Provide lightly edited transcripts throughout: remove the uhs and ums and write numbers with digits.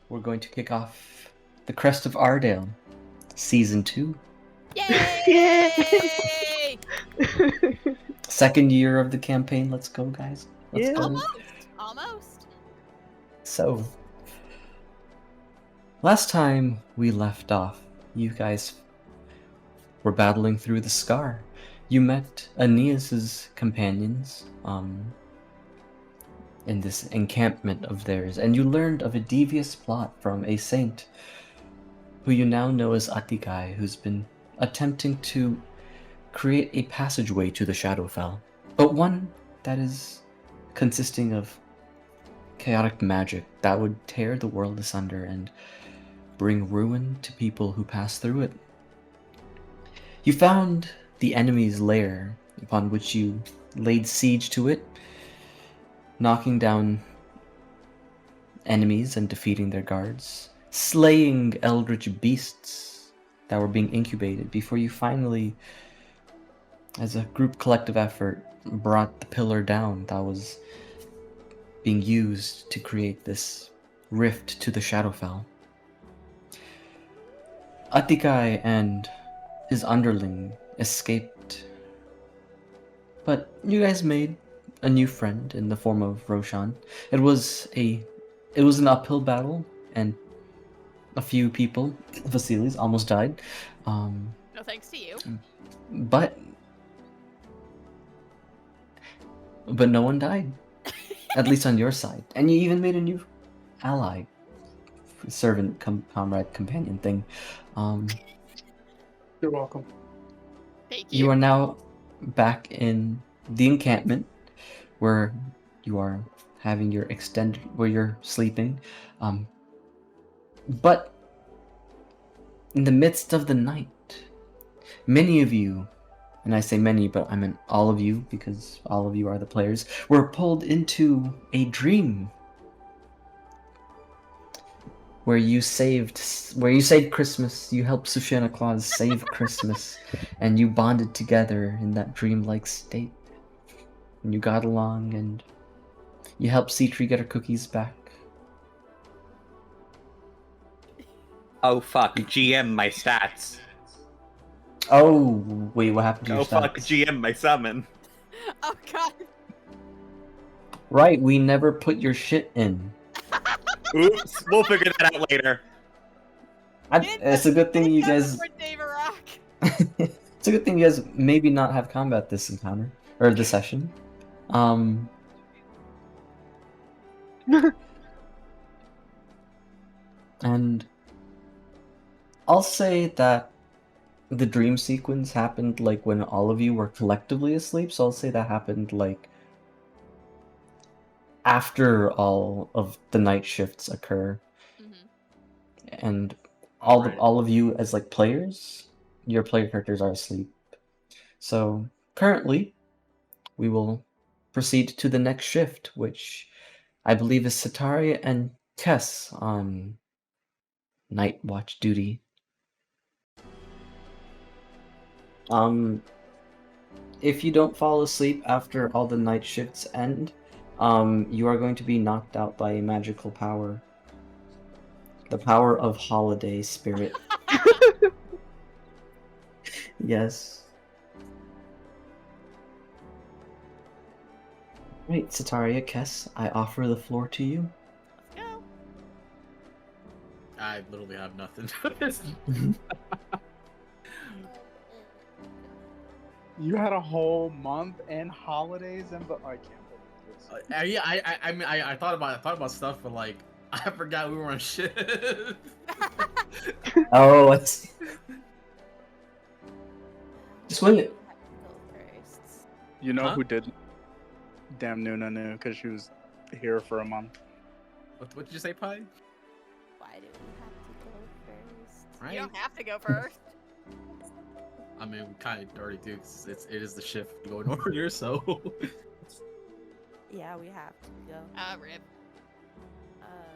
we're going to kick off the Crest of Ardale, Season 2. Yay! Second year of the campaign. Let's go, guys. Let's go. Almost. So, last time we left off, you guys were battling through the Scar. You met Aeneas's companions in this encampment of theirs, and you learned of a devious plot from a saint who you now know as Ardale, who's been attempting to create a passageway to the Shadowfell, but one that is consisting of chaotic magic that would tear the world asunder and bring ruin to people who pass through it. You found the enemy's lair, upon which you laid siege to it, knocking down enemies and defeating their guards, slaying eldritch beasts that were being incubated before you finally, as a group collective effort, brought the pillar down that was being used to create this rift to the Shadowfell. Atikai and his underling escaped, but you guys made a new friend in the form of Roshan. It was an uphill battle, and a few people, Vasilis, almost died. No thanks to you. But no one died, at least on your side. And you even made a new ally, servant, comrade, companion thing. You're welcome. Thank you. You are now back in the encampment, where you are having your where you're sleeping. But in the midst of the night, many of you, and I say many, but I mean all of you, because all of you are the players, were pulled into a dream where you saved Christmas. You helped Sushana Claus save Christmas, and you bonded together in that dreamlike state. And you got along, and you helped Citri get her cookies back. Oh fuck, GM my stats. Oh, wait, what happened to your Oh fuck, stats? GM my summon. Oh god. Right, we never put your shit in. Oops, we'll figure that out later. It's a good thing you guys... It's a good thing you guys maybe not have combat this encounter, or this session. And I'll say that the dream sequence happened like when all of you were collectively asleep, so I'll say that happened like after all of the night shifts occur. And all of you as like players, your player characters are asleep. So currently, we will proceed to the next shift, which I believe is Sataria and Tess on night watch duty. If you don't fall asleep after all the night shifts end, you are going to be knocked out by a magical power. The power of holiday spirit. Yes. Right, Sataria, Kess, I offer the floor to you. Let's go. I literally have nothing. You had a whole month and holidays and I can't believe this. Yeah, I mean, I thought about stuff, but like, I forgot we were on shit. Oh, let's just wing it. You know Huh? who did? Damn Nuna knew because she was here for a month. What did you say, Pi? Why do we have to go first? Right? You don't have to go first. I mean, we kind of already do. 'Cause it is the shift going over here, so. Yeah, we have to go. Rip.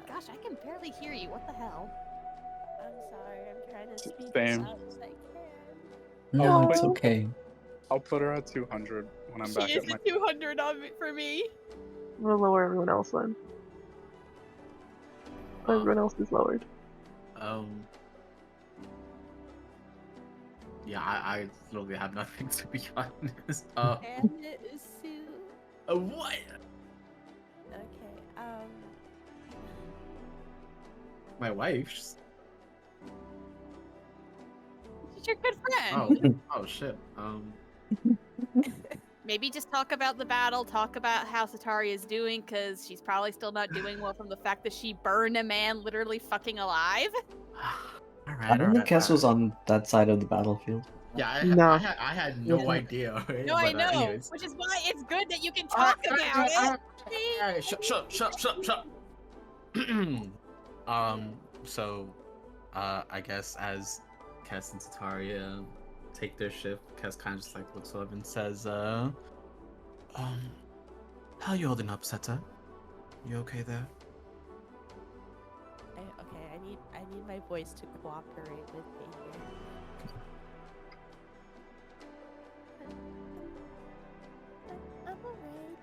Gosh, I can barely hear you. What the hell? I'm sorry. I'm trying to speak Same. as loud as I can. No, Oh, it's but- okay. I'll put her at 200 when I'm back She is at my. a 200 on me, for me. We'll lower everyone else then. Everyone else is lowered. Um. Yeah, I literally have nothing to be honest. And Sue. What? Okay. My wife. She's- She's your good friend. Oh shit. Maybe just talk about the battle, talk about how Satari is doing, because she's probably still not doing well from the fact that she burned a man literally fucking alive. I don't think Cass was on that side of the battlefield. Yeah, No. I had no Yeah. idea. Right? No, I But, know, anyways. which is why it's good that you can talk about it. Alright, shut. So, I guess as Kess and Sataria take their shift, Kess kind of just like looks up and says, how you holding up, Seta? You okay there? Okay, I need my voice to cooperate with me here. I'm alright.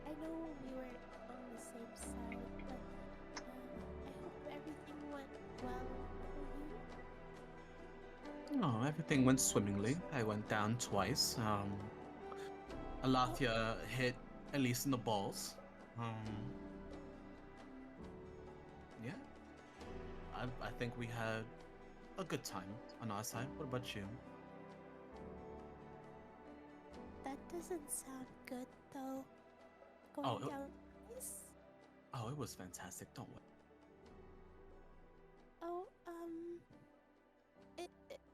I know we were on the same side, but I hope everything went well for you. Oh, everything went swimmingly. I went down twice. Alathia hit at least in the balls. Yeah. I think we had a good time on our side. What about you? That doesn't sound good, though. Going Oh, down this? Oh, it was fantastic. Don't worry. Oh,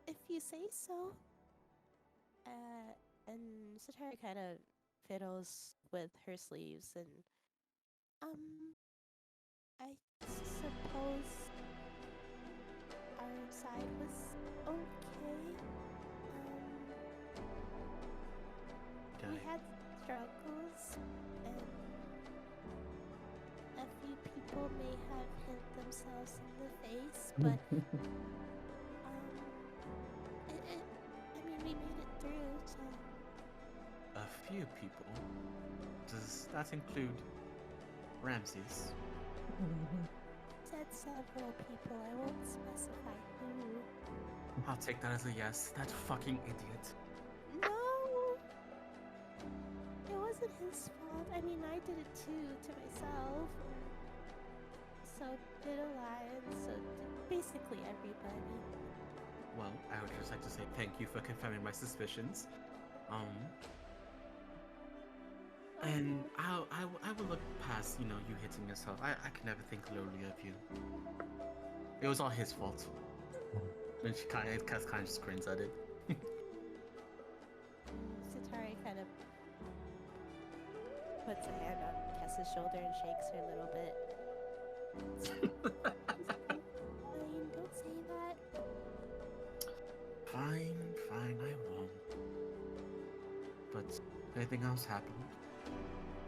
if you say so. And Satari kind of fiddles with her sleeves and, I suppose our side was okay. We Okay. had struggles, and a few people may have hit themselves in the face, but I mean, we made it through, so A few people. Does that include Ramses? said several people. I won't specify who. I'll take that as a yes. That fucking idiot. No, it wasn't his fault. I mean, I did it too to myself. So did Alliance. So did basically everybody. Well, I would just like to say thank you for confirming my suspicions. And I will look past, you hitting yourself. I can never think lowly of you. It was all his fault. And Cass kind of just grins at it. Satari kind of puts a hand on Kessa's shoulder and shakes her a little bit. Fine, don't say that. Fine, I won't. But anything else happened?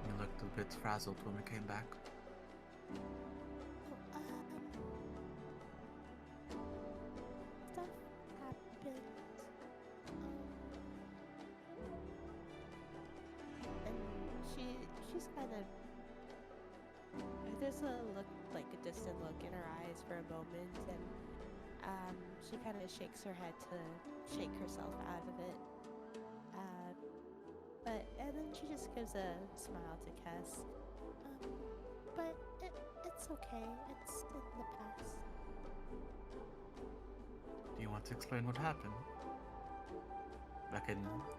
You looked a bit frazzled when we came back. Stuff happened. And she's kind of. There's a look, like a distant look in her eyes for a moment, and she kind of shakes her head to shake herself out of it. And then she just gives a smile to Kess. But it's okay. It's in the past. Do you want to explain what happened?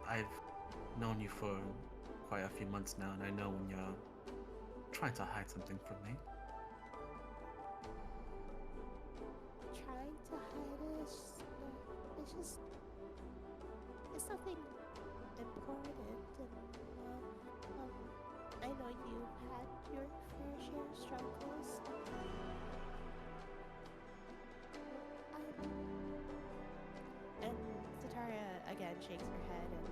I've known you for quite a few months now, and I know when you're trying to hide something from me. Trying to hide it. It's nothing important, and I know you had your fair share of struggles. And Sataria again shakes her head, and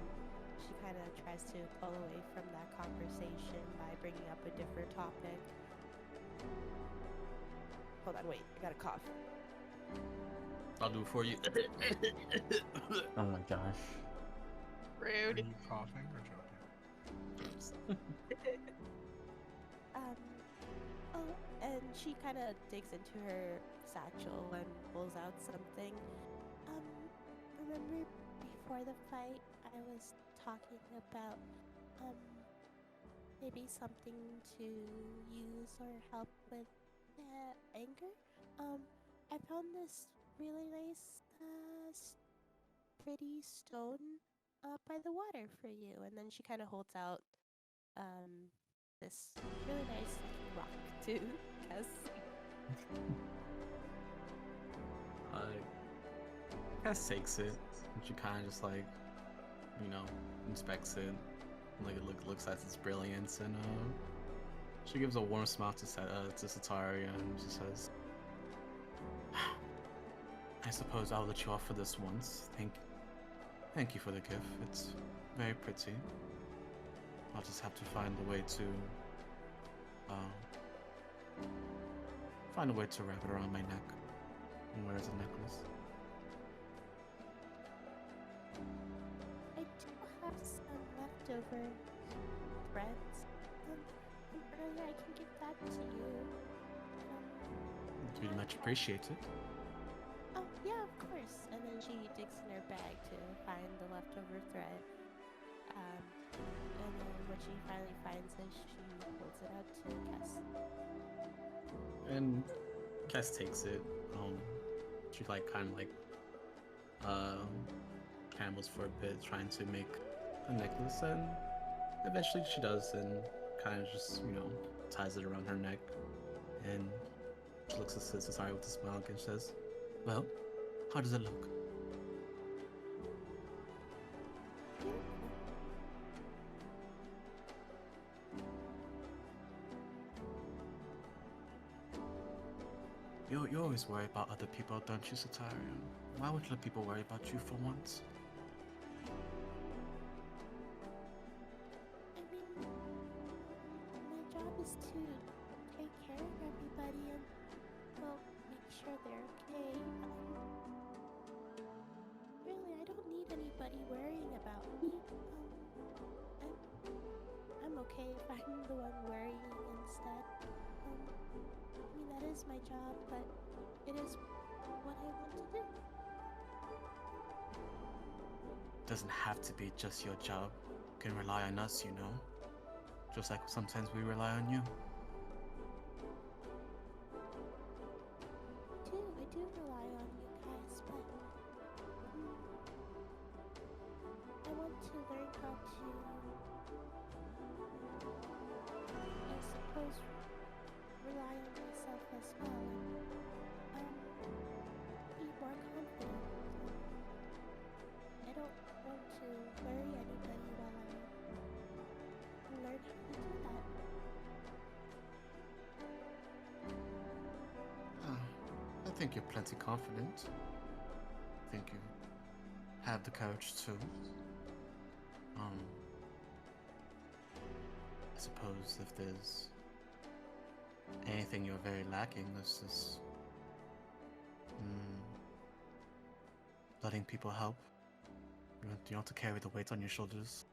she kind of tries to pull away from that conversation by bringing up a different topic. Hold on, wait, I got a cough. I'll do it for you. Oh my gosh. Rude. Are you coughing or joking? Oh, she kind of digs into her satchel and pulls out something. Remember before the fight, I was talking about maybe something to use or help with anger. I found this really nice, pretty stone by the water for you. And then she kind of holds out this really nice looking rock to Kes. Cass takes it, and she kind of just like, inspects it, like looks at its brilliance, and she gives a warm smile to Sataria, and she says, "I suppose I'll let you off for this once. Thank you for the gift. It's very pretty. I'll just have to find a way to wrap it around my neck and wear it as a necklace." I do have some leftover threads. Earlier, I can give that to you. Very much appreciated. Oh, yeah, of course. And then she digs in her bag to find the leftover thread. And then when she finally finds it, she holds it out to Kes. And Kes takes it. She camels for a bit, trying to make a necklace, and eventually she does, and kind of just ties it around her neck. And she looks at Sasari with a smile and says, "Well, how does it look?" You always worry about other people, don't you, Sataria? Why would you let people worry about you for once? I mean, my job is to take care of everybody and, well, make sure they're okay. Really, I don't need anybody worrying about me. I'm okay if I'm the one worrying instead. I mean, that is my job, but it is what I want to do. Doesn't have to be just your job. You can rely on us, just like sometimes we rely on you. I do rely on you guys, but I want to learn how to, I suppose, rely on myself as well and be more confident. I don't want to worry anybody while I learn how to do that. I think you're plenty confident. I think you have the courage to. I suppose if there's anything you're very lacking, this is letting people help. You don't have to carry the weight on your shoulders.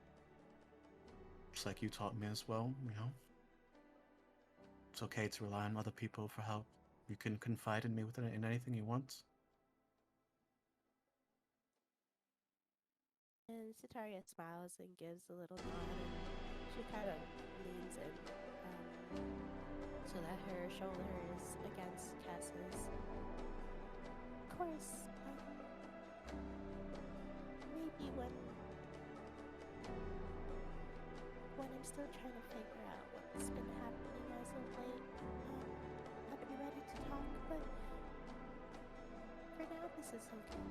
Just like you taught me as well, It's okay to rely on other people for help. You can confide in me in anything you want. And Sitaria smiles and gives a little nod, and she kind of leans in so that her shoulder is against Kes's. Of course, maybe when I'm still trying to figure out what's been happening as of late, I'll be ready to talk, but for now, this is okay.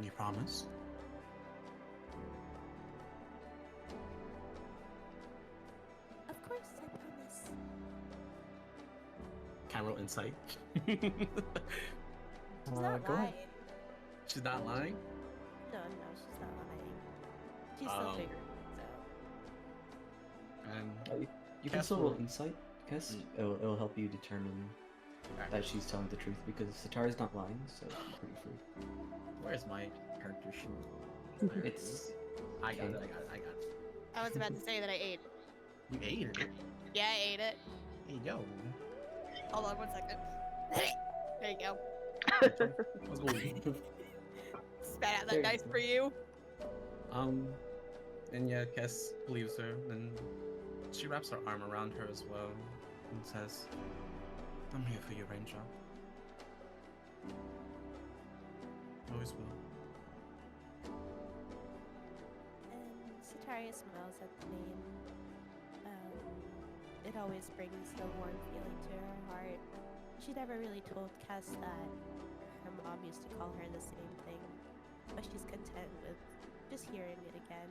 You promise? Of course, I promise. Can I roll insight? She's not go ahead. lying. She's not lying? No, she's not lying. She's still figuring things out. And You can still roll insight, because it'll help you determine that she's telling the truth, because Satara's not lying, so you're pretty free. where's my character sheet? It's I got it. I was about to say that I ate it. You ate it. Yeah, I ate it. Hey, yo. Hold on 1 second. There you go. Let's go. Spat out There that you dice go. for you. And yeah, Kess believes her. Then she wraps her arm around her as well and says, "I'm here for you, Ranger. Always will." And Sataria smiles at the name. It always brings a warm feeling to her heart. She never really told Cass that her mom used to call her the same thing, but she's content with just hearing it again.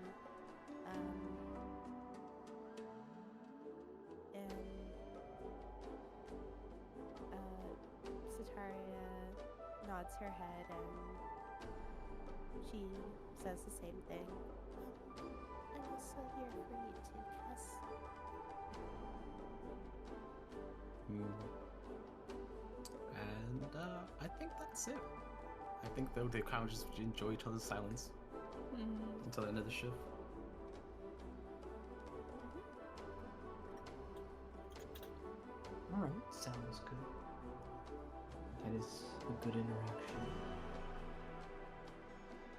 And Sataria nods her head and she says the same thing. I'm also here for you too, Cass. And I think that's it. I think they kind of just enjoy each other's silence until the end of the shift. Alright, sounds good. That is a good interaction.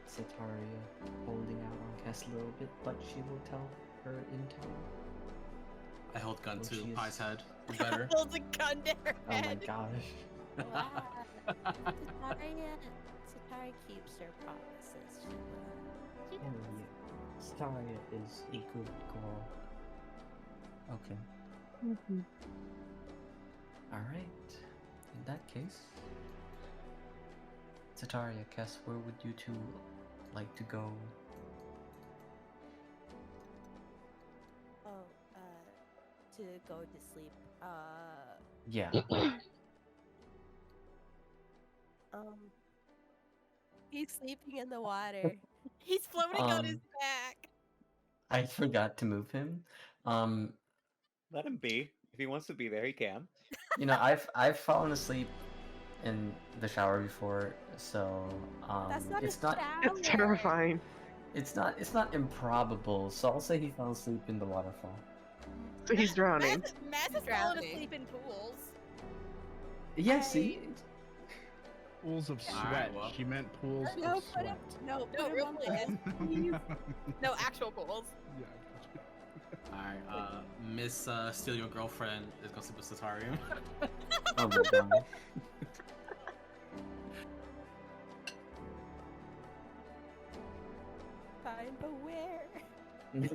Sataria holding out on Cass a little bit, but she will tell her in time. I held gun Well, to she Pie's is- head. You better. Holds a gun to her Oh my head. gosh. Wow. Sataria keeps her promises. She Oh does. yeah. Sataria is a good girl. Okay. Alright. In that case, Sataria, Cass, where would you two like to go? Oh, to go to sleep. Yeah. He's sleeping in the water. He's floating on his Um, back. I forgot to move him. Let him be. If he wants to be there, he can. You know, I've fallen asleep in the shower before, so That's not it's a not shower. It's terrifying. it's not improbable. So I'll say he fell asleep in the waterfall. So he's drowning. Mass is falling Drowning. asleep in pools. Yeah, see, Pools of Alright, sweat. well. She meant pools No, of put him. sweat. No, No, put him real on pools. land, please. No, actual pools. Yeah, Alright, Miss Steal Your Girlfriend is gonna sleep with Satarium. oh my gosh. Fine, but where?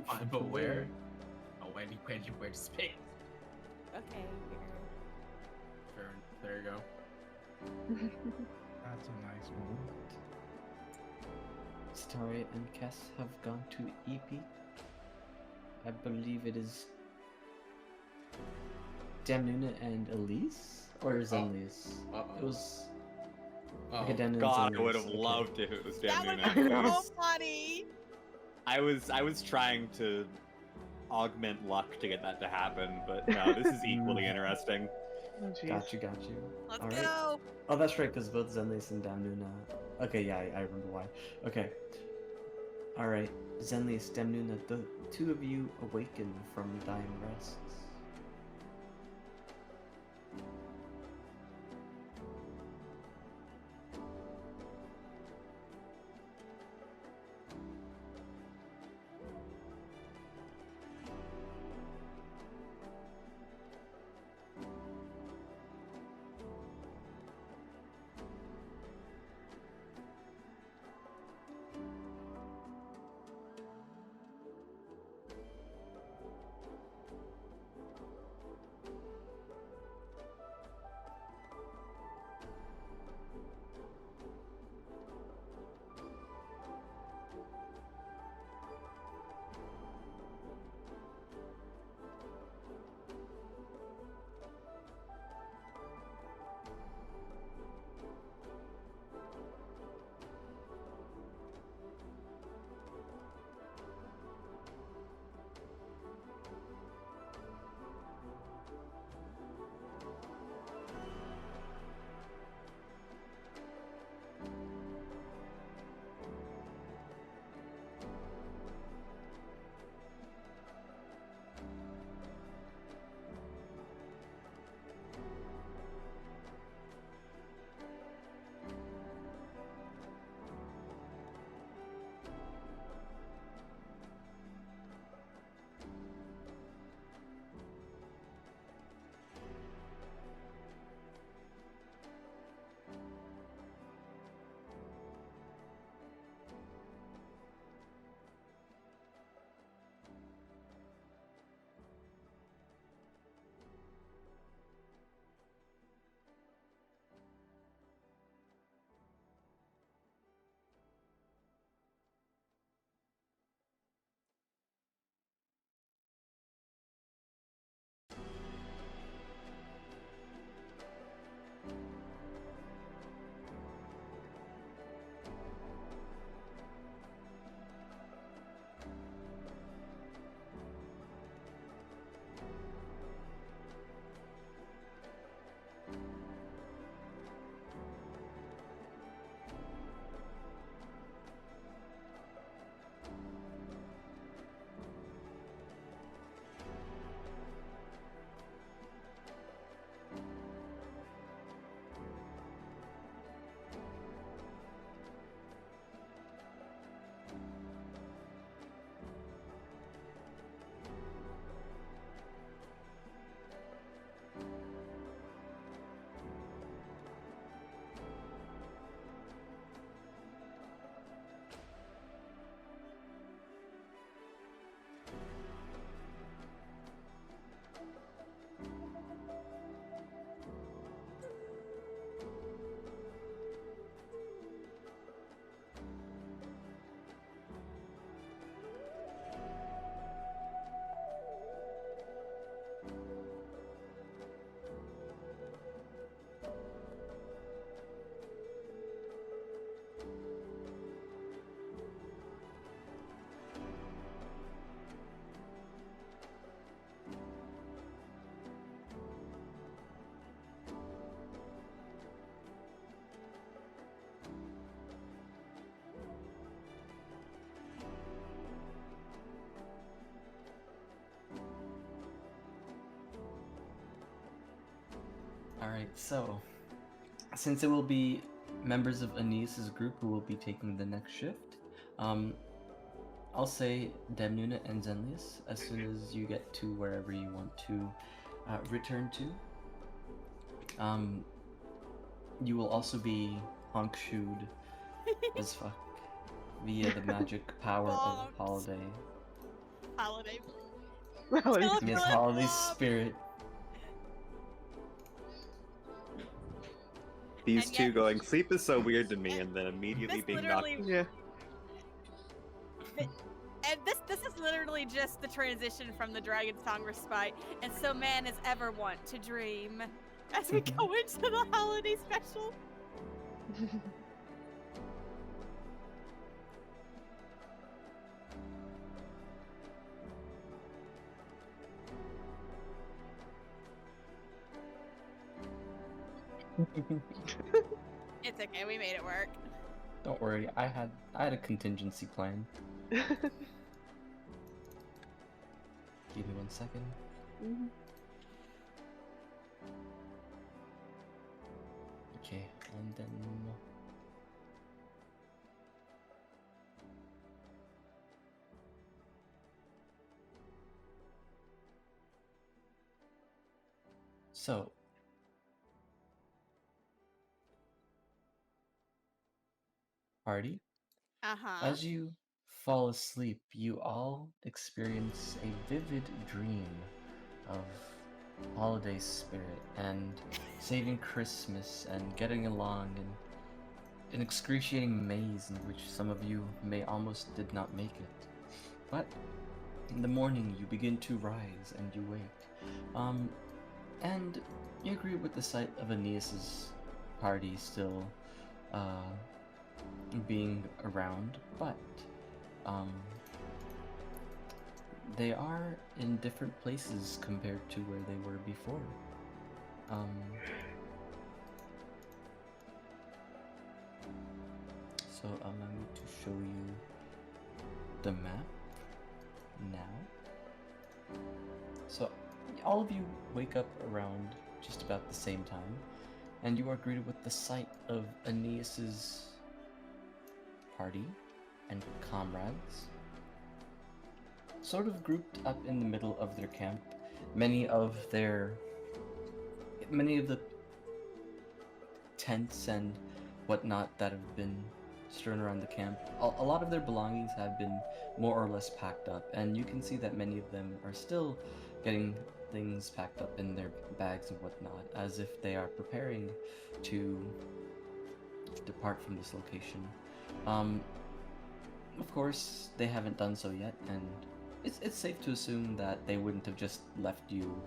Fine, but where? Oh, where to space? Okay, here. Fair, there you go. That's a nice moment. Sataria and Cass have gone to EP. I believe it is Damnuna and Elise? Or is Elise? It was okay, Damnuna and God, I Elise, would have okay. loved if it was That would Damnuna. have been Damnuna. so funny. I was trying to augment luck to get that to happen, but no, this is equally interesting. Oh, jeez. Got you. Let's Alright. go. Oh, that's right, because both Zenlis and Damnuna. Okay, yeah, I remember why. Okay. Alright, Zenlis, Damnuna, the two of you awaken from dying rests. Alright, so since it will be members of Aeneas's group who will be taking the next shift, I'll say Demnuna and Zenlius as soon as you get to wherever you want to return to. You will also be honk-shooed as fuck via the magic power of Bonked. Holiday. Holiday. Well, Miss Blop. Holiday's spirit. These And two yet- going, sleep is so weird to me, and then immediately This being knocked. literally, yeah. and this is literally just the transition from the Dragon Song respite, and so man is ever want to dream. As we go into the holiday special. It's okay, we made it work. Don't worry, I had a contingency plan. Give me 1 second. Okay, and then so party. Uh-huh. As you fall asleep, you all experience a vivid dream of holiday spirit and saving Christmas and getting along in an excruciating maze in which some of you may almost did not make it. But in the morning, you begin to rise and you wake. And you agree with the sight of Aeneas's party still being around, but they are in different places compared to where they were before. So allow me to show you the map now. So all of you wake up around just about the same time, and you are greeted with the sight of Aeneas's party and comrades, sort of grouped up in the middle of their camp. Many of the tents and whatnot that have been strewn around the camp, a lot of their belongings have been more or less packed up, and you can see that many of them are still getting things packed up in their bags and whatnot, as if they are preparing to depart from this location. Of course, they haven't done so yet, and it's safe to assume that they wouldn't have just left you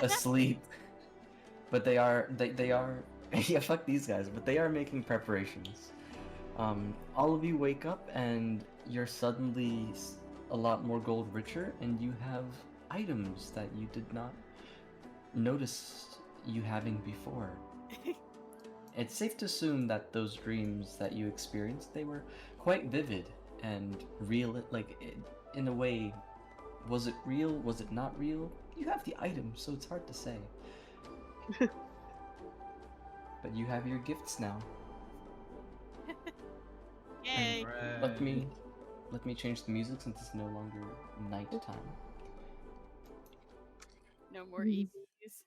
asleep. But they are yeah, fuck these guys, but they are making preparations. All of you wake up and you're suddenly a lot more gold richer, and you have items that you did not notice you having before. It's safe to assume that those dreams that you experienced, they were quite vivid and real. In a way, was it real? Was it not real? You have the items, so it's hard to say. But you have your gifts now. Yay. Let me change the music since it's no longer nighttime. No more EPs.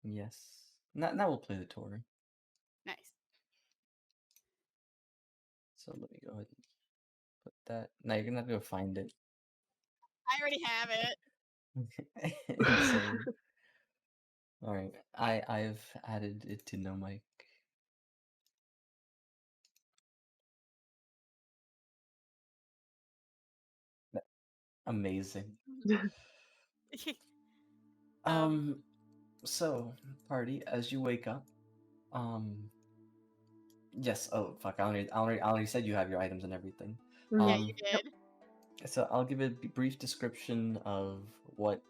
Yes. Now we'll play the tour. Nice. So let me go ahead and put that. Now you're gonna have to go find it. I already have it. Insane. Alright, I've added it to no mic. Amazing. So party, as you wake up, yes. Oh fuck! I already said you have your items and everything. Yeah, you did. So I'll give a brief description of what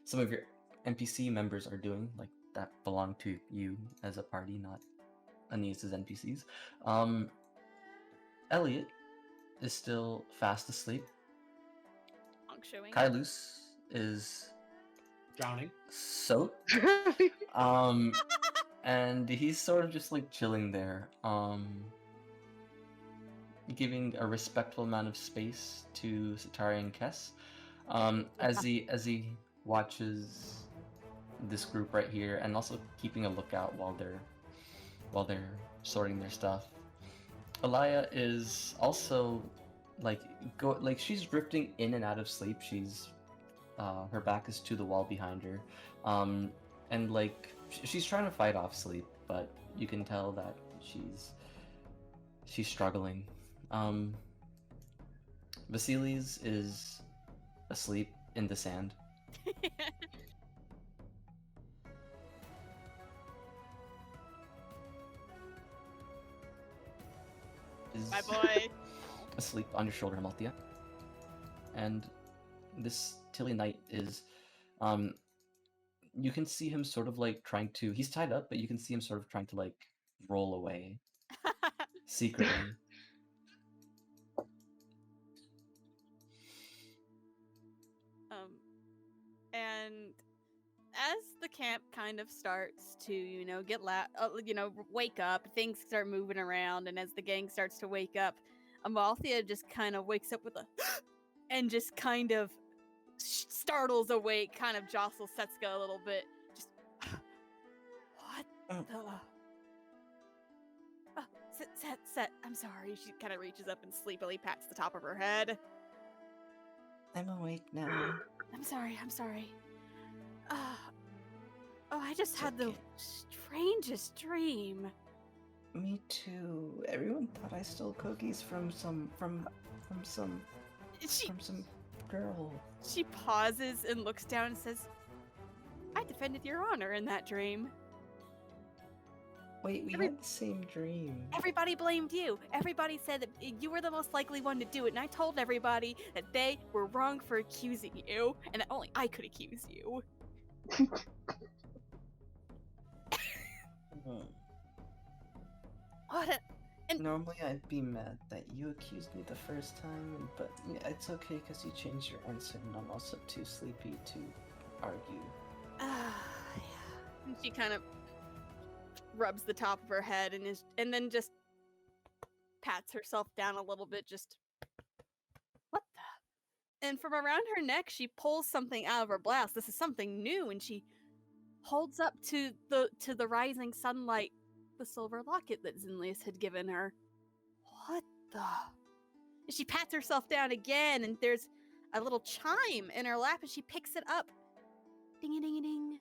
some of your NPC members are doing, like that belong to you as a party, not Aeneas's NPCs. Elliot is still fast asleep. Showing. Kailus is Drowning. soaked. and he's sort of just like chilling there, giving a respectful amount of space to Satari and Kess, as he watches this group right here, and also keeping a lookout while they're sorting their stuff. Alaya is also like she's drifting in and out of sleep. She's her back is to the wall behind her, and like she's trying to fight off sleep, but you can tell that she's struggling. Vasilis is asleep in the sand. Is My boy. asleep on your shoulder, Malthea. And this Tilly Knight is, you can see him sort of like trying to. He's tied up, but you can see him sort of trying to like roll away secretly. And as the camp kind of starts to, get wake up, things start moving around, and as the gang starts to wake up, Amalthea just kind of wakes up with a and just kind of startles awake, kind of jostles Setsuka a little bit. Just what the? Oh, Set. I'm sorry. She kind of reaches up and sleepily pats the top of her head. I'm awake now. I'm sorry. I just It's had the okay. strangest dream. Me too. Everyone thought I stole cookies from some girl. She pauses and looks down and says, I defended your honor in that dream. Wait, we had the same dream. Everybody blamed you. Everybody said that you were the most likely one to do it, and I told everybody that they were wrong for accusing you, and that only I could accuse you. Normally I'd be mad that you accused me the first time, but yeah, it's okay because you changed your answer and I'm also too sleepy to argue. Yeah. And she kind of rubs the top of her head and then just pats herself down a little bit, just what the? And from around her neck, she pulls something out of her blouse. This is something new, and she holds up to the rising sunlight the silver locket that Zinlius had given her. What the? And she pats herself down again, and there's a little chime in her lap, and she picks it up. Ding a ding a ding.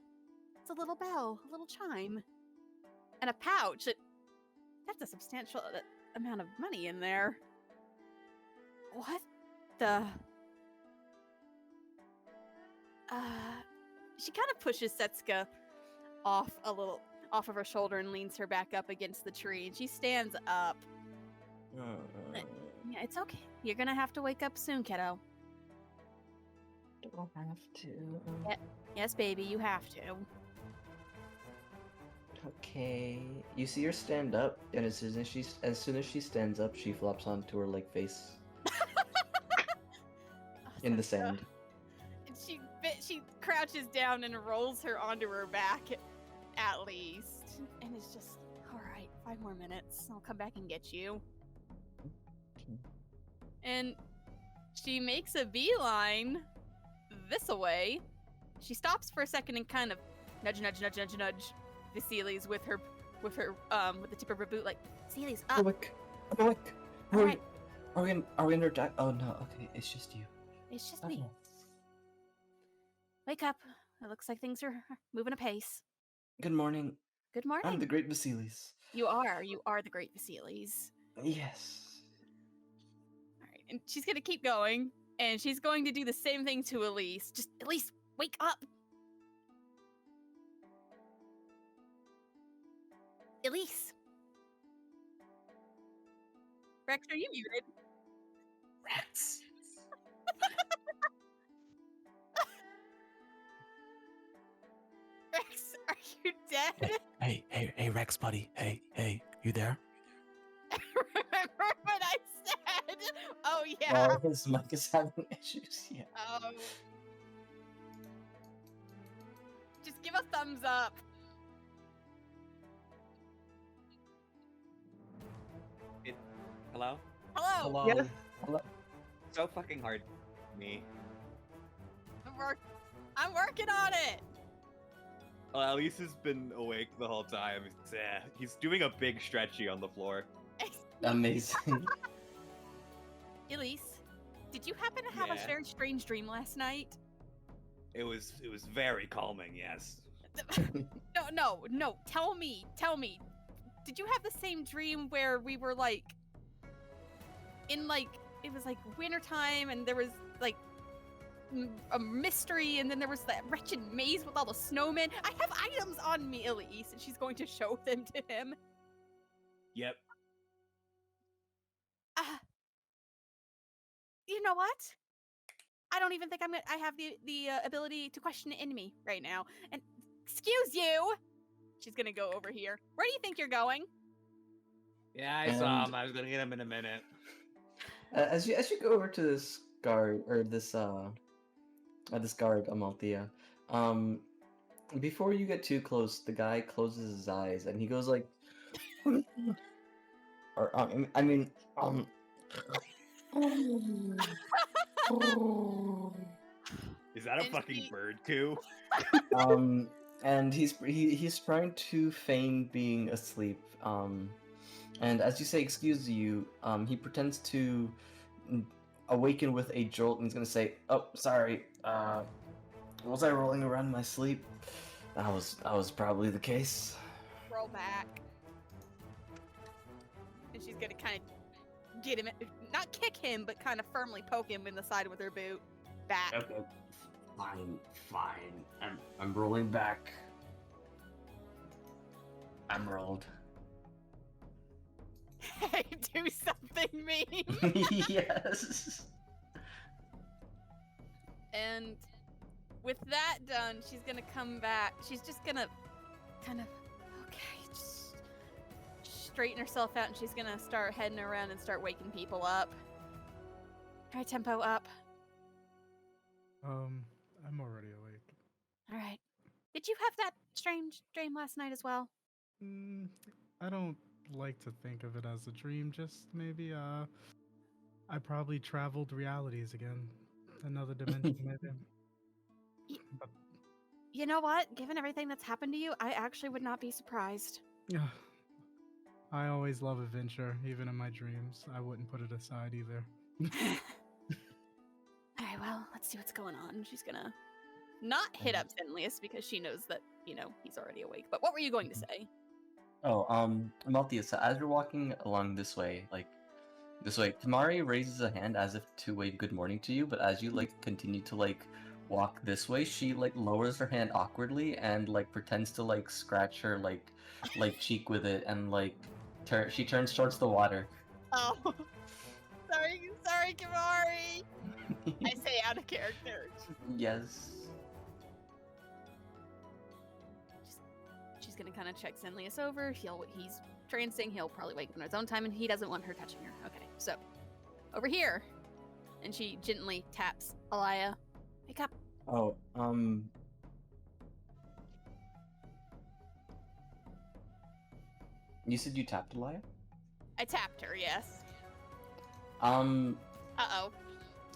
It's a little bell, a little chime. And a pouch. That's a substantial amount of money in there. What the? She kind of pushes Setsuka off of her shoulder and leans her back up against the tree, and she stands up. Yeah, it's okay. You're gonna have to wake up soon, kiddo. Don't have to. Yes, baby, you have to. Okay. You see her stand up, and as soon as she stands up, she flops onto her like face in the sand. And she crouches down and rolls her onto her back, at least, and it's just all right. 5 more minutes. I'll come back and get you. And she makes a beeline this away. She stops for a second and kind of nudge Vasilis with the tip of her boot, like, Vasilis, up. I'm awake. All right. Are we under attack? Oh no, okay, it's just you. It's just me. Wake up. It looks like things are moving apace. Good morning. Good morning. I'm the Great Vasilis. You are the Great Vasilis. Yes. Alright, and she's gonna keep going, and she's going to do the same thing to Elise. Just, Elise, wake up! Elise! Rex, are you muted? Rex. Rex, are you dead? Hey, Rex, buddy. Hey, you there? Remember what I said? Oh, yeah. Oh, his mic is having issues. Yeah. Just give a thumbs up. Hello? Hello. Hello. Yes. So fucking hard. Me. I'm working on it. Well, Elise has been awake the whole time. He's doing a big stretchy on the floor. Amazing. Elise, did you happen to have Yeah. a very strange dream last night? It was very calming, yes. No. Tell me. Did you have the same dream where we were like in like it was like wintertime and there was like a mystery and then there was that wretched maze with all the snowmen? I have items on me, Elise, and she's going to show them to him. Yep. You know what? I don't even think I have the ability to question it in me right now. And excuse you. She's gonna go over here. Where do you think you're going? Yeah, I saw And- him. I was gonna get him in a minute. As you go over to this guard or this guard Amalthea, before you get too close, the guy closes his eyes and he goes like, or I mean, Is that a And fucking she- bird coo? and he's trying to feign being asleep. And as you say, excuse you, he pretends to awaken with a jolt, and he's gonna say, "Oh, sorry. Was I rolling around in my sleep? That was probably the case." Roll back. And she's gonna kind of get him, not kick him, but kind of firmly poke him in the side with her boot. Back. Okay. Fine. I'm rolling back. I'm rolled. Hey, do something mean. Yes. And with that done, she's gonna come back. She's just gonna kind of, okay, just straighten herself out, and she's gonna start heading around and start waking people up. All right, tempo up. I'm already awake. All right. Did you have that strange dream last night as well? I don't like to think of it as a dream, just maybe, I probably traveled realities again. Another dimension, maybe. But, You know what? Given everything that's happened to you, I actually would not be surprised. yeah. I always love adventure, even in my dreams. I wouldn't put it aside either. All right, well, let's see what's going on. She's gonna not hit up Zenlius because she knows that, he's already awake. But what were you going to say? Oh, Amalthea, so as you're walking along this way, Tamari raises a hand as if to wave good morning to you, but as you, continue to, walk this way, she, lowers her hand awkwardly and, pretends to, scratch her, cheek with it, and, she turns towards the water. Oh, sorry, Kamari. I say out of character. Yes. She's gonna kind of check Zenlius over. He's trancing. He'll probably wake on his own time, and he doesn't want her touching her. Okay, so over here, and she gently taps Alaya. Wake up. Oh, you said you tapped Elia? I tapped her. Yes. Uh-oh.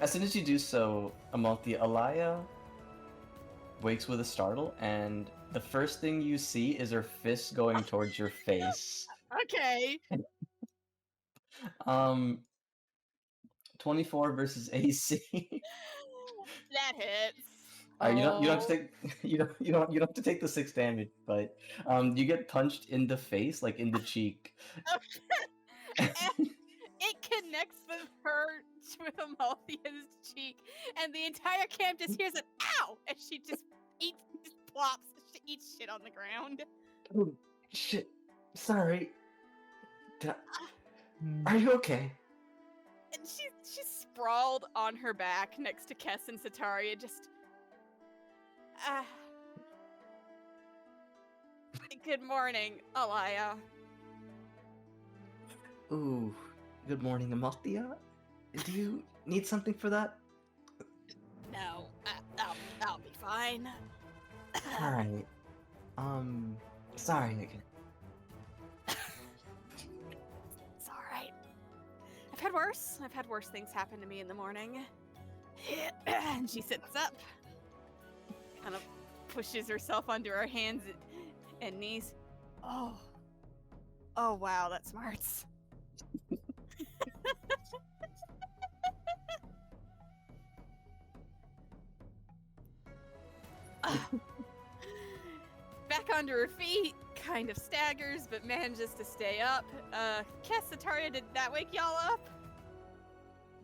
As soon as you do so, Amalthea, Alaya wakes with a startle, and the first thing you see is her fist going towards your face. Okay. 24 versus AC. That hits. You don't have to take you don't have to take the 6 damage, but you get punched in the face, in the cheek. And it connects with her with Amalthea's cheek, and the entire camp just hears an ow, and she just plops, she eats shit on the ground. Oh, shit. Sorry. Are you okay? And she's sprawled on her back next to Kess and Sataria, just Good morning, Alaya. Ooh, good morning, Amalthea. Do you need something for that? No, I'll be fine. Alright. Sorry again. It's alright. had worse. I've had worse things happen to me in the morning. And she sits up, kind of pushes herself onto her hands and knees. Oh wow, that smarts. Back onto her feet, kind of staggers, but manages to stay up. Kess, Sataria, did that wake y'all up?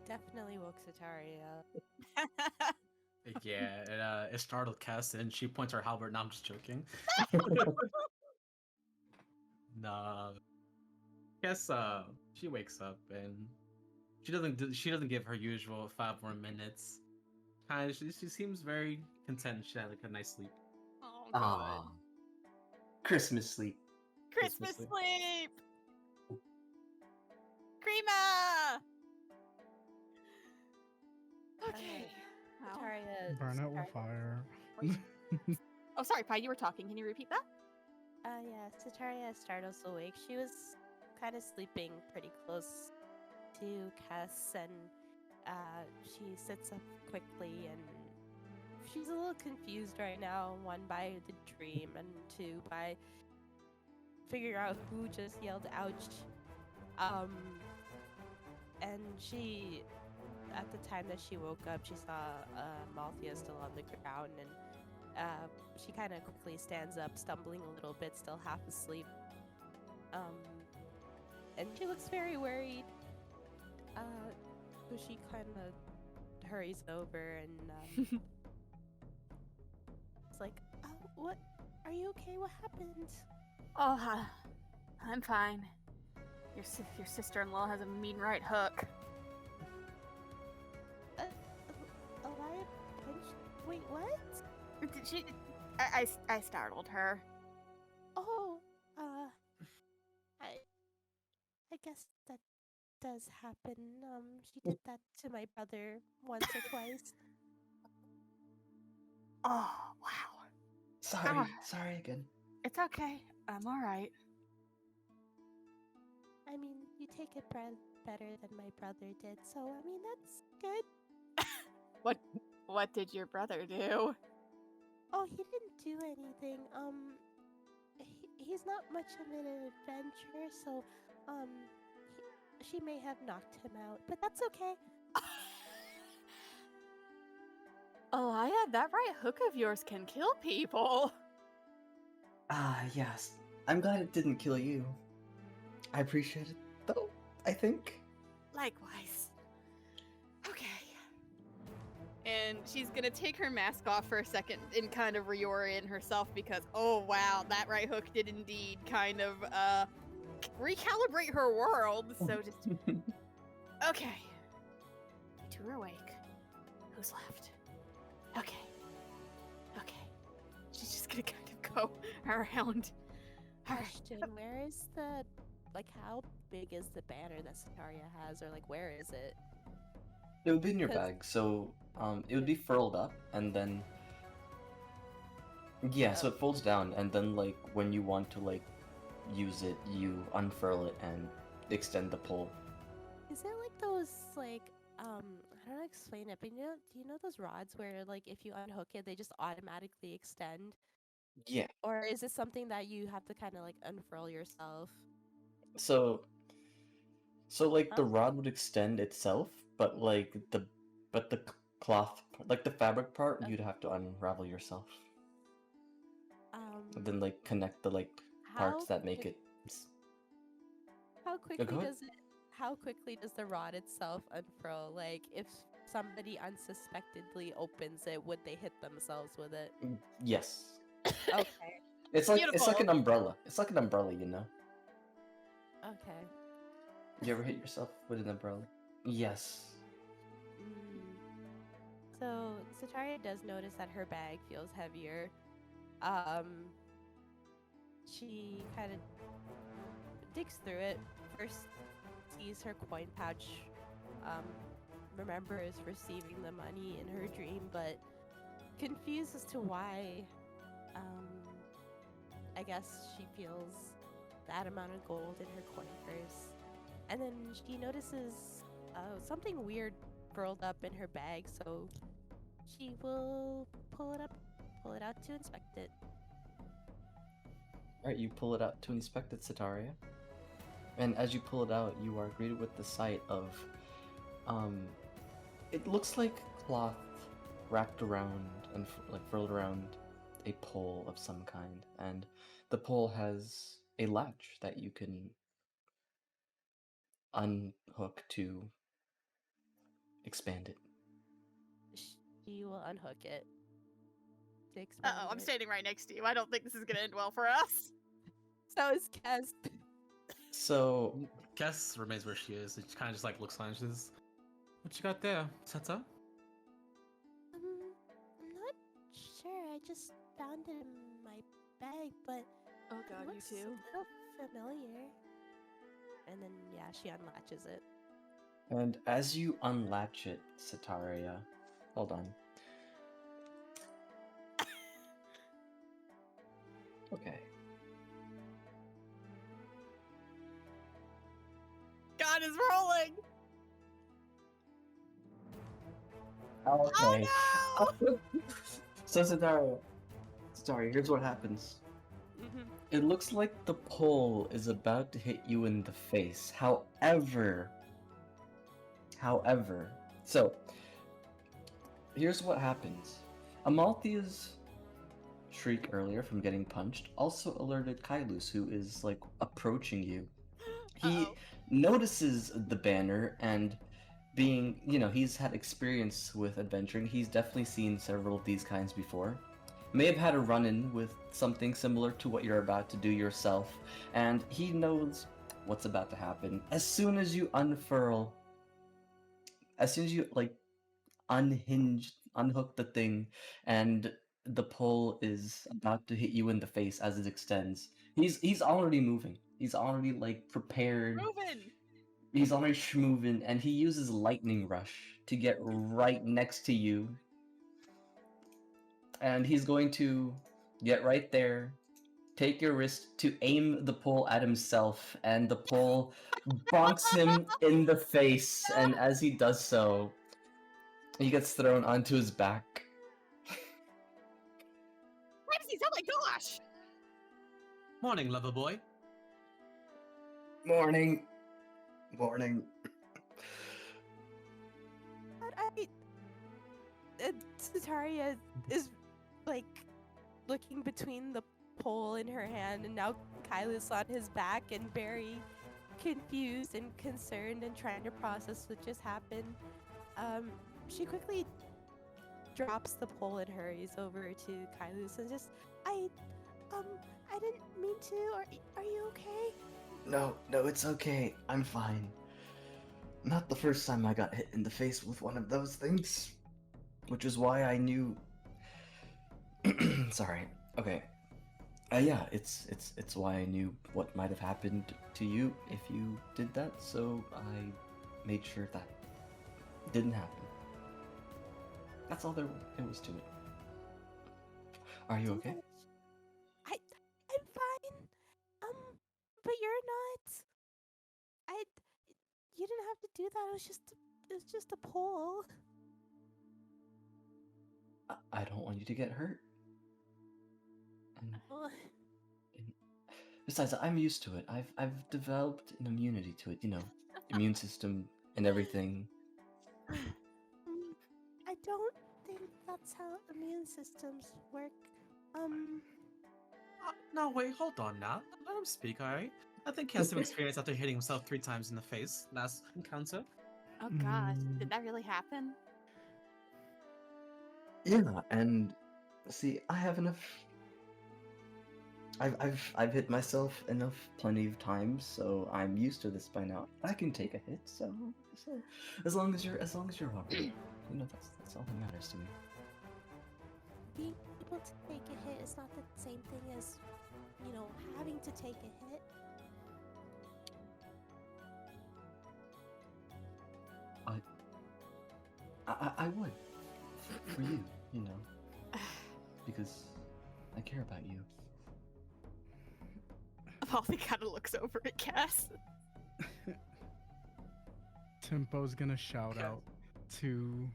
Definitely woke Satari up. Yeah, it startled Cass, and she points her halberd. No, I'm just joking. Nah, Cass, she wakes up and she doesn't give her usual 5 more minutes. She seems very content. She had like a nice sleep. Oh, good. Ah, Christmas sleep. Christmas sleep! Crema! Okay. Well, Sataria. Burn it with fire. oh, sorry, Pi, you were talking. Can you repeat that? Yeah, Sataria startles awake. She was kind of sleeping pretty close to Kess, and she sits up quickly, and she's a little confused right now. One, by the dream, and two, by figuring out who just yelled "ouch." And she, at the time that she woke up, she saw Malthea still on the ground, and she kind of quickly stands up, stumbling a little bit, still half asleep. And she looks very worried. So she kind of hurries over and it's like, "Oh, what? Are you okay? What happened?" Oh, I'm fine. Your sister-in-law has a mean right hook. Alaya pinched. Wait, what? Did she? I startled her. Oh, I guess that does happen. She did that to my brother once or twice. Oh, wow. Sorry again. It's okay. I'm all right. I mean, you take it better than my brother did, so I mean that's good. What did your brother do? Oh, he didn't do anything. He's not much of an adventurer, so she may have knocked him out, but that's okay. Alaya, that right hook of yours can kill people. Ah, yes. I'm glad it didn't kill you. I appreciate it, though, I think. Likewise. Okay. And she's gonna take her mask off for a second and kind of reorient herself because, oh wow, that right hook did indeed kind of recalibrate her world. So just okay. You two are awake. Who's left? Okay. She's just gonna kind of go around. Alright. Question: where is the, like, how big is the banner that Sataria has, or like where is it? It would be in your 'Cause- bag, so it would be furled up, and then yeah, so it folds down, and then like when you want to like use it, you unfurl it and extend the pole. Is it like those, like, I don't know how to explain it, but do you know those rods where, like, if you unhook it, they just automatically extend? Yeah. Or is it something that you have to kind of like unfurl yourself? So like the Huh? rod would extend itself, but like the cloth, like the fabric part, you'd have to unravel yourself, and then like connect the like parts that make it. How quickly go ahead. how quickly does the rod itself unfurl? Like, if somebody unsuspectedly opens it, would they hit themselves with it? Yes. Okay. It's like Beautiful. an umbrella. It's like an umbrella, you know. Okay. You ever hit yourself with an umbrella? Yes. So Sataria does notice that her bag feels heavier. She kind of digs through it. First, sees her coin pouch. Remembers receiving the money in her dream, but confused as to why. I guess she feels that amount of gold in her coin purse. And then she notices something weird curled up in her bag, so she will pull it out to inspect it. Alright, you pull it out to inspect it, Sitaria. And as you pull it out, you are greeted with the sight of, it looks like cloth wrapped around and like furled around a pole of some kind, and the pole has a latch that you can unhook to expand it. She will unhook it to expand Uh-oh, I'm it. standing right next to you. I don't think this is gonna end well for us. So is Kess. So, Cass remains where she is. She kind of just like looks around. She says, "What you got there, Seta?" I'm not sure. I just found it in my bag, but Oh it god, you looks too. a little familiar. And then yeah, she unlatches it. and as you unlatch it, Sitaria, hold on. Okay. God is rolling. Okay. Oh no! So Sitaria, here's what happens. Mhm. It looks like the pole is about to hit you in the face. However, so here's what happens. Amalthea's shriek earlier from getting punched also alerted Kailus, who is like approaching you. He Uh-oh. notices the banner, and being, he's had experience with adventuring. He's definitely seen several of these kinds before. May have had a run-in with something similar to what you're about to do yourself, and he knows what's about to happen. As soon as you like unhook the thing, and the pole is about to hit you in the face as it extends. He's already moving. He's already like prepared. Moving. He's already schmoving, and he uses lightning rush to get right next to you. And he's going to get right there, take your wrist to aim the pole at himself, and the pole bonks him in the face. And as he does so, he gets thrown onto his back. Ramses, oh my gosh! Morning, lover boy. Morning. But Sitaria is like looking between the pole in her hand and now Kyla's on his back and very confused and concerned and trying to process what just happened. She quickly drops the pole and hurries over to Kylus and just, I didn't mean to. Are you okay? No, it's okay. I'm fine. Not the first time I got hit in the face with one of those things. Which is why I knew... Sorry. Okay. Yeah, it's why I knew what might have happened to you if you did that, so I made sure that didn't happen. That's all there was to it. Are you okay? I'm fine. But you're not. You didn't have to do that. It was just a pole. I don't want you to get hurt. And besides, I'm used to it. I've developed an immunity to it, immune system and everything. I don't think that's how immune systems work. No, wait, hold on now. Let him speak, alright? I think he has some experience after hitting himself 3 times in the face last encounter. Oh gosh, did that really happen? Yeah, and see, I have enough. I've hit myself plenty of times, so I'm used to this by now. I can take a hit, so as long as you're alright, that's all that matters to me. Being able to take a hit is not the same thing as, having to take a hit. I would for you, because I care about you. Molly kind of looks over at Cass. Tempo's gonna shout Okay. out to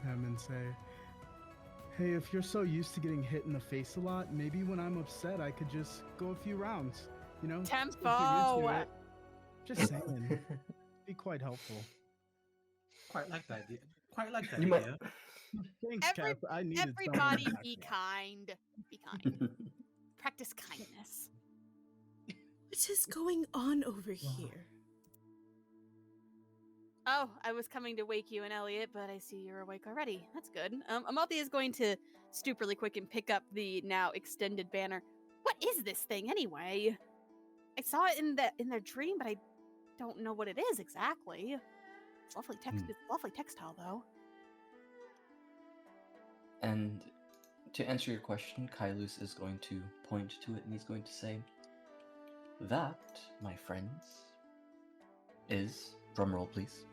him and say, "Hey, if you're so used to getting hit in the face a lot, maybe when I'm upset I could just go a few rounds. You know, just get used to Tempo! it." Just saying, be quite helpful. Quite like that idea. Quite like that You might. idea. Thanks, Cass. I needed someone Everybody to back be me up. kind. Be kind. Practice kindness. What is going on over here? Oh, I was coming to wake you and Elliot, but I see you're awake already. That's good. Amalthea is going to stoop really quick and pick up the now extended banner. What is this thing anyway? I saw it in their dream, but I don't know what it is exactly. It's lovely text. It's lovely textile though. And to answer your question, Kailus is going to point to it and he's going to say, "That, my friends, is drumroll, please."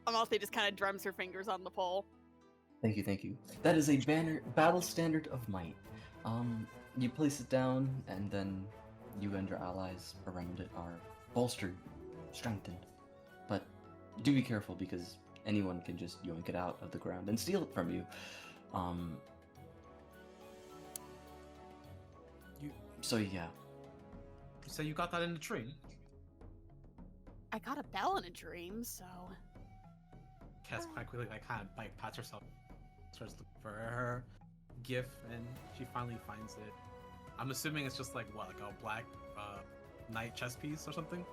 Amalthea just kind of drums her fingers on the pole. Thank you, thank you. That is a banner battle standard of might. You place it down, and then you and your allies around it are bolstered, strengthened. But do be careful because anyone can just yoink it out of the ground and steal it from you. So yeah. So you got that in the dream? I got a bell in a dream, so Cass quite quickly kind of pats herself, starts looking for her gift, and she finally finds it. I'm assuming it's just like a black knight chess piece or something.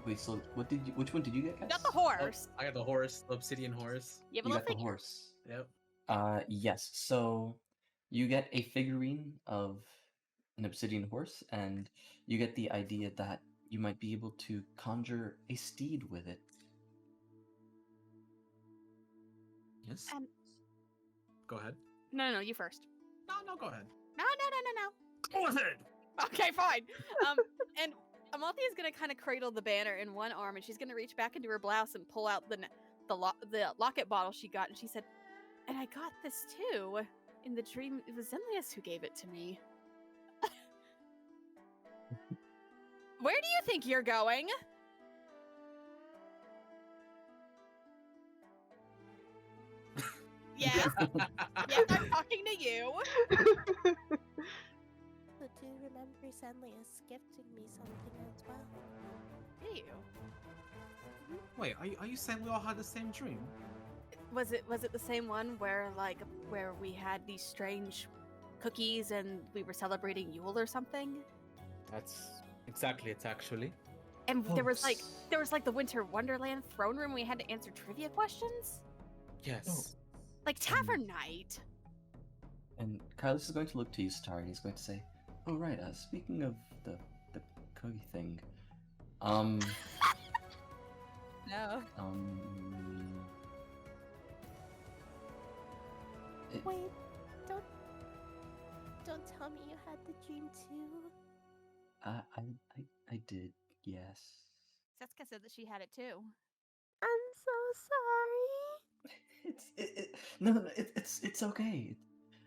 Wait. So which one did you get, guys? got the horse. I got the horse, the obsidian horse. You have a You little got the figure. horse. Yep. Yes. So you get a figurine of an obsidian horse, and you get the idea that you might be able to conjure a steed with it. Yes. Um, Go ahead. No, you first. No, go ahead. No. Go ahead. Okay, fine. And Amalthea is gonna kind of cradle the banner in one arm, and she's gonna reach back into her blouse and pull out the locket bottle she got, and she said, "And I got this too. In the dream, it was Zenlius who gave it to me." Where do you think you're going? Yes, yes, I'm talking to you. So do remember Zenlius gifting me something as well. Do you? Wait, are you saying we all had the same dream? Was it the same one where we had these strange cookies and we were celebrating Yule or something? That's exactly it, actually. And there was Folks. like the Winter Wonderland throne room. We had to answer trivia questions, Yes. like Tavern Night. And Carlos is going to look to you, Star, and he's going to say, "Oh right, speaking of the cookie thing, No. Wait, don't tell me you had the dream too. I did, yes." Setsuka said that she had it too. I'm so sorry. No, it's okay.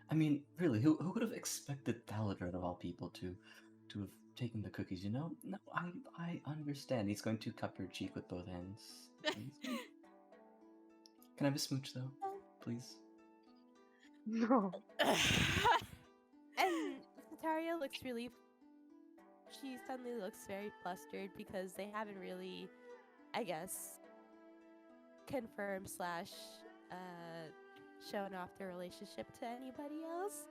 I mean, really, who would have expected Thaladrin of all people to have taken the cookies? You know, no, I understand. He's going to cup your cheek with both hands. Can I have a smooch though, please? No. And Sataria looks really. She suddenly looks very flustered because they haven't really, I guess, confirmed / shown off their relationship to anybody else.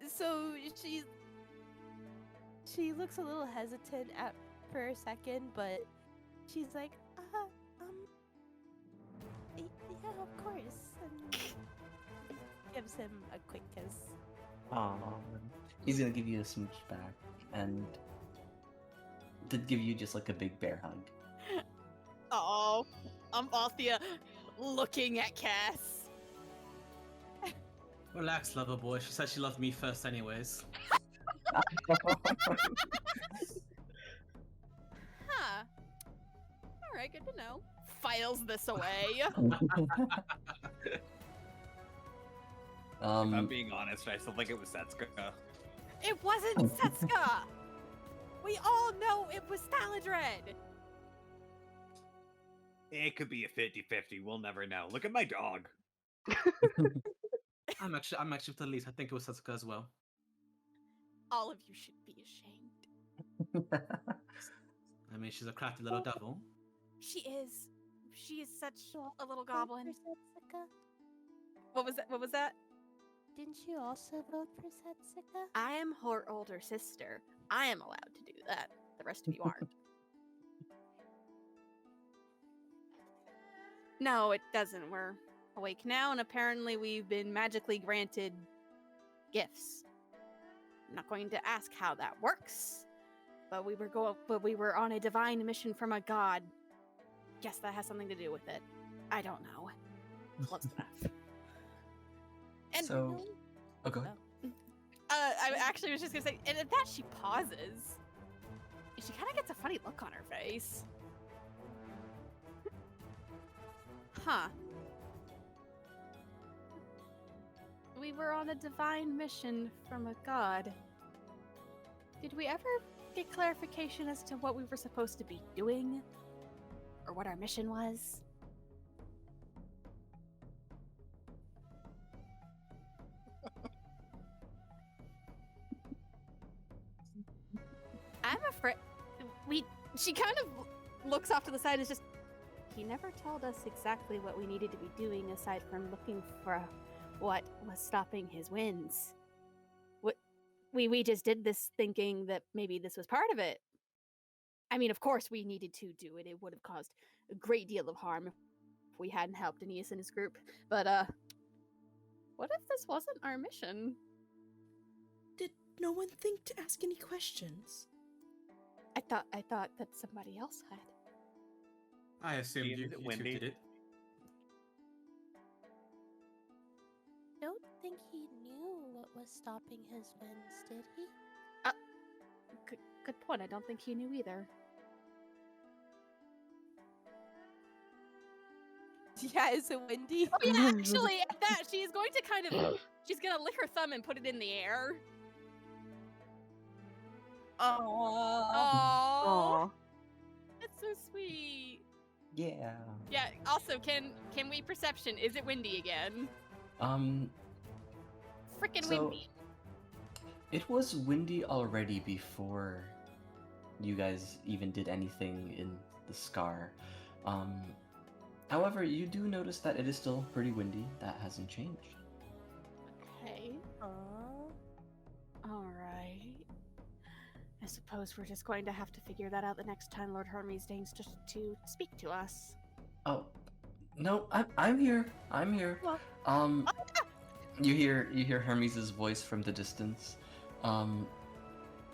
So she looks a little hesitant for a second, but she's like, yeah, of course, and gives him a quick kiss. Aww. He's gonna give you a smooch back, and to give you just like a big bear hug. Oh, Amalthea looking at Cass. Relax, lover boy. She said she loved me first, anyways. Huh. All right, good to know. Files this away. If I'm being honest, I still think it was Setsuka. It wasn't Setsuka! We all know it was Staladred! It could be a 50-50. We'll never know. Look at my dog. I'm actually with the least. I think it was Satsuka as well. All of you should be ashamed. I mean, she's a crafty little devil. She is. She is such a little Vote for goblin. Setsuka? What was that? What was that? Didn't you also vote for Setsuka? I am her older sister. I am allowed to do that. The rest of you aren't. No, it doesn't. We're awake now, and apparently we've been magically granted gifts. I'm not going to ask how that works, but we were on a divine mission from a god. Guess that has something to do with it. I don't know. Close enough. And So, oh, go ahead. I actually was just gonna say, and at that she pauses. She kind of gets a funny look on her face. Huh. We were on a divine mission from a god. Did we ever get clarification as to what we were supposed to be doing? Or what our mission was? I'm afraid she kind of looks off to the side and is just, he never told us exactly what we needed to be doing aside from looking for what was stopping his winds. We just did this thinking that maybe this was part of it. I mean, of course we needed to do it. It would have caused a great deal of harm if we hadn't helped Aeneas and his group. But what if this wasn't our mission? Did no one think to ask any questions? I thought that somebody else had. I assumed Ian, you is it two Wendy? did it. Don't think he knew what was stopping his winds, did he? Good point. I don't think he knew either. Yeah, is it windy? Oh yeah, actually, at that she's going to kind of she's gonna lick her thumb and put it in the air. Oh, that's so sweet. Yeah. Yeah. Also, can we perception? Is it windy again? Freaking So- windy. It was windy already before you guys even did anything in the scar. However, you do notice that it is still pretty windy. That hasn't changed. Okay. All right. I suppose we're just going to have to figure that out the next time Lord Hermes deigns just to speak to us. Oh, no, I'm here. I'm here. Well- You hear Hermes' voice from the distance.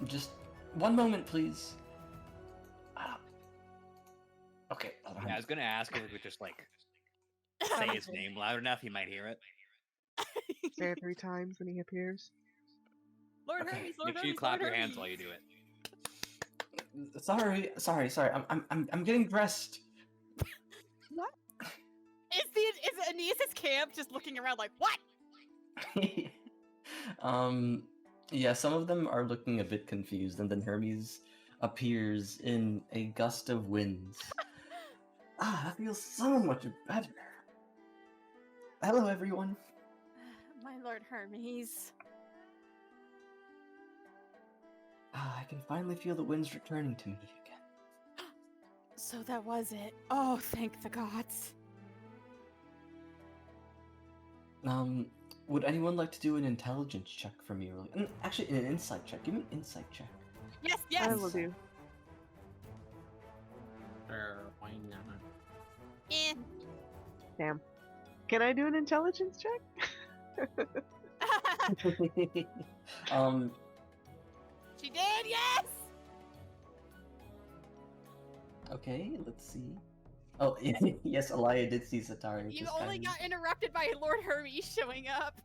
Just one moment, please. Okay. Yeah, I was gonna ask if we could just like say his name loud enough he might hear it. Say it 3 times when he appears. Lord Okay, Hermes, Lord Make sure you Hermes, clap Lord your hands Hermes. while you do it. Sorry. I'm getting dressed. Is Aeneas' camp just looking around like, what? Yeah, some of them are looking a bit confused, and then Hermes appears in a gust of winds. That feels so much better. Hello, everyone. My Lord Hermes. I can finally feel the winds returning to me again. So that was it. Oh, thank the gods. Would anyone like to do an intelligence check for me? Actually, an insight check. Give me an insight check. Yes, I yes. will do. Why not? Eh. Damn. Can I do an intelligence check? She did, yes! Okay, let's see. Oh, yes, Alaya did see Satari. You just only kinda- got interrupted by Lord Hermes showing up.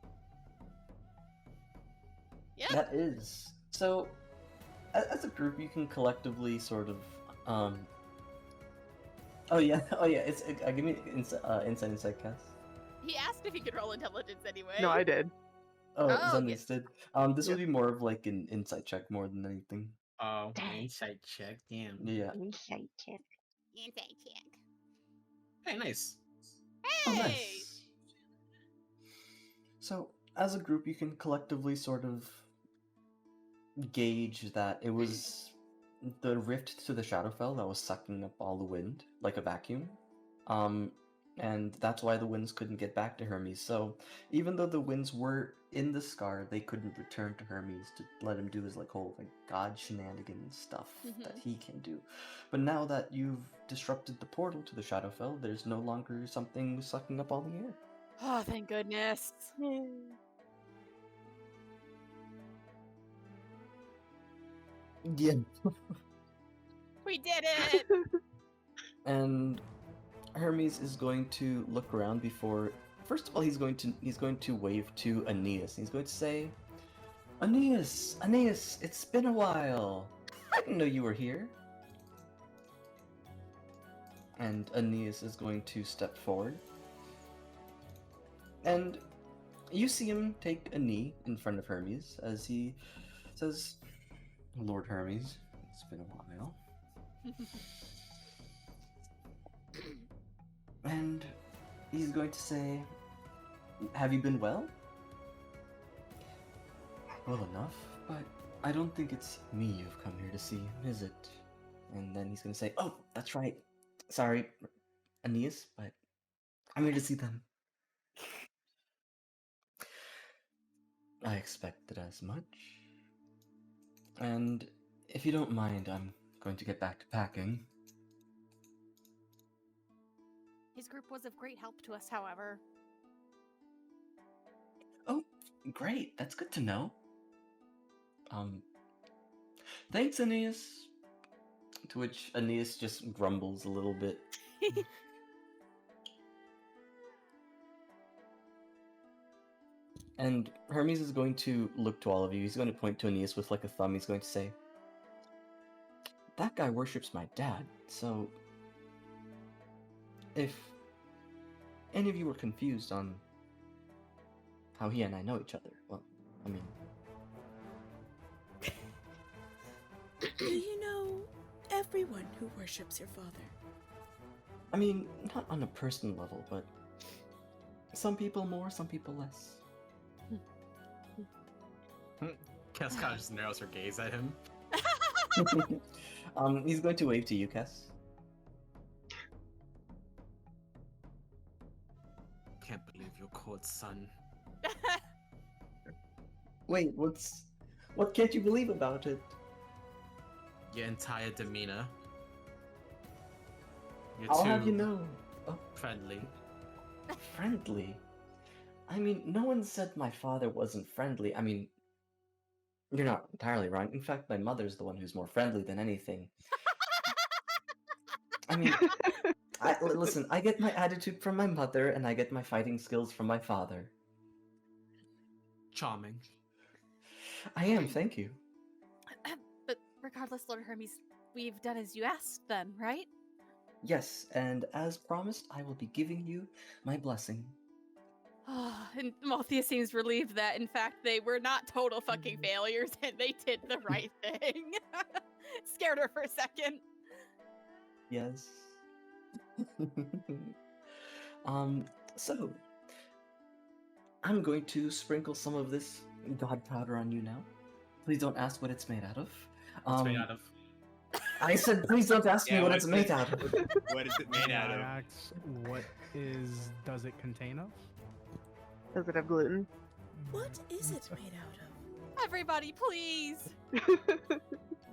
Yeah. That is. So, as a group, you can collectively sort of, Oh yeah, it's, give me insight cast. He asked if he could roll intelligence anyway. No, I did. Oh, Oh, Zenya's did. This Yep. would be more of like an insight check more than anything. Oh, Dang. insight check. Damn. Yeah. Insight check. Insight check. Hey, nice. Oh, Hey! nice. So, as a group, you can collectively sort of gauge that it was the rift to the Shadowfell that was sucking up all the wind like a vacuum. And that's why the winds couldn't get back to Hermes. So even though the winds were in the scar, they couldn't return to Hermes to let him do his like whole like god shenanigans stuff that he can do. But now that you've disrupted the portal to the Shadowfell, there's no longer something sucking up all the air. Oh, thank goodness. Yeah. We did it! And Hermes is going to look around before. First of all, he's going to wave to Aeneas. He's going to say, "Aeneas, Aeneas, it's been a while. I didn't know you were here." And Aeneas is going to step forward, and you see him take a knee in front of Hermes as he says, "Lord Hermes, it's been a while." And he's going to say, "Have you been well?" "Well enough, but I don't think it's me you've come here to see, is it?" And then he's going to say, "Oh, that's right. Sorry, Aeneas, but I'm here to see them." "I expected as much. And if you don't mind, I'm going to get back to packing." His group was of great help to us, however. "Oh, great. That's good to know. Thanks, Aeneas." To which Aeneas just grumbles a little bit. And Hermes is going to look to all of you. He's going to point to Aeneas with like a thumb. He's going to say, "That guy worships my dad, so if any of you were confused on how he and I know each other, well, I mean..." Do you know everyone who worships your father? I mean, not on a personal level, but some people more, some people less. Cass kind of just narrows her gaze at him. He's going to wave to you, Cass. Can't believe your court son. Wait, what can't you believe about it? Your entire demeanor. You're I'll too have you know. Oh, friendly. friendly? I mean, no one said my father wasn't friendly. I mean, you're not entirely wrong. In fact, my mother's the one who's more friendly than anything. I mean, listen, I get my attitude from my mother, and I get my fighting skills from my father. Charming. I am, thank you. But regardless, Lord Hermes, we've done as you asked then, right? Yes, and as promised, I will be giving you my blessing. And Malthea seems relieved that, in fact, they were not total fucking failures and they did the right thing. Scared her for a second. Yes. So I'm going to sprinkle some of this god powder on you now. Please don't ask what it's made out of. What's made out of? I said, please don't ask me what it's made out of. What is it made out of? Ask, does it contain of? Does it have gluten? What is it made out of? Everybody, please.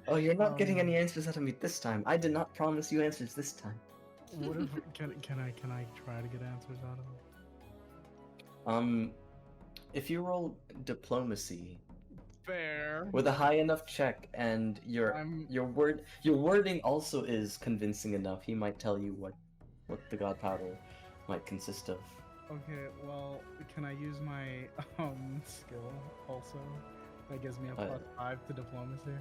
Oh, you're not getting any answers out of me this time. I did not promise you answers this time. What if can I try to get answers out of it? If you roll diplomacy Fair. with a high enough check and your wording also is convincing enough, he might tell you what the god powder might consist of. Okay, well, can I use my skill also? That gives me a +5 to diplomacy.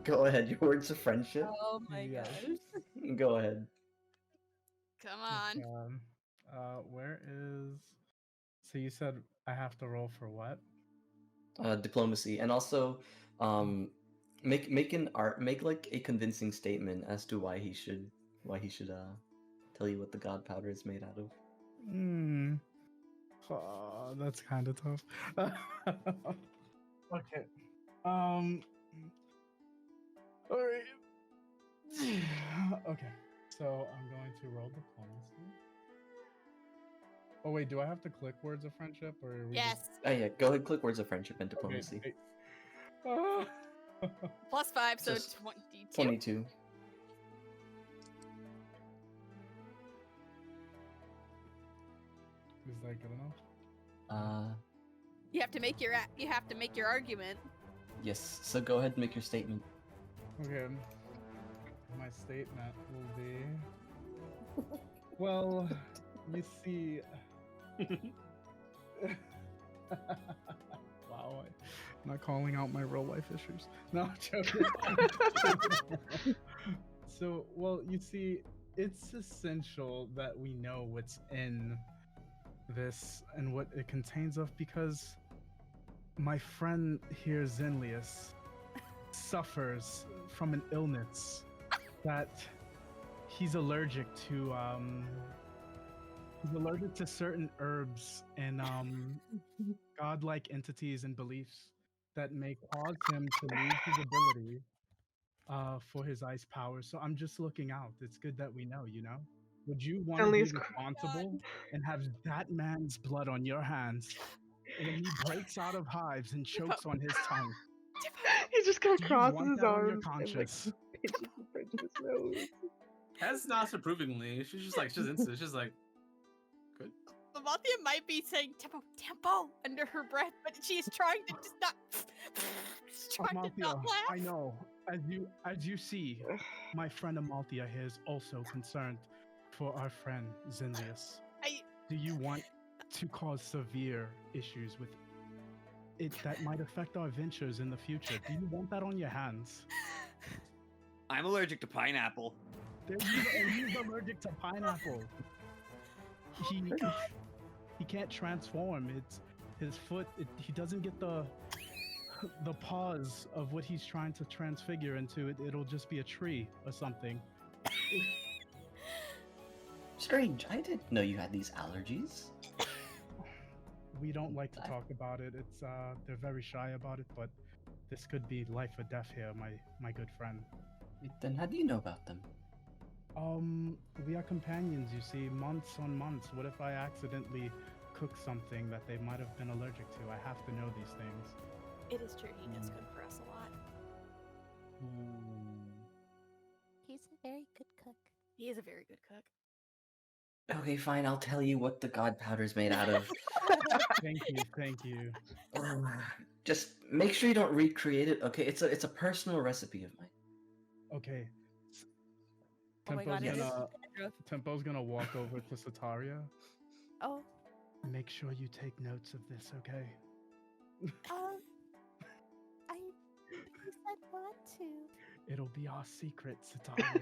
Go ahead, your words of friendship. Oh my Yeah. gosh. Go ahead. Come on. Where is? So you said I have to roll for what? diplomacy, and also make like a convincing statement as to why he should tell you what the god powder is made out of. Hmm. Oh, that's kind of tough. Okay. All right. Okay. So I'm going to roll diplomacy. Oh wait, do I have to click words of friendship or are we Yes. Oh yeah, go ahead, click words of friendship and Just... diplomacy. Okay. Ah. +5, so Just 22. 22. Is that good enough? You have to make your argument. Yes. So go ahead and make your statement. Okay. My statement will be. Well, you see. Wow, I'm not calling out my real life issues. No, I'm joking. So, well, you see, it's essential that we know what's in this and what it contains of because my friend here, Zenlius, suffers from an illness that he's allergic to certain herbs and godlike entities and beliefs that may cause him to lose his ability for his ice powers. So I'm just looking out. It's good that we know, you know? Would you want to be Zenlius responsible and have that man's blood on your hands when he breaks out of hives and chokes on his tongue? He just kind Do of you crosses want his that on your arms and like conscience? pinches the bridge of his nose. Kaz nods approvingly. She's just like, she's into it. She's like, good. Amalthea might be saying tempo under her breath, but she's trying to just not. She's trying to Amalthea, not laugh. I know. As you see, my friend Amalthea here is also concerned for our friend Zenlius. Do you want to cause severe issues with it that might affect our ventures in the future? Do you want that on your hands? I'm allergic to pineapple. He's allergic to pineapple. He can't transform. It's his foot. He doesn't get the pause of what he's trying to transfigure into. It'll just be a tree or something. Strange. I didn't know you had these allergies. We don't like to talk about it. It's they're very shy about it, but this could be life or death here, my good friend. Then how do you know about them? We are companions, you see, months on months. What if I accidentally cook something that they might have been allergic to? I have to know these things. It is true. He does cook for us a lot. He's a very good cook. He is a very good cook. Okay, fine. I'll tell you what the god powder's made out of. Thank you. Just make sure you don't recreate it. Okay, it's a personal recipe of mine. Okay. Oh my God, Tempo's gonna walk over to Sataria. Oh. Make sure you take notes of this, okay? You said not to. It'll be our secret, Sataria.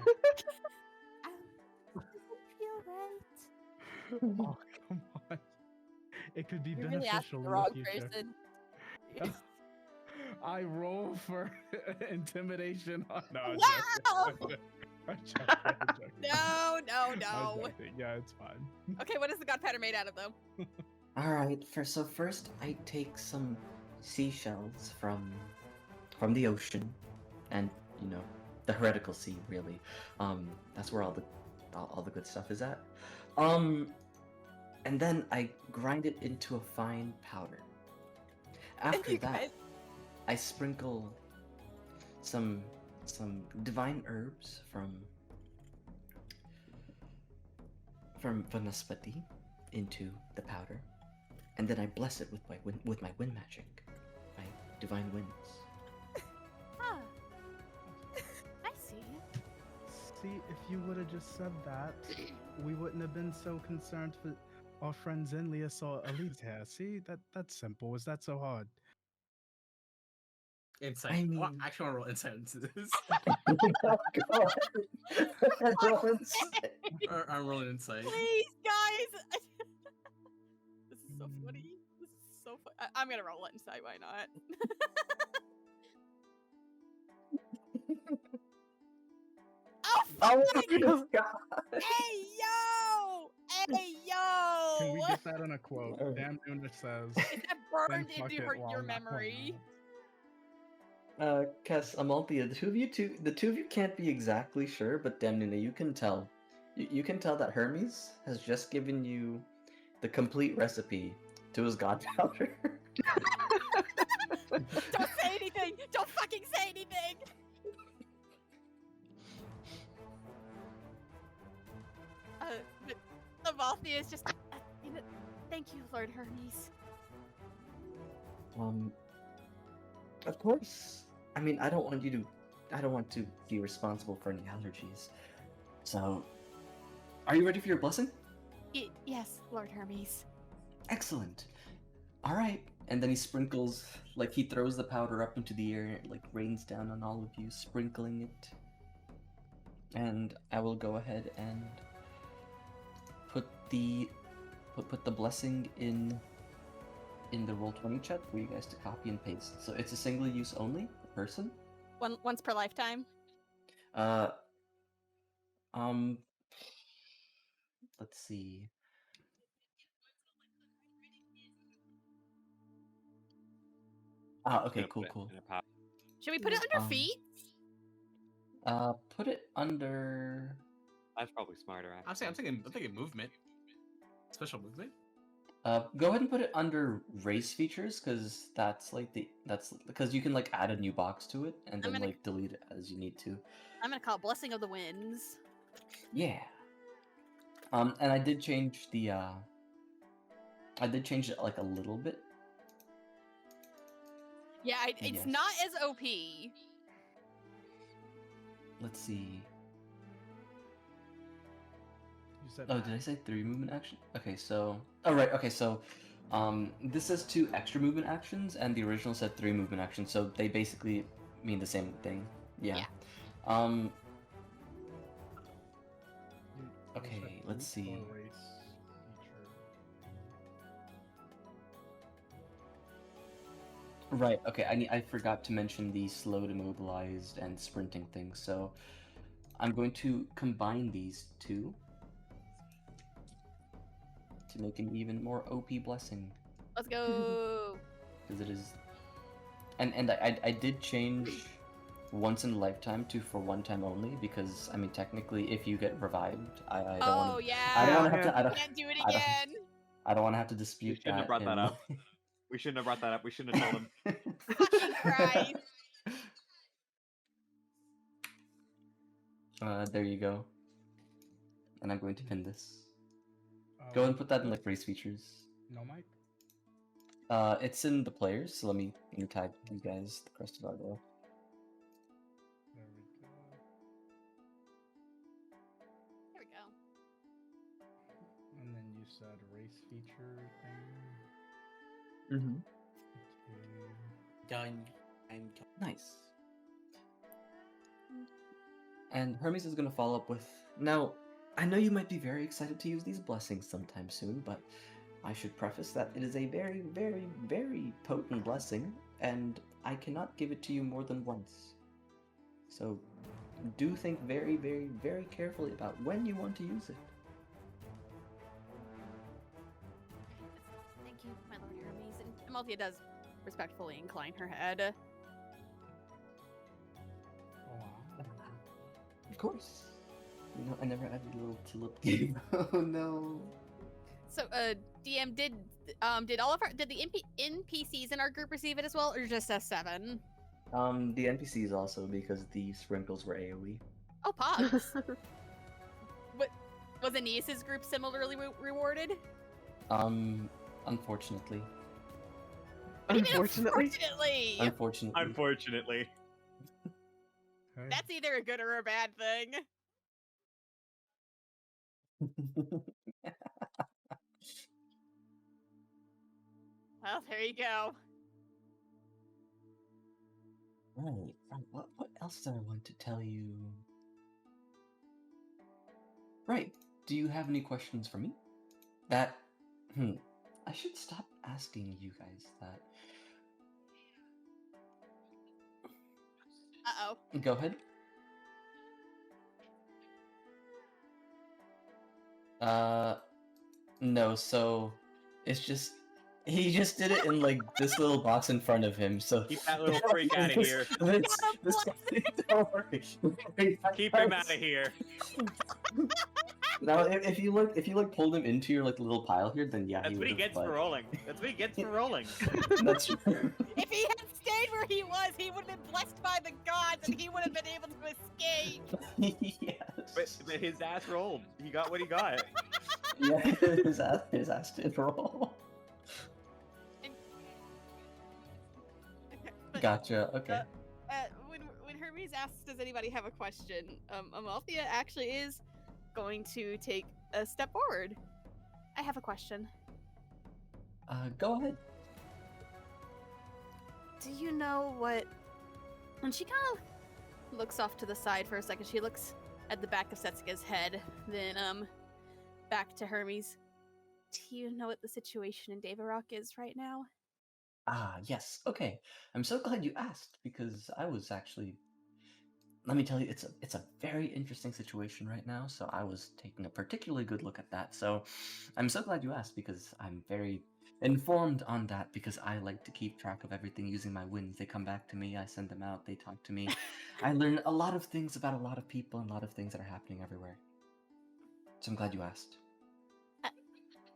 Doesn't feel right. Oh, come on. It could be You're really asking beneficial the in wrong the future. person. I roll for intimidation. No, I'm Wow! joking. I'm joking. No. I'm joking. Yeah, it's fine. Okay, what is the god powder made out of, though? All right. First, I take some seashells from the ocean, and the heretical sea. Really, that's where all the good stuff is at. And then I grind it into a fine powder. After that, I sprinkle some divine herbs from Vanaspati into the powder, and then I bless it with my wind magic, my divine winds. Ah. I see. See, if you would have just said that, we wouldn't have been so concerned for our friends Zenlius or Elite here. See, that's simple. Is that so hard? Insight. I mean- Well, I actually want to roll insight into this. I'm rolling insight. Please, guys! This is so funny. This is so I'm gonna roll it inside. Why not? Oh, Oh fuck! my god! Hey yo! Hey yo! Can we get that in a quote? Alright. Damn Nuna says. Is that burned "Then fuck into it while your I'm not pointing memory? Kes, Amalthea, the two of you can't be exactly sure, but Demnuna, you can tell. You can tell that Hermes has just given you the complete recipe to his god powder. Don't say anything! Don't fucking say anything! But Amalthea is just. Thank you, Lord Hermes. Of course. I mean, I don't want to be responsible for any allergies. So, are you ready for your blessing? Yes, Lord Hermes. Excellent. All right. And then he sprinkles, like he throws the powder up into the air, and it like rains down on all of you, sprinkling it. And I will go ahead and put the blessing in the Roll20 chat for you guys to copy and paste. So it's a single use only, person. Once per lifetime. Let's see. Okay, cool. Should we put it under feet? Put it under. That's probably smarter. Actually. I'm thinking movement. Special movement. Go ahead and put it under race features, because that's because you can like add a new box to it and then like delete it as you need to. I'm gonna call it Blessing of the Winds. Yeah. And I did change the I did change it like a little bit. Yeah, it's Yes. not as OP. Let's see. You said Oh, that. did I say 3 movement action? Okay, so right. Okay, so this says 2 extra movement actions, and the original said 3 movement actions. So they basically mean the same thing. Yeah. You Okay, said let's group or see. race feature? Right. Okay. I forgot to mention the slow to mobilized and sprinting thing. So I'm going to combine these 2 to make an even more OP blessing. Let's go. Because it is, and I did change once in a lifetime to for one time only, because I mean technically if you get revived, I don't Oh want yeah. I don't want to have to Can't do it I don't- again. I don't want to have to We dispute shouldn't have brought that in- up. We shouldn't have brought that up. We shouldn't have told him. Fucking Christ. There you go. And I'm going to pin this. Go ahead and put that in like race features. No mic. It's in the players, so let me tag you guys, the Crest of Ardale. There we go. There we go. And then you said race feature thing. Mm-hmm. Okay. Done. I'm done. Nice. And Hermes is going to follow up with, now, I know you might be very excited to use these blessings sometime soon, but I should preface that it is a very, very, very potent blessing, and I cannot give it to you more than once. So, do think very, very, very carefully about when you want to use it. Thank you, my Lord Hermes. And Amalthea does respectfully incline her head. Oh, wow. Of course. You know, I never added a little tulip game. Oh no. So, DM, did the NPCs in our group receive it as well, or just us 7? The NPCs also, because the sprinkles were AoE. Oh, pogs. But was Aeneas's group similarly rewarded? Unfortunately. What do you mean, Unfortunately. unfortunately? Unfortunately. Unfortunately. Hey, That's either a good or a bad thing. Well, there you go. Right. What else did I want to tell you? Right. Do you have any questions for me? That, I should stop asking you guys that. Uh-oh. Go ahead. No, so it's just he just did it in like this little box in front of him. So Keep that little freak out of here. Don't worry. Keep him out of here. Now, if you pulled him into your like little pile here, then yeah, That's what he gets for rolling. That's what he gets for rolling. That's true. If he had stayed where he was, he would have been blessed by the gods and he would have been able to escape. Yes. But his ass rolled. He got what he got. Yeah, his ass did roll. But, Gotcha. Okay. when Hermes asks, does anybody have a question? Amalthea actually is going to take a step forward. I have a question. Go ahead. Do you know what... When she kind of looks off to the side for a second, she looks at the back of Setsuka's head, then, back to Hermes. Do you know what the situation in Devarok is right now? Yes. Okay. I'm so glad you asked because I was actually. Let me tell you, it's a very interesting situation right now. So I was taking a particularly good look at that. So I'm so glad you asked because I'm very informed on that because I like to keep track of everything using my winds. They come back to me, I send them out, they talk to me. I learn a lot of things about a lot of people and a lot of things that are happening everywhere. So I'm glad you asked.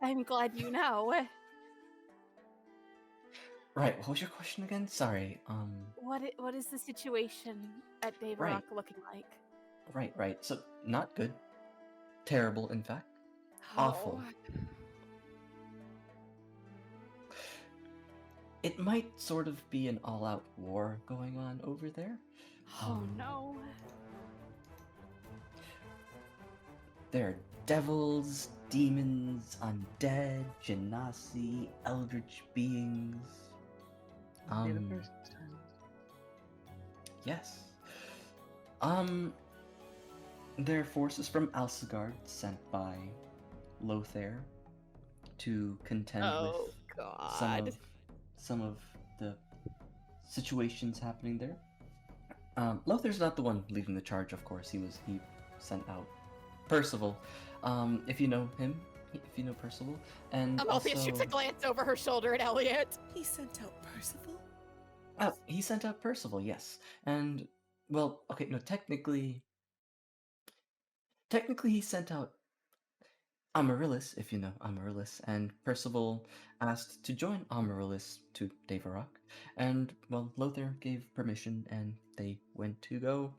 I'm glad you know. Right, what was your question again? Sorry. What is the situation at Devarok Right. looking like? Right. So not good. Terrible, in fact. Awful. Oh. It might sort of be an all-out war going on over there. Oh no. There are devils, demons, undead, genasi, eldritch beings. Be the first time. Yes. There are forces from Alsagard sent by Lothair to contend Oh with god. some of the situations happening there. Lothair's not the one leading the charge, of course. He sent out Percival. If you know him, if you know Percival, and Amalthea shoots a glance over her shoulder at Elliot. He sent out Percival? he sent out Percival, yes, and well, okay, no, technically he sent out Amaryllis, if you know Amaryllis, and Percival asked to join Amaryllis to Devarok, and well, Lothair gave permission, and they went to go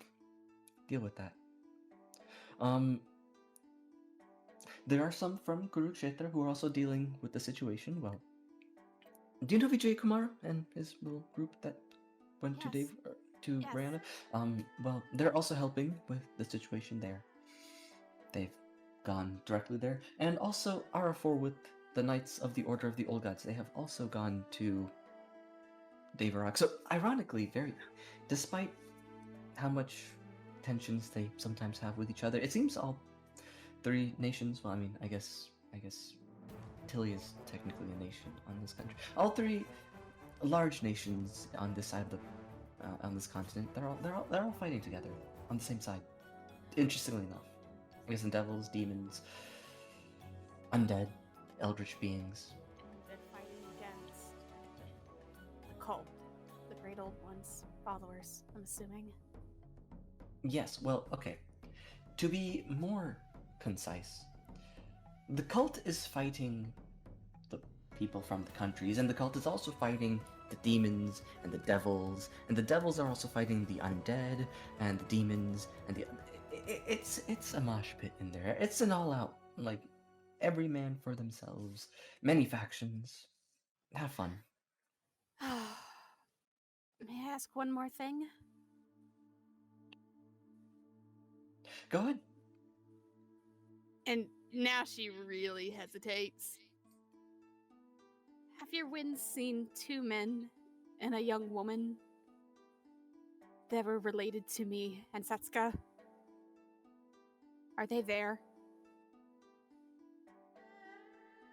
deal with that. There are some from Kurukshetra who are also dealing with the situation. Well, do you know Vijay Kumar and his little group that went to Yes. Yes. Brianna? Well, they're also helping with the situation there. They've gone directly there, and also Arafor with the Knights of the Order of the Old Gods. They have also gone to Devarok. So, ironically, despite how much tensions they sometimes have with each other, it seems all three nations. Well, I mean, I guess Tilly is technically a nation on this country. All three large nations on this side of the on this continent, they're all fighting together on the same side. Interestingly enough, I guess the devils, demons, undead, eldritch beings. They're fighting against the cult, the Great Old One's followers, I'm assuming. Yes, well, okay. To be more concise, the cult is fighting the people from the countries, and the cult is also fighting the demons and the devils are also fighting the undead and the demons and it's a mosh pit in there. It's an all-out, like, every man for themselves, many factions. Have fun. May I ask one more thing? Go ahead. And now she really hesitates. Have your winds seen two men and a young woman that were related to me and Setsuka? Are they there?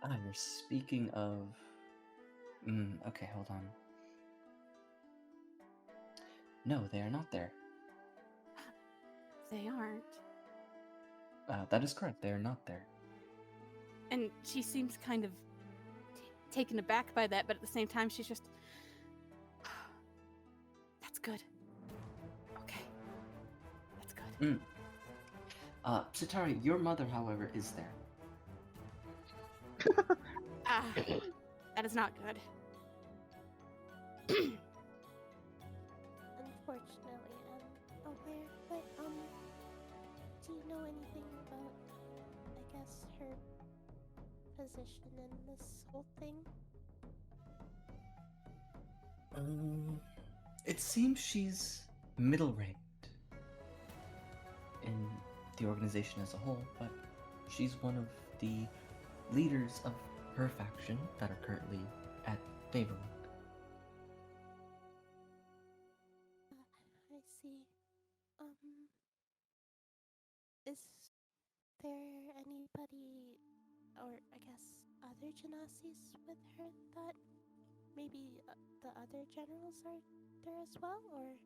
Ah, you're speaking of. Okay, hold on. No, they are not there. They aren't. That is correct. They are not there. And she seems kind of taken aback by that, but at the same time, she's just. That's good. Okay. That's good. Sitari, your mother, however, is there. Ah, that is not good. Unfortunately, I'm aware, but do you know anything about, I guess, her position in this whole thing? It seems she's middle ranked in the organization as a whole, but she's one of the leaders of her faction that are currently at Daverock. I see. Is there anybody, or I guess other Genasis with her that maybe the other generals are there as well, or?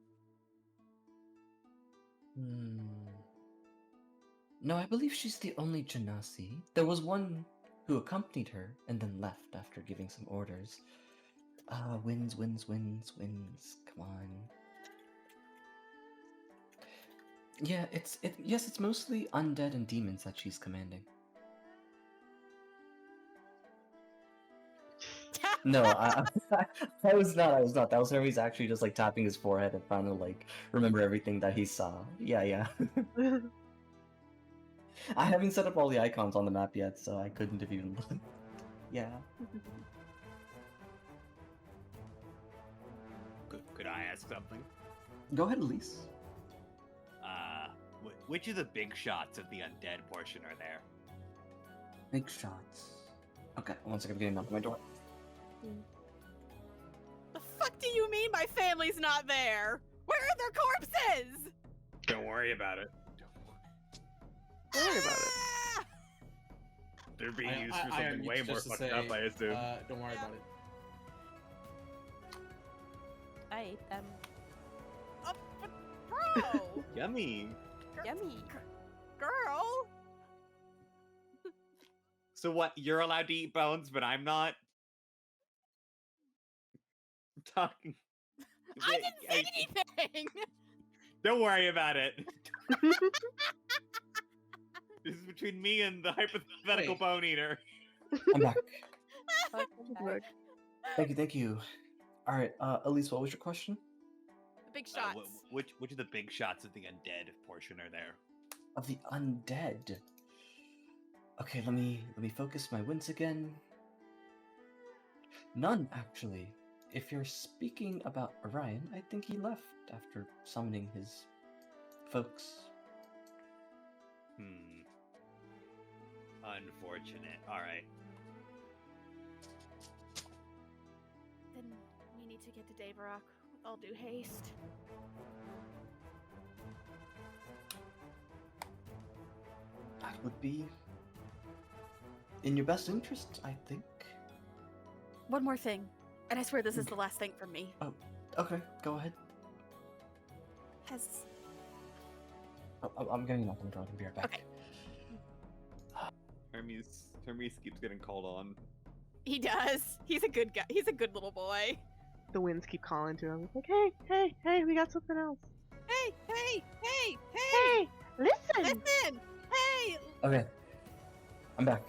No, I believe she's the only Genasi. There was one who accompanied her and then left after giving some orders. Wins. Come on. Yeah, it's mostly undead and demons that she's commanding. No, I was not. That was Hermes actually just like tapping his forehead and trying to like remember everything that he saw. Yeah. I haven't set up all the icons on the map yet, so I couldn't have even looked. Yeah. Could I ask something? Go ahead, Elise. Which of the big shots of the undead portion are there? Big shots. Okay, one second, I'm getting knocked on my door. The fuck do you mean my family's not there? Where are their corpses? Don't worry about it. Don't worry about it. Ah! They're being I- used I- for I something need way just more to fucked say, up, I assume. Don't worry about it. I ate them. Oh, but bro! Yummy. Yummy. Girl! So what? You're allowed to eat bones, but I'm not. I'm talking. I didn't say anything! Don't worry about it. This is between me and the hypothetical Wait. bone eater. I'm back. Look, Thank you. Alright, Elise, what was your question? Big shots. Which of the big shots of the undead portion are there? Of the undead. Okay, let me focus my wins again. None, actually. If you're speaking about Orion, I think he left after summoning his folks. Unfortunate. Alright. Then we need to get to Daverock with all due haste. That would be in your best interest, I think. One more thing, and I swear this is the last thing from me. Oh, okay, go ahead. Has I'm getting knocked on the door. I'll be right back. Okay. Hermes keeps getting called on. he does? He's a good guy. He's a good little boy. the winds keep calling to him. It's like, hey, we got something else. Hey! Hey, listen! Listen! Hey! Okay, I'm back.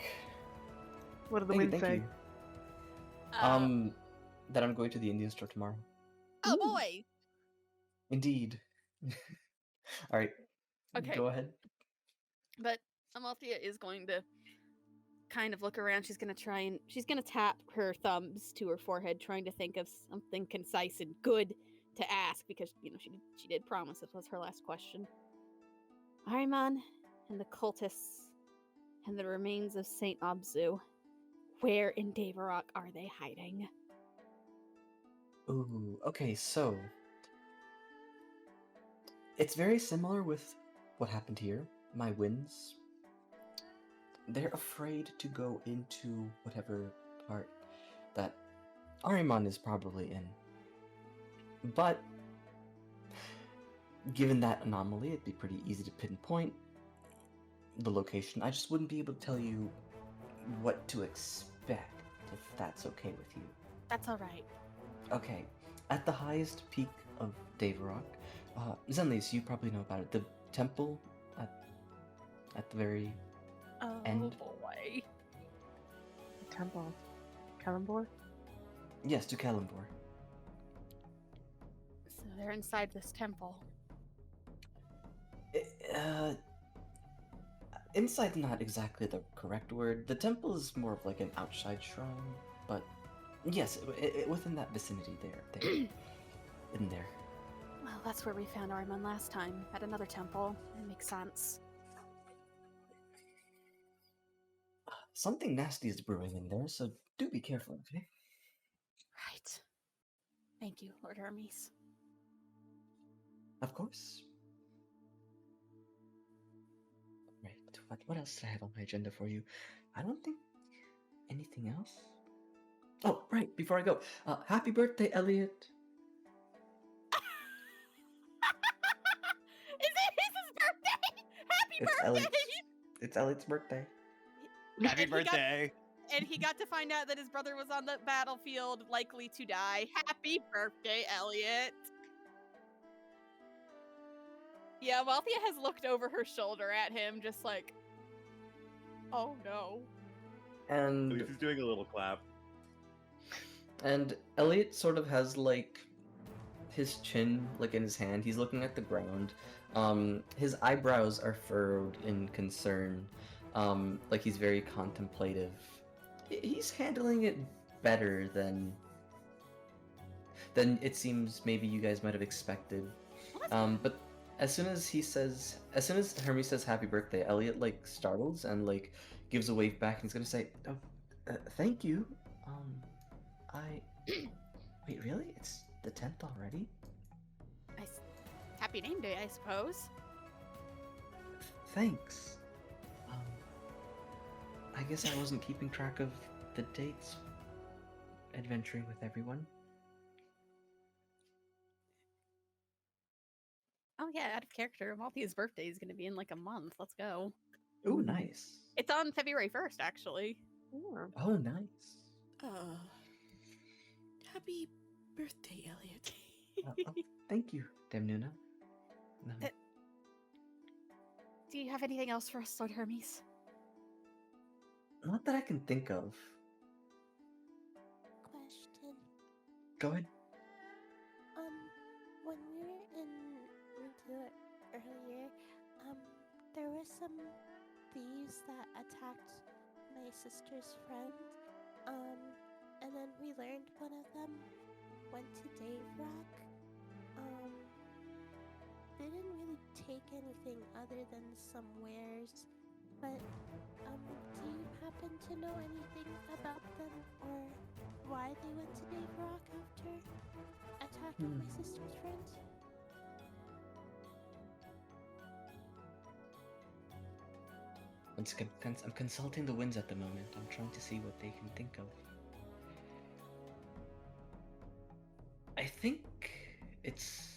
What do the Thank you, winds thank say? you. That I'm going to the Indian store tomorrow. Oh boy! Indeed. All right. Okay. Go ahead. But Amalthea is going to kind of look around. She's going to tap her thumbs to her forehead, trying to think of something concise and good to ask, because, you know, she did promise this was her last question. Ahriman and the cultists and the remains of Saint Abzu, where in Daverock are they hiding? Ooh, okay, so it's very similar with what happened here. My winds they're afraid to go into whatever part that Ahriman is probably in. But given that anomaly, it'd be pretty easy to pinpoint the location. I just wouldn't be able to tell you what to expect, if that's okay with you. That's all right. Okay, at the highest peak of Davarok, Zenlis, you probably know about it. The temple at the very Oh end. boy. Temple. Kalambor? Yes, to Kalambor. So they're inside this temple. Inside's not exactly the correct word. The temple is more of like an outside shrine, but yes, within that vicinity there, in there. Well, that's where we found Armon last time, at another temple. It makes sense. Something nasty is brewing in there, so do be careful, okay? Right. Thank you, Lord Hermes. Of course. Right. What else did I have on my agenda for you? I don't think anything else. Oh, right. Before I go, happy birthday, Elliot. Is it his birthday? Happy birthday! It's Elliot's birthday. Happy And he got- birthday! And he got to find out that his brother was on the battlefield, likely to die. Happy birthday, Elliot! Yeah, Walthea has looked over her shoulder at him, just like, oh no. At And least he's doing a little clap. Elliot sort of has like his chin like in his hand. He's looking at the ground. His eyebrows are furrowed in concern. Like he's very contemplative. He's handling it better than it seems maybe you guys might have expected. But as soon as Hermes says happy birthday, Elliot like startles and like gives a wave back and he's gonna say, "Oh, thank you. Wait, really? It's the 10th already? Happy name day, I suppose. Thanks. I guess I wasn't keeping track of the dates. Adventuring with everyone. Oh yeah, out of character. Walthea's birthday is going to be in like a month. Let's go. Ooh, nice. It's on February 1st, actually. Ooh. Oh, nice. Happy birthday, Elliot. Oh, thank you, Demnuna. No. Do you have anything else for us, Lord Hermes? Not that I can think of. Question. Go ahead. When we were in Redo earlier, there were some thieves that attacked my sister's friend. And then we learned one of them went to Dave Rock. They didn't really take anything other than some wares. But, do you happen to know anything about them or why they went to Dave Rock after attacking my sister's friend? I'm consulting the winds at the moment. I'm trying to see what they can think of. I think it's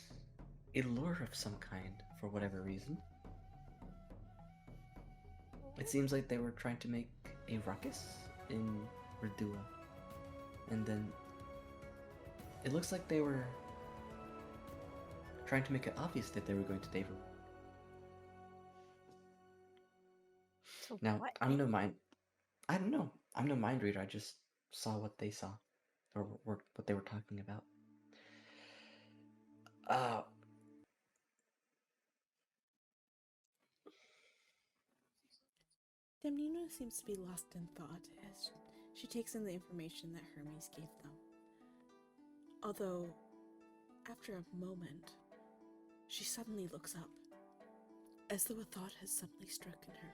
a lure of some kind, for whatever reason. It seems like they were trying to make a ruckus in Redua. And then it looks like they were trying to make it obvious that they were going to Daver. So Now, what? I don't know. I'm no mind reader. I just saw what they saw. Or what they were talking about. Demnina seems to be lost in thought as she takes in the information that Hermes gave them. Although, after a moment, she suddenly looks up, as though a thought has suddenly struck in her.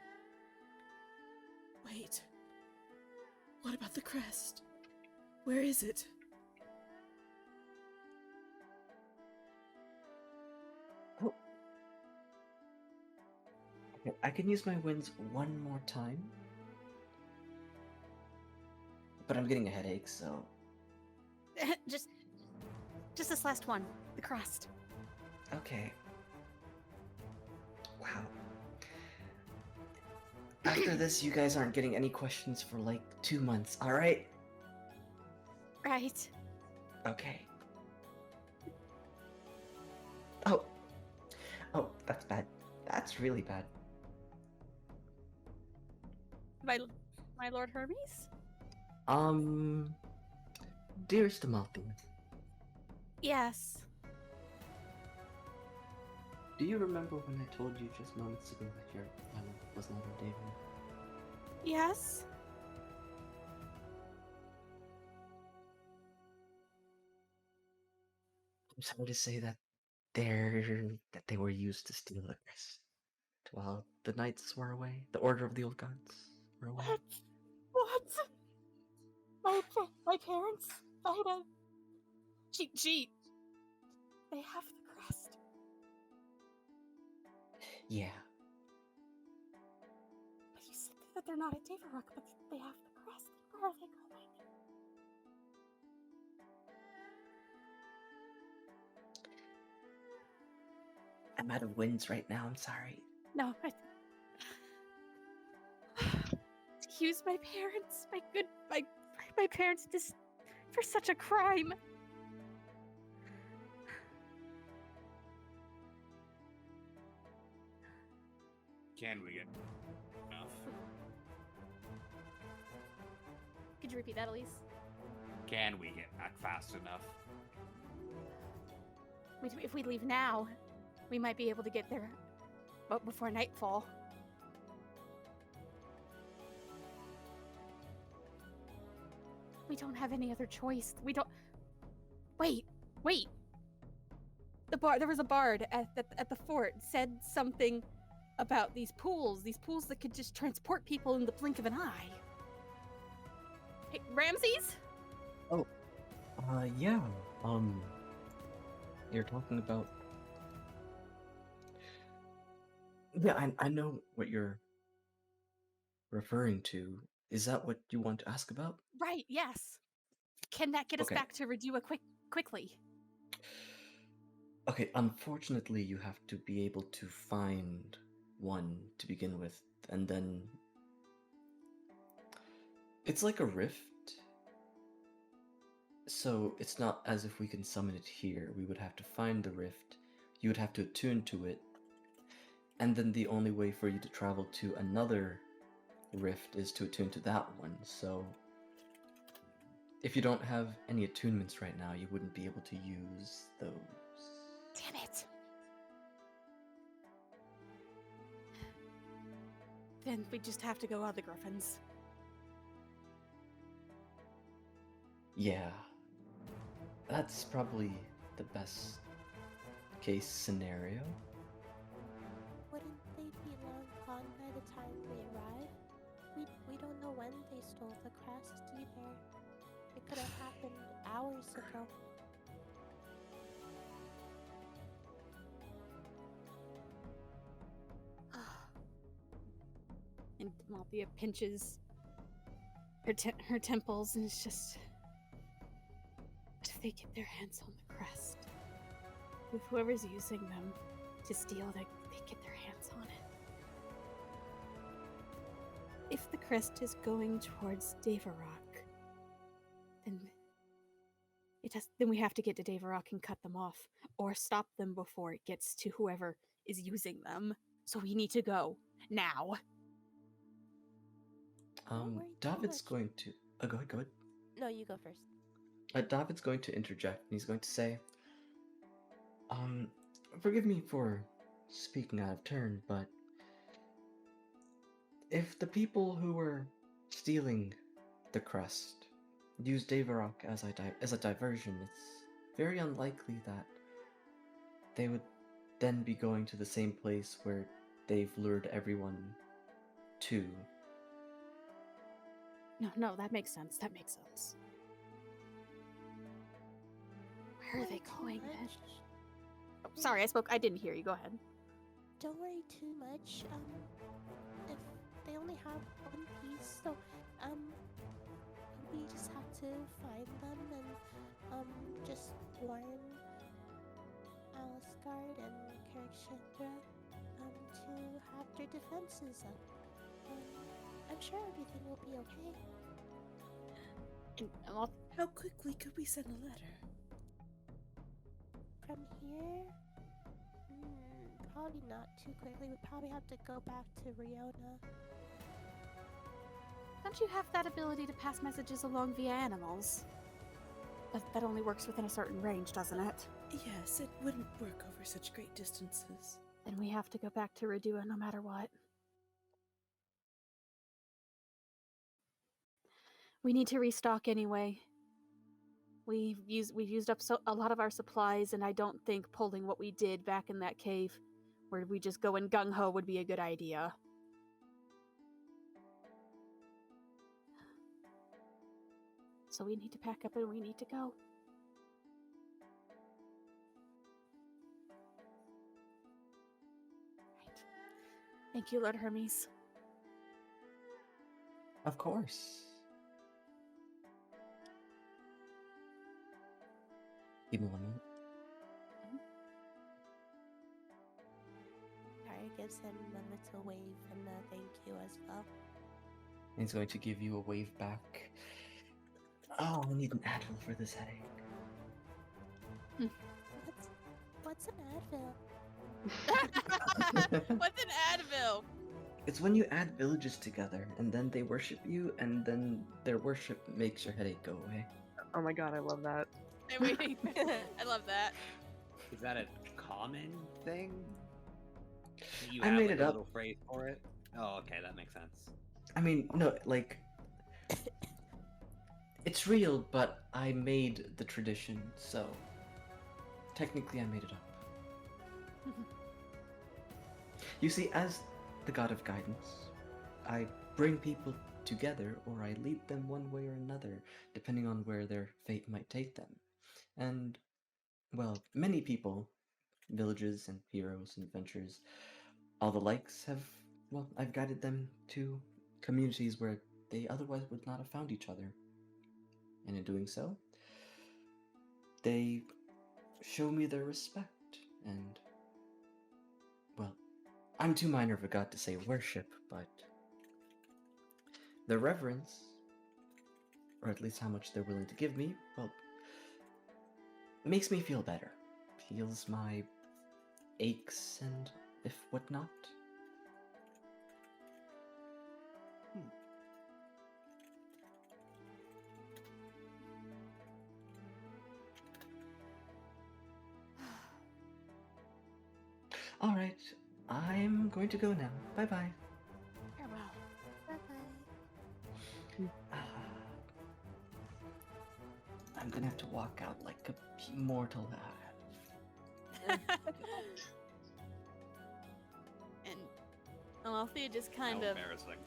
Wait, what about the crest? Where is it? Oh. Okay, I can use my winds one more time. but I'm getting a headache, so just this last one, the crest. okay. Wow. After this, you guys aren't getting any questions for like 2 months, alright? Right. Okay. Oh. Oh, that's bad. That's really bad. My Lord Hermes? Dearest Amalthea, Yes. do you remember when I told you just moments ago that your island was not on David? Yes. I'm sorry to say that they were used to steal the crest while the knights were away. The Order of the Old Gods were away. What? My parents died of... She... They have the crest. Yeah. But you said that they're not at Davarok, but they have the crest. Where are they going? I'm out of winds right now, I'm sorry. No, Use my parents, my parents just for such a crime. Can we get enough? Could you repeat that, Elise? Can we get back fast enough? If we leave now, we might be able to get there before nightfall. We don't have any other choice. We don't... Wait! There was a bard at the fort said something about these pools that could just transport people in the blink of an eye. Hey, Ramses? Yeah, you're talking about... Yeah, I know what you're referring to. Is that what you want to ask about? Right, yes. Can that get us Okay. back to Redua quickly? Okay, unfortunately, you have to be able to find one to begin with, and then... It's like a rift. So it's not as if we can summon it here. We would have to find the rift, you would have to attune to it, and then the only way for you to travel to another rift is to attune to that one, so... If you don't have any attunements right now, you wouldn't be able to use those. Damn it. Then we just have to go on the Griffins. Yeah. That's probably the best case scenario. Wouldn't they be long gone by the time we arrive? We don't know when they stole the crest either. It could have happened hours ago. And Malthea pinches her temples, and it's just... What if they get their hands on the crest? With whoever's using them to steal, they get their hands on it. If the crest is going towards Davarok, then we have to get to Davarok and cut them off, or stop them before it gets to whoever is using them. So we need to go now. Don't worry too David's much. going to... go ahead. No, you go first. David's going to interject, and he's going to say, forgive me for speaking out of turn, but if the people who were stealing the crest used Davarok as a diversion, it's very unlikely that they would then be going to the same place where they've lured everyone to. No, that makes sense. Where are they going then? Oh, sorry, I didn't hear you. Go ahead. Don't worry too much. If they only have one piece, so we just to find them and just warn Alisgard and Chandra to have their defenses up. I'm sure everything will be okay. And I'll How quickly could we send a letter? From here? Probably not too quickly. We'd probably have to go back to Riona. Don't you have that ability to pass messages along via animals? That only works within a certain range, doesn't it? Yes, it wouldn't work over such great distances. Then we have to go back to Redua no matter what. We need to restock anyway. We've used up a lot of our supplies, and I don't think pulling what we did back in that cave, where we just go in gung ho, would be a good idea. So we need to pack up and we need to go. Right. Thank you, Lord Hermes. Of course. Give me one moment. Tara gives him a little wave and a thank you as well. He's going to give you a wave back. Oh, I need an Advil for this headache. What's an Advil? What's an Advil? It's when you add villages together, and then they worship you, and then their worship makes your headache go away. Oh my god, I love that. I'm waiting. I love that. Is that a common thing? Do you I have made like it a up. little phrase for it? Oh, okay, that makes sense. I mean, no, like... It's real, but I made the tradition, so... Technically, I made it up. You see, as the god of guidance, I bring people together, or I lead them one way or another, depending on where their fate might take them. And, well, many people, villages and heroes and adventurers, all the likes have, well, I've guided them to communities where they otherwise would not have found each other. And in doing so, they show me their respect, and, well, I'm too minor of a god to say worship, but the reverence, or at least how much they're willing to give me, well, makes me feel better. Heals my aches and if whatnot. Alright, I'm going to go now. Bye-bye. Farewell. Bye-bye. I'm gonna have to walk out like a mortal. And Althea just How kind of embarrassing.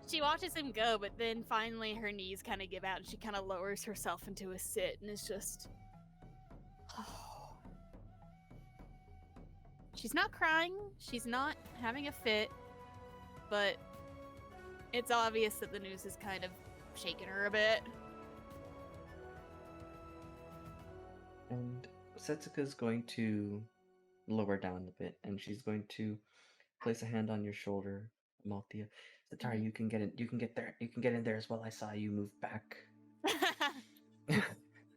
she watches him go, but then finally her knees kind of give out and she kind of lowers herself into a sit and is just she's not crying, she's not having a fit, but it's obvious that the news has kind of shaken her a bit. And Setsuka's going to lower down a bit, and she's going to place a hand on your shoulder, Malthea. Satari, you can get in. You can get there. You can get in there as well. I saw you move back.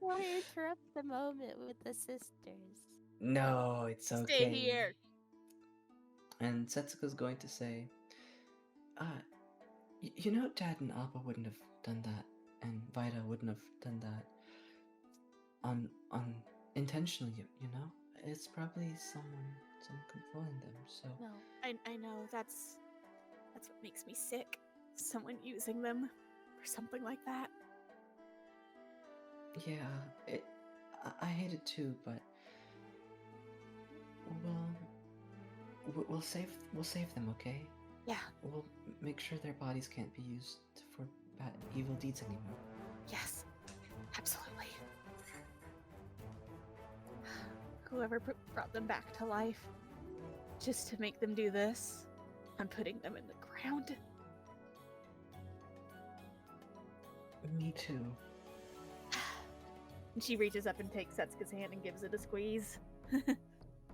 Want to interrupt the moment with the sisters? No, it's okay. Stay here. And Setsuka's going to say, you know, Dad and Appa wouldn't have done that, and Vida wouldn't have done that on intentionally, you know? It's probably someone controlling them, so... No, I know, that's what makes me sick. Someone using them for something like that. Yeah, I hate it too, but... Well, we'll save them, okay? Yeah. We'll make sure their bodies can't be used for bad, evil deeds anymore. Yes. Absolutely. Whoever brought them back to life, just to make them do this, I'm putting them in the ground. Me too. And she reaches up and takes Setsuka's hand and gives it a squeeze.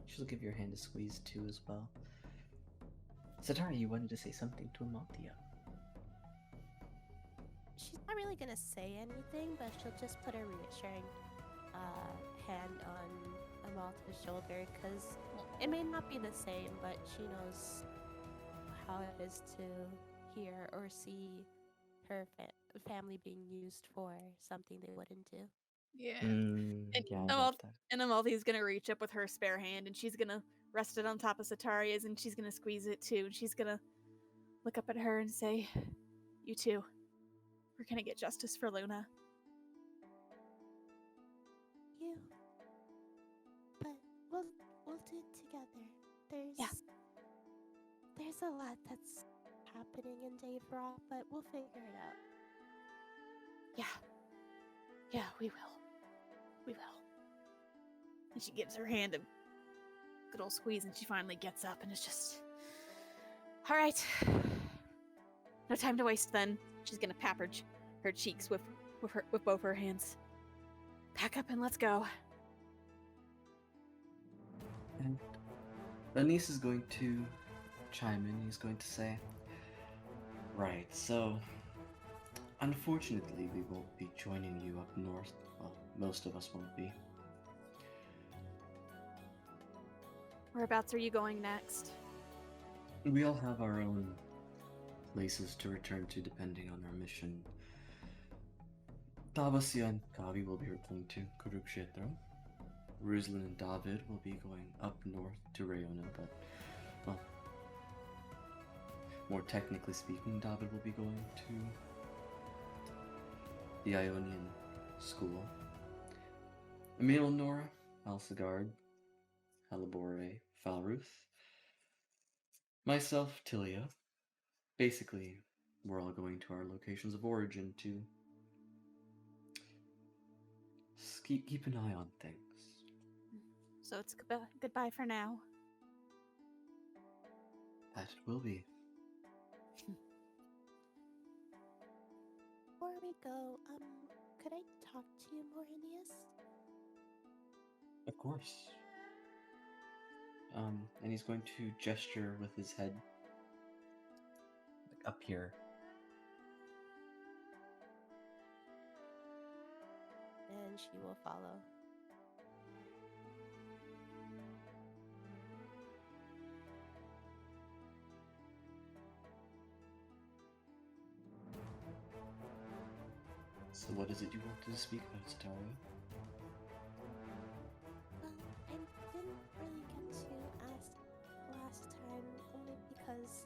She'll give your hand a squeeze too as well. Satara, you wanted to say something to Amalthea. She's not really gonna say anything, but she'll just put a reassuring hand on Amalthea's shoulder, because it may not be the same, but she knows how it is to hear or see her family being used for something they wouldn't do. Yeah. Yeah, I love that. And Amalthea's gonna reach up with her spare hand and she's gonna rest it on top of Sataria's and she's gonna squeeze it too. And she's gonna look up at her and say, "You too. We're gonna get justice for Luna." You. But we'll do it together. There's a lot that's happening in Dave Rock, but we'll figure it out. Yeah, we will. We will. And she gives her hand a good old squeeze and she finally gets up and is just, "All right. No time to waste then." She's gonna pap her cheeks with both her hands. "Pack up and let's go." And Anis is going to chime in. He's going to say, "Right, so unfortunately we won't be joining you up north. Well, most of us won't be. Whereabouts are you going next? We all have our own places to return to depending on our mission. Tabasya and Kavi will be returning to Kurukshetra. Ruslan and David will be going up north to Rayona, but, well, more technically speaking, David will be going to the Ionian School. Emil, Nora, Alsagard, Halibore, Falruth, myself, Tilia. Basically, we're all going to our locations of origin to keep an eye on things. So it's goodbye for now. That will be. Before we go, could I talk to you more, Aeneas? Of course. And he's going to gesture with his head, like up here. And she will follow. So what is it you wanted to speak about, Satara? Well, I didn't really get to ask last time, only because,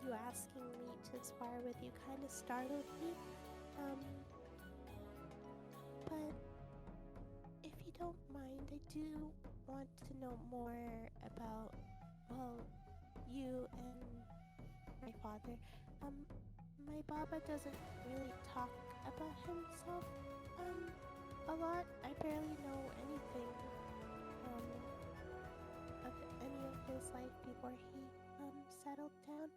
you asking me to spar with you kind of startled me. But if you don't mind, I do want to know more about, well, you and my father. My Baba doesn't really talk about himself, a lot. I barely know anything, of any of his life before he, settled down.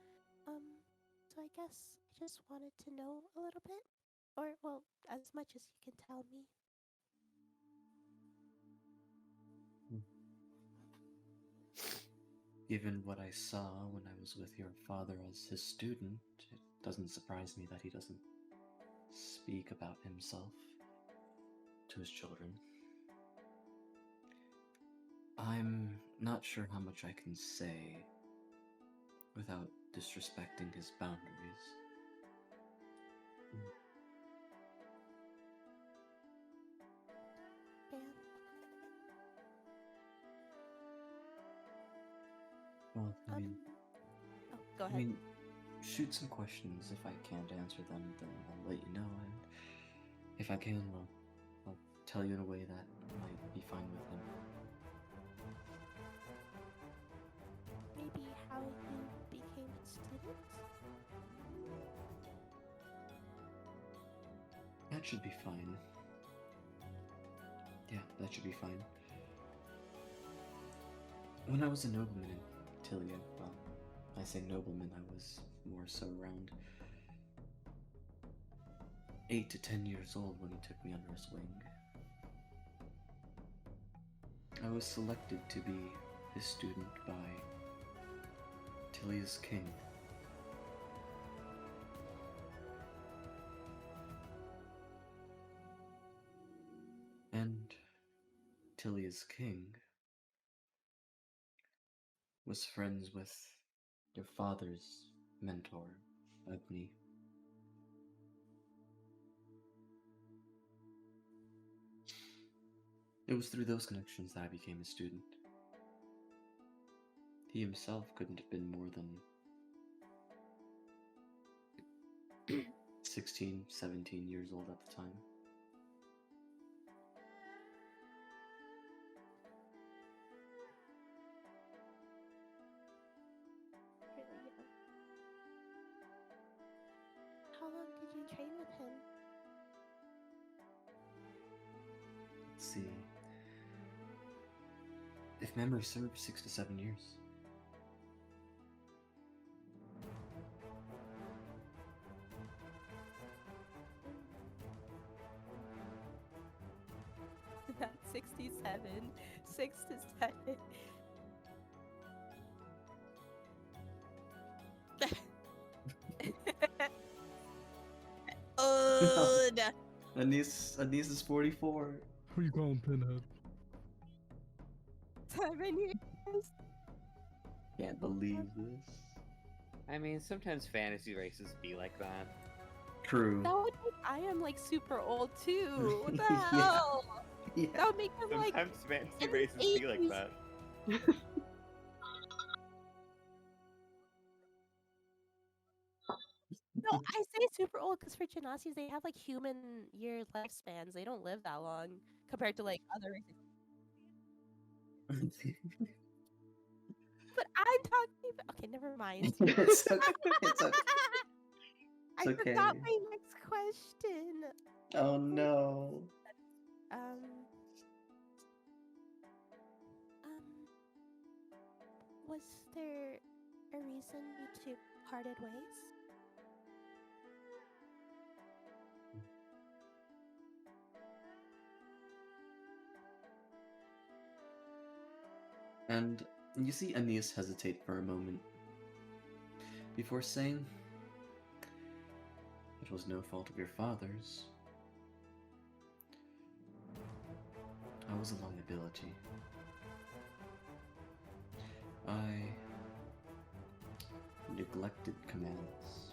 So I guess I just wanted to know a little bit, or, well, as much as you can tell me. Given what I saw when I was with your father as his student, it doesn't surprise me that he doesn't speak about himself to his children. I'm not sure how much I can say without disrespecting his boundaries. Dan? Well, I mean, Oh, go ahead. shoot some questions. If I can't answer them, then I'll let you know, and if I can, I'll tell you in a way that might be fine with him. Maybe how you became a student? That should be fine. Yeah, that should be fine. When I was a nobleman in Tilia, well, I say nobleman, I was more so around 8 to 10 years old when he took me under his wing. I was selected to be his student by Tilia's king. And Tilia's king was friends with your father's mentor, Agni. It was through those connections that I became a student. He himself couldn't have been more than 16, 17 years old at the time. Really young. How long did you train with him? Let's see. If memory serves, 6 to 7 years. About 67, 6 to 7. Old. Anise is 44. Who you calling Pinhead? 7 years. Can't believe this. I mean, sometimes fantasy races be like that. True. That would make I am like super old too. What the Yeah. hell? Yeah. That would make him like. Sometimes fantasy in races his be like 80s. that. No, I say super old because for Genasi's they have like human year lifespans. They don't live that long compared to like other races. But I'm talking about. Okay, never mind. It's okay. It's okay. I It's okay. forgot my next question. Oh no. Um, was there a reason you two parted ways? And you see Aeneas hesitate for a moment before saying, "It was no fault of your father's. I was a liability. I neglected commands.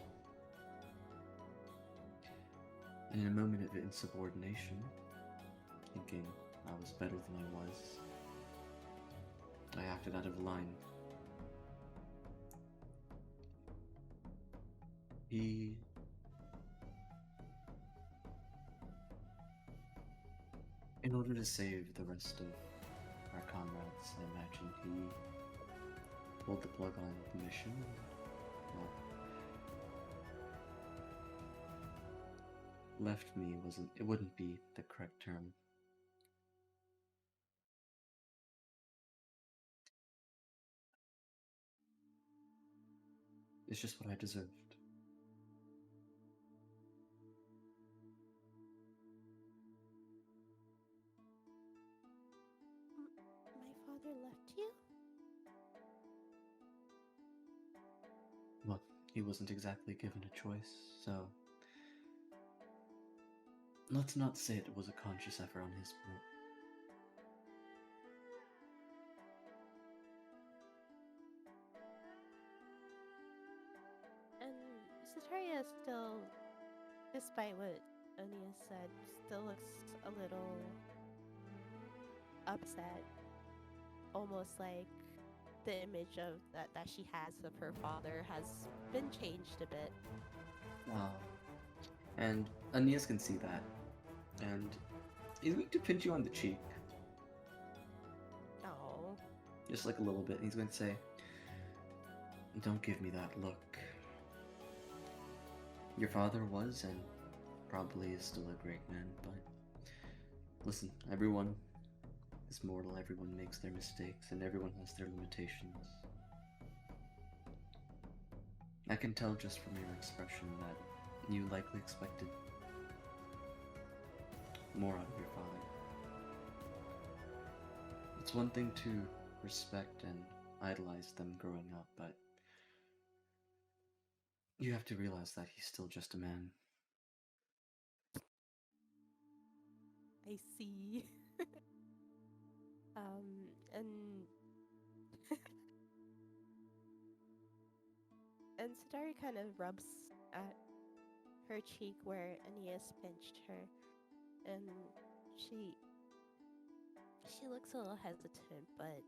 And in a moment of insubordination, thinking I was better than I was, I acted out of line. In order to save the rest of our comrades, I imagine he pulled the plug on the mission. Well, left me wouldn't be the correct term. It's just what I deserved. My father left you? Well, he wasn't exactly given a choice, so let's not say it was a conscious effort on his part. And Sataria still, despite what Aeneas said, still looks a little upset. Almost like the image of that she has of her father has been changed a bit. And Aeneas can see that, and he's going to pinch you on the cheek, Oh. just like a little bit. And he's going to say, "Don't give me that look. Your father was and probably is still a great man, but listen, everyone is mortal, everyone makes their mistakes, and everyone has their limitations. I can tell just from your expression that you likely expected more out of your father. It's one thing to respect and idolize them growing up, but you have to realize that he's still just a man. I see. And and Satari kind of rubs at her cheek where Aeneas pinched her, and she looks a little hesitant, but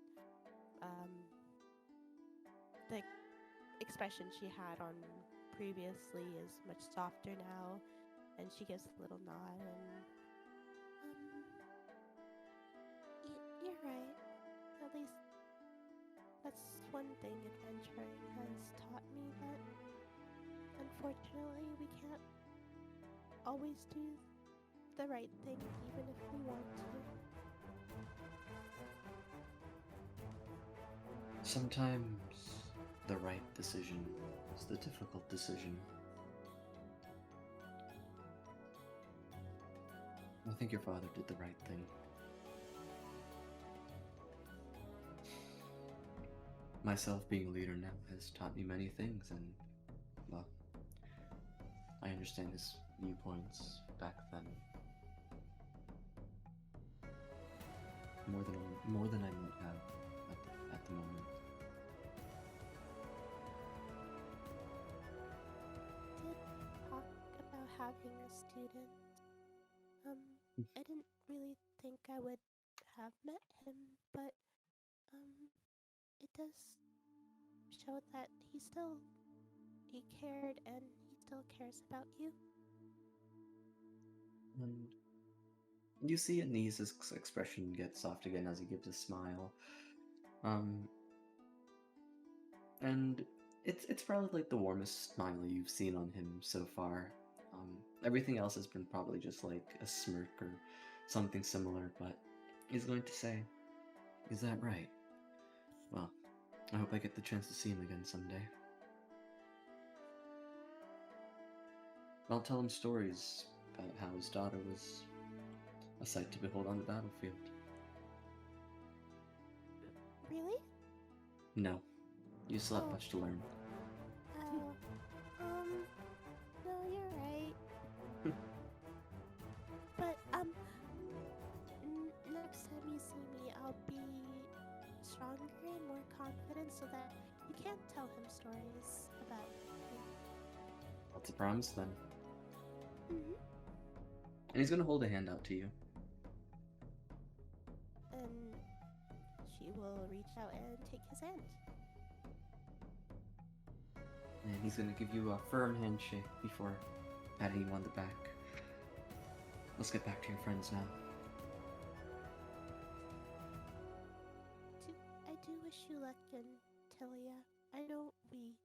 the expression she had on previously is much softer now, and she gives a little nod and you're right. At least that's one thing adventuring has taught me, that unfortunately we can't always do the right thing even if we want to. Sometimes the right decision is the difficult decision. I think your father did the right thing. Myself being a leader now has taught me many things, and, well, I understand his viewpoints back then more than I might have at the moment. Did talk about having a student. I didn't really think I would have met him, but it does show that he cared and he still cares about you. And you see Anis's expression get soft again as he gives a smile. And it's probably like the warmest smile you've seen on him so far. Everything else has been probably just like a smirk or something similar, but he's going to say, "Is that right? Well, I hope I get the chance to see him again someday. I'll tell him stories about how his daughter was a sight to behold on the battlefield." Really? No, you still have Oh. much to learn. No, you're right. But, next time you see me, I'll be stronger and more confident so that you can tell him stories about me. That's a promise then. Mm-hmm. And he's gonna hold a hand out to you. And she will reach out and take his hand. And he's gonna give you a firm handshake before patting you on the back. Let's get back to your friends now. I do wish you luck in Tilia. I know we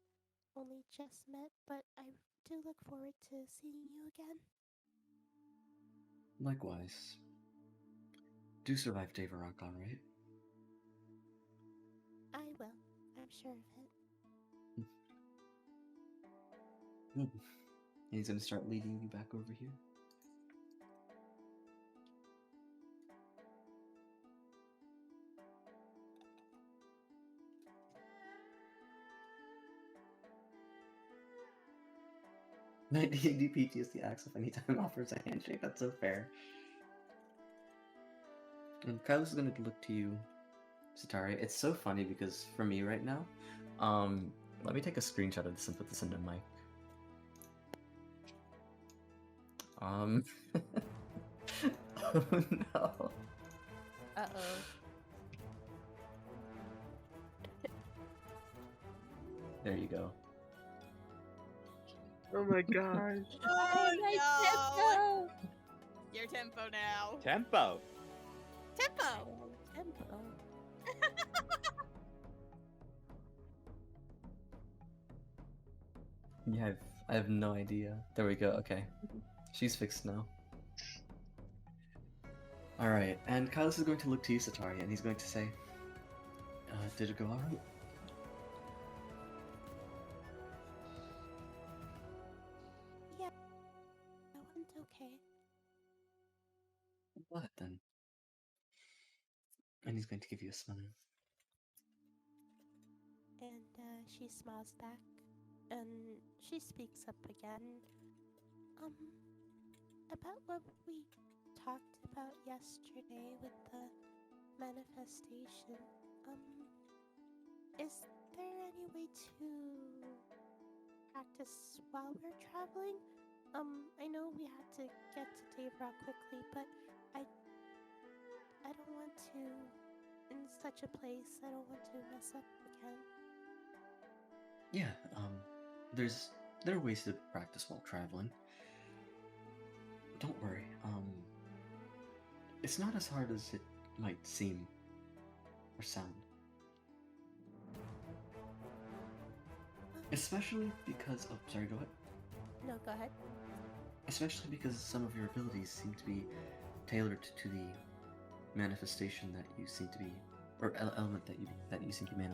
only just met, but I do look forward to seeing you again. Likewise. Do survive Devarok, alright? I will. I'm sure of it. And he's gonna start leading you back over here. My D&D PTSD acts if anytime offers a handshake. That's so fair. And Kylos is gonna look to you, Satari. It's so funny because for me right now, let me take a screenshot of this and put this into mic. Oh no. Uh-oh. There you go. Oh my gosh. Oh no! Your tempo now. Tempo. Tempo. Tempo. Yeah, I have no idea. There we go. Okay, she's fixed now. All right, and Kylos is going to look to you, Satari, and he's going to say, "Did it go all right?" Yeah, that went okay. Go ahead then. And he's going to give you a smile. And she smiles back, and she speaks up again. About what we talked about yesterday with the manifestation. Is there any way to practice while we're traveling? I know we had to get to Dave Rock quickly, but I don't want to, in such a place, I don't want to mess up again. Yeah, there are ways to practice while traveling. Don't worry, it's not as hard as it might seem or sound. Especially because, oh, sorry, go ahead. No, go ahead. Especially because some of your abilities seem to be tailored to the manifestation that you seem to be, or element that you seem to be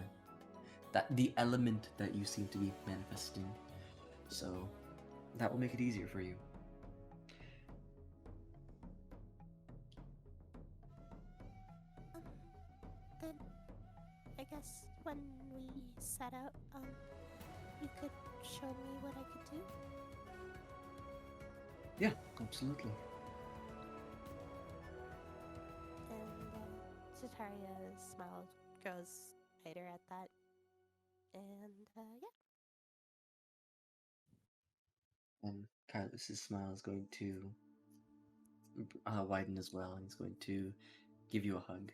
the element that you seem to be manifesting. So that will make it easier for you. Then I guess when we set out, you could show me what I could do? Yeah, absolutely. And Sataria's smile grows wider at that. And yeah. And Kylus's smile is going to widen as well, and he's going to give you a hug.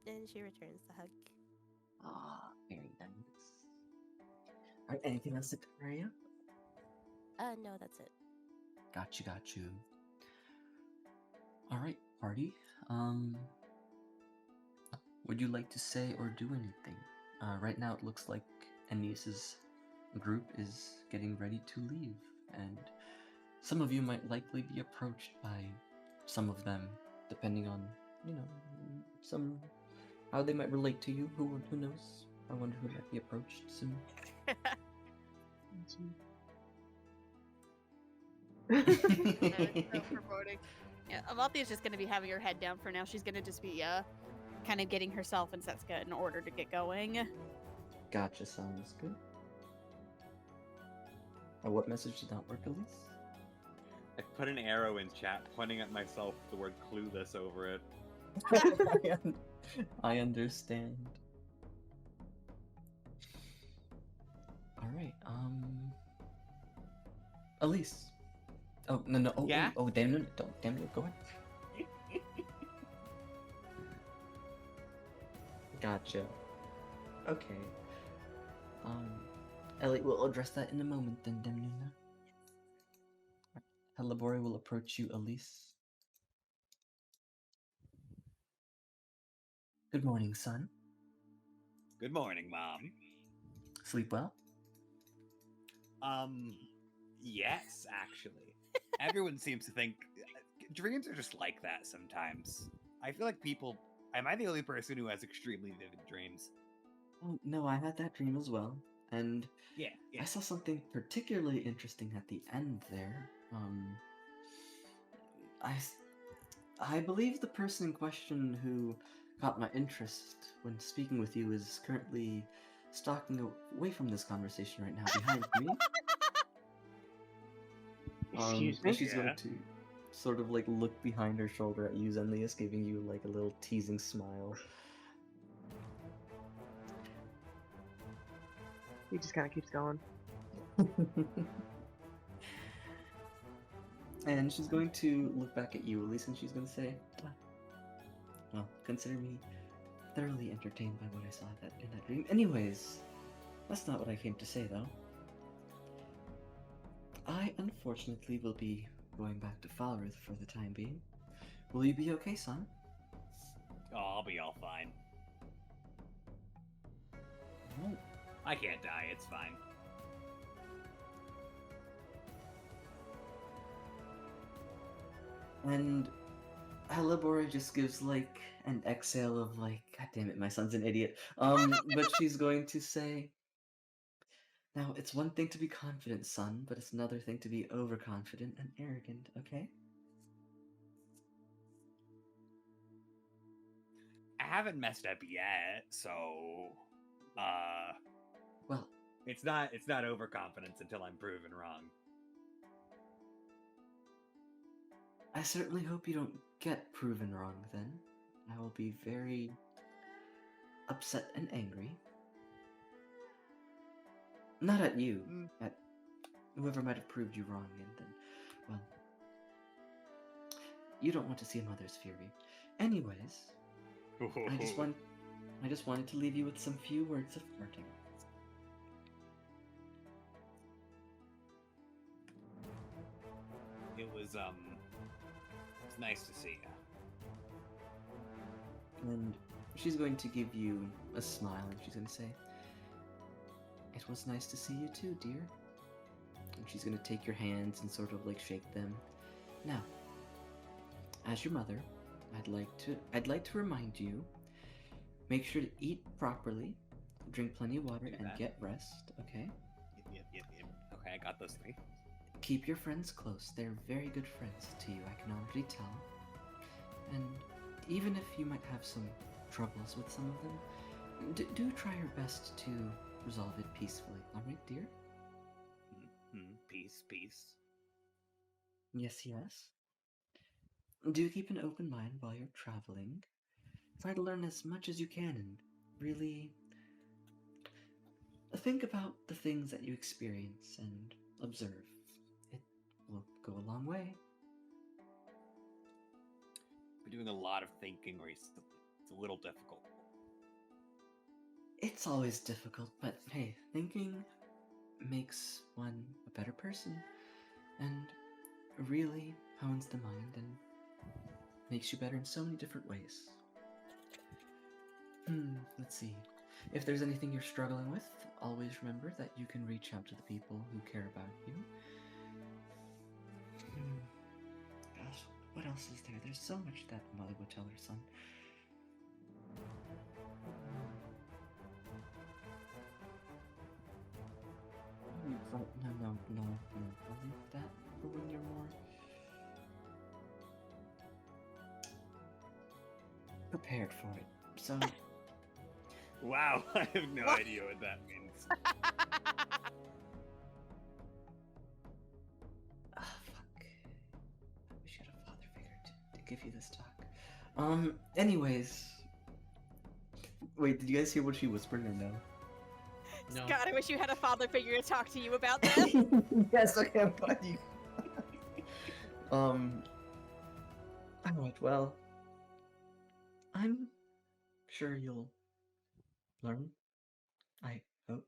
And she returns the hug. Ah, very nice. Alright, anything else, Sataria? No, that's it. Got you. Alright, party. Would you like to say or do anything? Right now it looks like Anis's group is getting ready to leave, and some of you might likely be approached by some of them, depending on, how they might relate to you. Who knows? I wonder who might be approached soon. That's so foreboding. Yeah, Avalthia's just gonna be having her head down for now. She's gonna just be kind of getting herself and Setsuka in order to get going. Gotcha, sounds good. What message did not work, Elise? I put an arrow in chat pointing at myself with the word clueless over it. I understand. Alright, Elise. Oh, no. Oh, Yeah? oh, damn it. Damn it, go ahead. Gotcha. Okay. Elliot will address that in a moment then, Demnuna. Helibori will approach you, Elise. Good morning, son. Good morning, Mom. Sleep well? Yes, actually. Everyone seems to think dreams are just like that sometimes. I feel like am I the only person who has extremely vivid dreams? Oh, no, I had that dream as well. And Yeah. I saw something particularly interesting at the end there. I believe the person in question who caught my interest when speaking with you is currently stalking away from this conversation right now behind me. Excuse me? She's going to sort of like look behind her shoulder at you, Zenlius, giving you like a little teasing smile. He just kind of keeps going. And she's going to look back at you, Elise, and she's going to say, well, consider me thoroughly entertained by what I saw in that dream. Anyways, that's not what I came to say, though. I, unfortunately, will be going back to Falrith for the time being. Will you be okay, son? Oh, I'll be all fine. Alright. I can't die, it's fine. And Halibora just gives like an exhale of like, God damn it, my son's an idiot. But she's going to say, now it's one thing to be confident, son, but it's another thing to be overconfident and arrogant, okay? haven't messed up yet, so Well, it's not overconfidence until I'm proven wrong. I certainly hope you don't get proven wrong then. I will be very upset and angry. Not at you, at whoever might have proved you wrong, and then, well, you don't want to see a mother's fury. Anyways, I just wanted to leave you with some few words of parting. It's nice to see you. And she's going to give you a smile, and she's going to say, "It was nice to see you too, dear." And she's going to take your hands and sort of like shake them. Now, as your mother, I'd like to remind you, make sure to eat properly, drink plenty of water, and get rest, okay? Yep. Okay, I got those 3. Keep your friends close. They're very good friends to you, I can already tell. And even if you might have some troubles with some of them, do try your best to resolve it peacefully. Alright, dear? Peace. Yes. Do keep an open mind while you're traveling. Try to learn as much as you can and really think about the things that you experience and observe. It will go a long way. We're doing a lot of thinking recently. It's a little difficult. It's always difficult, but hey, thinking makes one a better person and really hones the mind and makes you better in so many different ways. Let's see. If there's anything you're struggling with, always remember that you can reach out to the people who care about you. Gosh, what else is there? There's so much that mother would tell her son. No. I'll leave that for when you're more prepared for it. So, Wow, I have no idea what that means. fuck. We should have a father figure to give you this talk. Anyways. Wait, did you guys hear what she whispered or no? No. Scott, I wish you had a father figure to talk to you about that. Yes, okay, I'm glad you. Alright, well. I'm sure you'll learn. I hope.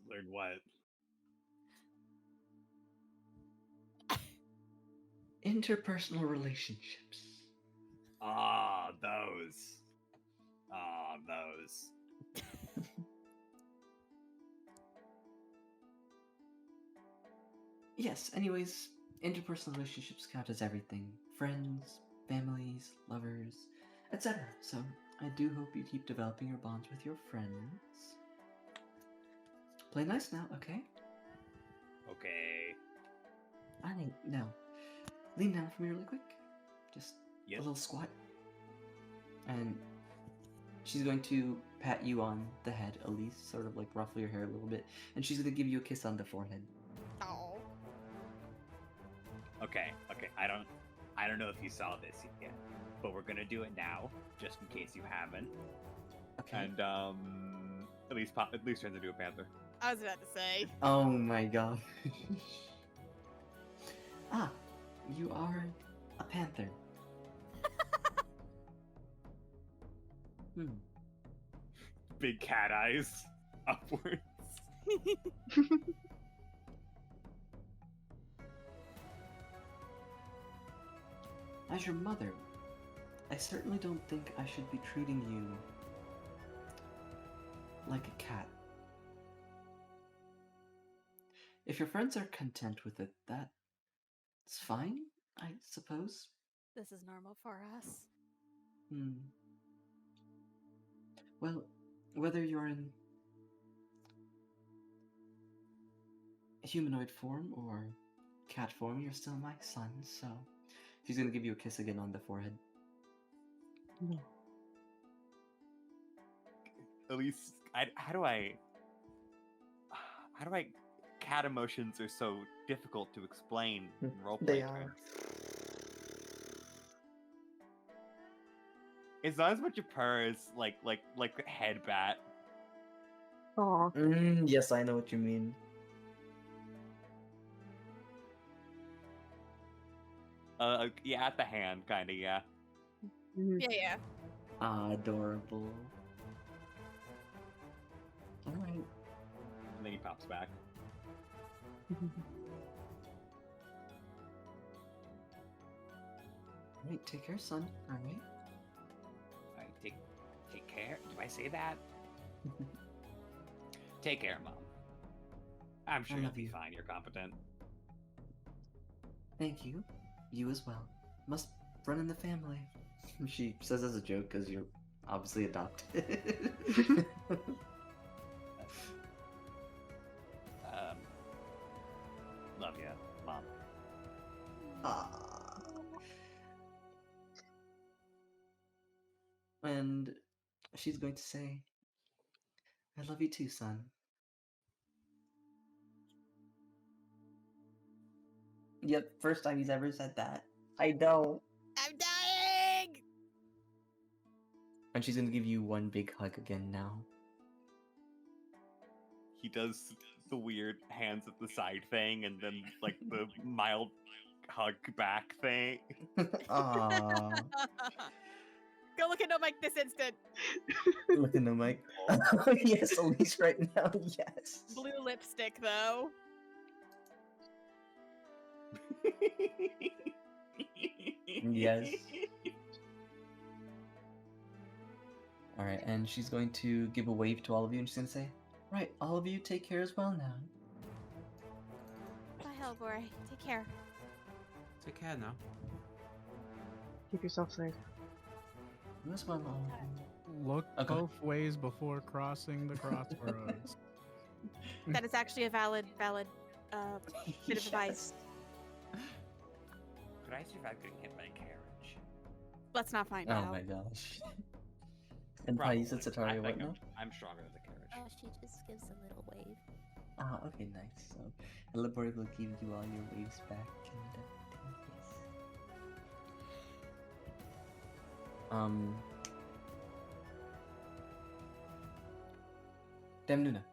Learn what? Interpersonal relationships. Those. Yes, anyways, interpersonal relationships count as everything. Friends, families, lovers, etc. So, I do hope you keep developing your bonds with your friends. Play nice now, okay? Okay. Alright, now, lean down for me really quick. Just a little squat. And she's going to pat you on the head, Elise, sort of like ruffle your hair a little bit, and she's going to give you a kiss on the forehead. Oh. Okay. I don't know if you saw this yet, but we're gonna do it now, just in case you haven't. Okay. And at least turns into a panther. I was about to say. Oh my god. You are a panther. Big cat eyes upwards. As your mother, I certainly don't think I should be treating you like a cat. If your friends are content with it, that's fine, I suppose. This is normal for us. Well, whether you're in humanoid form or cat form, you're still my son, so she's gonna give you a kiss again on the forehead. at least how do I cat emotions are so difficult to explain in roleplay They terms. are. It's not as much a purr as like the head bat. Aw. Yes, I know what you mean. Yeah, at the hand, kinda, yeah. Mhm. Yeah. Adorable. Alright. And then he pops back. Alright, take care, son. Alright. Alright, take care. Do I say that? Take care, Mom. I'm sure I you'll love be you. fine. You're competent. Thank you. You as well. Must run in the family. She says as a joke because you're obviously adopted. Love ya, Mom. Ah. And she's going to say, I love you too, son. Yep, first time he's ever said that. I know. I'm dying! And she's gonna give you one big hug again now. He does the weird hands at the side thing, and then like the mild hug back thing. Aww. Go look at no mic this instant. Look in the mic. Yes, Elise right now, yes. Blue lipstick though. Yes. Alright, and she's going to give a wave to all of you, and she's gonna say, right, all of you take care as well now. Bye, Hellboy. Take care. Take care now. Keep yourself safe. You as well, all of you. Look Okay. both ways before crossing the crossroads. That is actually a valid bit of advice. Could I survive getting hit by a carriage? Let's not find Oh out. my gosh. And Probably. Pais and I Sataria, what think now? I'm stronger than the carriage. Oh, she just gives a little wave. Ah, okay, nice. So, Elabori will give you all your waves back and yes. Demnuna.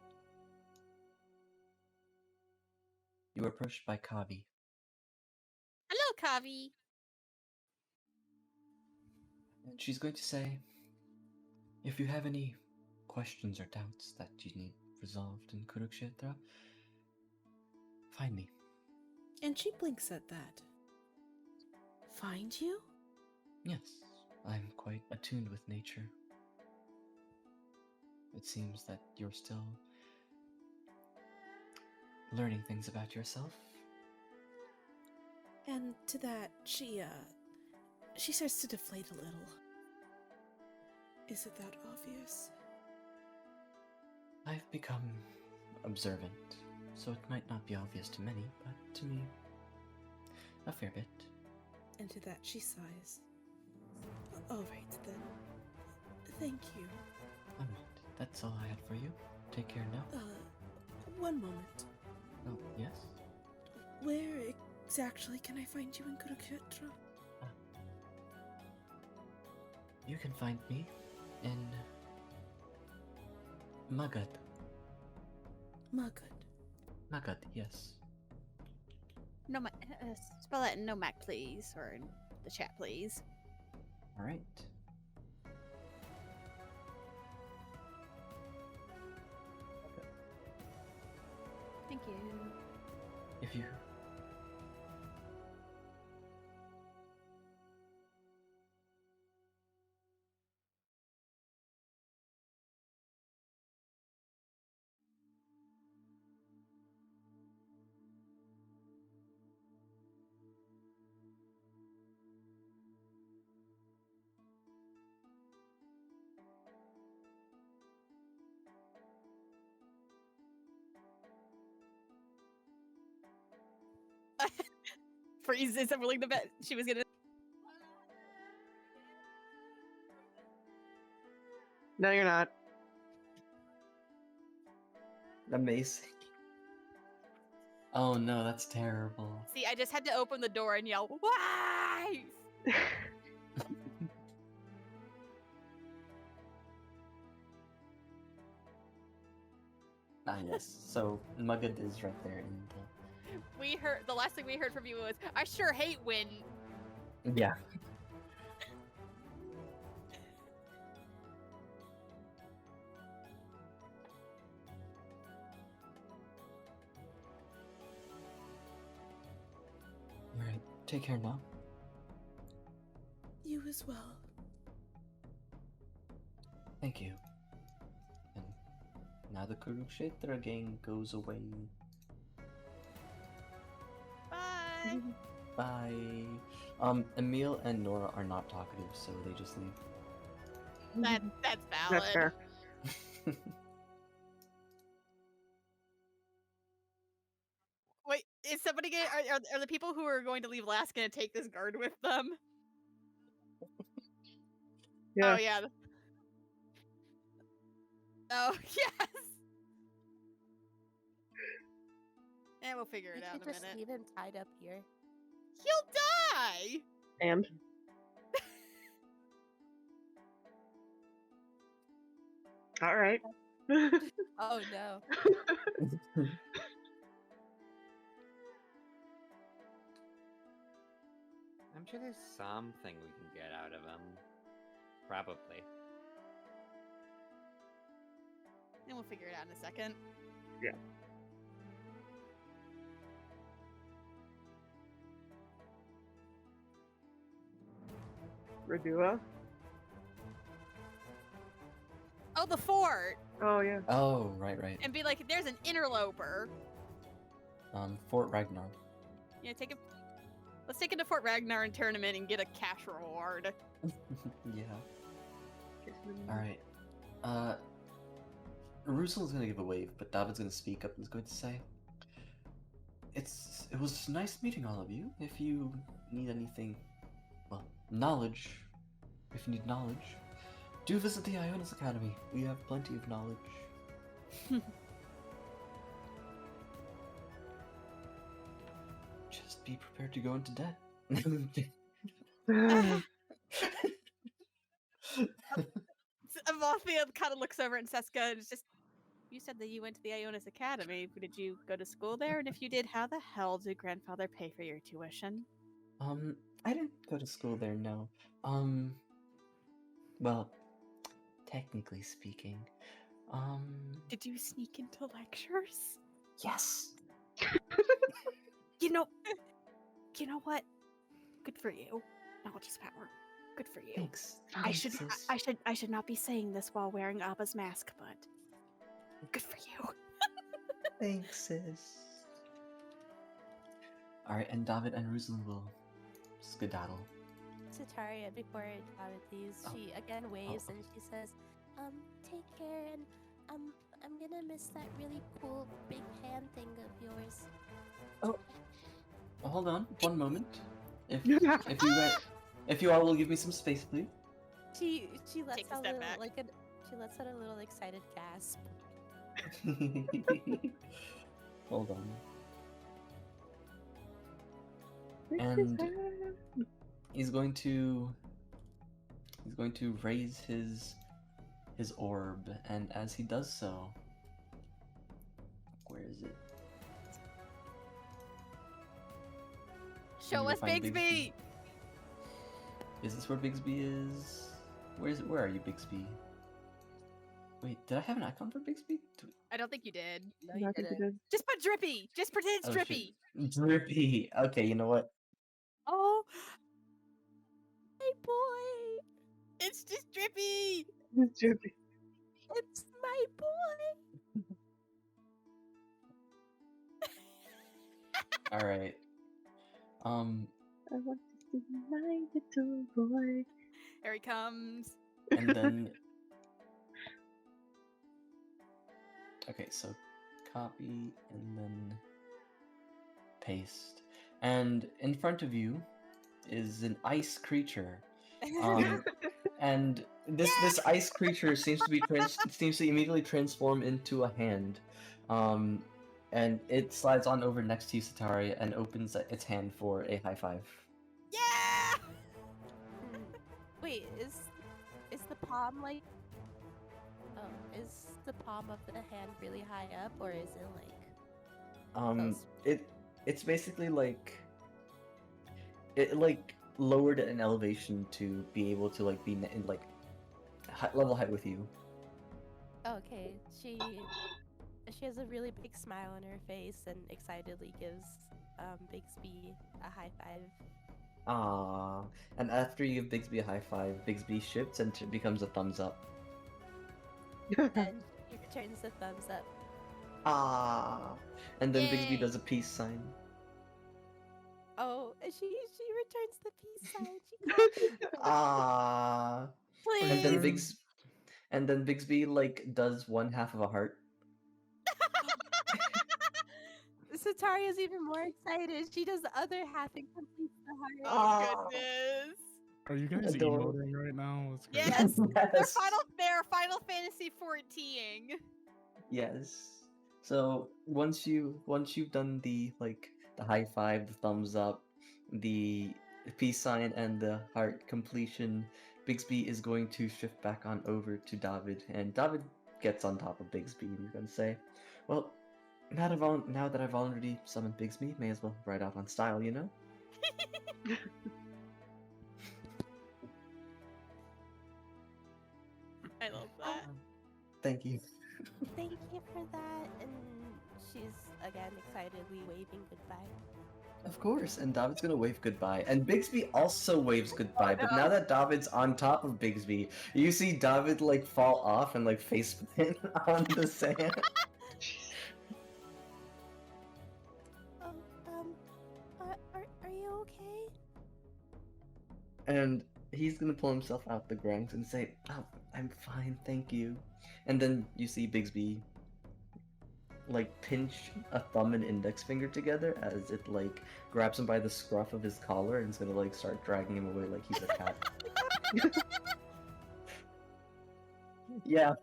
You were approached by Kavi. Hello, Kavi. And she's going to say, if you have any questions or doubts that you need resolved in Kurukshetra, find me. And she blinks at that. Find you? Yes, I'm quite attuned with nature. It seems that you're still learning things about yourself. And to that, she starts to deflate a little. Is it that obvious? I've become observant, so it might not be obvious to many, but to me, a fair bit. And to that, she sighs. All right, then. Thank you. Alright, that's all I had for you. Take care now. One moment. Oh, yes? Where exactly can I find you in Kurukshetra? You can find me in Magad. Magad. Magad, yes. No, spell that in Nomac, please, or in the chat, please. Alright. Thank you. If you... Freeze isn't willing to bet she was gonna. No, you're not. Amazing. Oh no, that's terrible. See, I just had to open the door and yell, "Wife!" Ah yes, so Mugad is right there in We heard the last thing we heard from you was, "I sure hate when." the... Yeah. Alright, take care now. You as well. Thank you. And now the Kurukshetra gang goes away. Bye. Bye. Emil and Nora are not talkative, so they just leave. That's valid. That's fair. Wait, is somebody gonna, are the people who are going to leave last gonna take this guard with them? Yeah. Oh yeah. Oh yes. And we'll figure We it out could in a just minute. leave him tied up here. He'll die. And all right. Oh no. I'm sure there's something we can get out of him. Probably. And we'll figure it out in a second. Yeah. Radua? Oh, the fort. Oh yeah. Oh, right. And be like, there's an interloper. Fort Ragnar. Yeah, let's take it to Fort Ragnar in tournament and get a cash reward. Yeah. Alright. Rusel's gonna give a wave, but David's gonna speak up and is going to say, it was nice meeting all of you. If you need anything, well, knowledge, if you need knowledge, do visit the Ionis Academy. We have plenty of knowledge. Just be prepared to go into debt. Amathia kind of looks over at Seska and is just, you said that you went to the Ionis Academy. Did you go to school there? And if you did, how the hell did grandfather pay for your tuition? I didn't go to school there, no. Well, technically speaking, Did you sneak into lectures? yes. You know what? Good for you. Knowledge is power. Good for you. Thanks. I Thanks, sis. should not be saying this while wearing Abba's mask, but good for you. Thanks, sis. Alright, and David and Ruslan will skedaddle. Tataria, before David leaves, Oh. she again waves Oh. and she says, take care and I'm gonna miss that really cool big hand thing of yours. Oh, hold on, one moment. If you all will give me some space, please. She lets Take a out step a, back. she lets out a little excited gasp. Hold on. And he's going to raise his orb, and as he does so, where is it? Show Can you us find Bigsby! Is this where Bigsby is? Where are you, Bigsby? Wait, did I have an icon for Bigsby? I don't think you did. No, I you think didn't. it is. Just put Drippy! Just pretend it's Oh, Drippy! shit. Drippy. Okay, you know what? Oh, hey boy, It's just Drippy! It's Drippy. it's my boy. All right. I want to see my little boy. Here he comes. And then okay, so copy and then paste. And in front of you is an ice creature. And this ice creature seems to immediately transform into a hand. Um, and it slides on over next to you, Sataria, and opens its hand for a high five. Yeah! Mm, Wait, is the palm like? Oh, is the palm of the hand really high up, or is it like close? It's basically like it like lowered an elevation to be able to like be in like level height with you. Okay, she has a really big smile on her face and excitedly gives Bixby a high five. Ah, and after you give Bigsby a high five, Bigsby shifts and becomes a thumbs up. And she returns the thumbs up. Ah, and then Bigsby Yay. does a peace sign. Oh, and she returns the peace sign. She Ah, and then Please. Bigsby like does one half of a heart. Sataria's even more excited. She does the other half and completes the heart. Oh, goodness. Are you guys Adorable. emoting right now? What's going Yes. on? They're Final Fantasy 14. Yes. So once you've done the high five, the thumbs up, the peace sign, and the heart completion, Bigsby is going to shift back on over to David, and David gets on top of Bigsby and he's gonna say, "Well, now that I've already summoned Bigsby, may as well ride out on style, you know." I love that. Thank you. Thank you for that. And she's again excitedly waving goodbye. Of course, and David's gonna wave goodbye, and Bigsby also waves goodbye. But now that David's on top of Bigsby, you see David like fall off and like faceplant on the sand. Are you okay? And he's gonna pull himself out the ground and say, "Oh, I'm fine, thank you." And then you see Bigsby like pinch a thumb and index finger together as it like grabs him by the scruff of his collar and is gonna like start dragging him away like he's a cat. Yeah,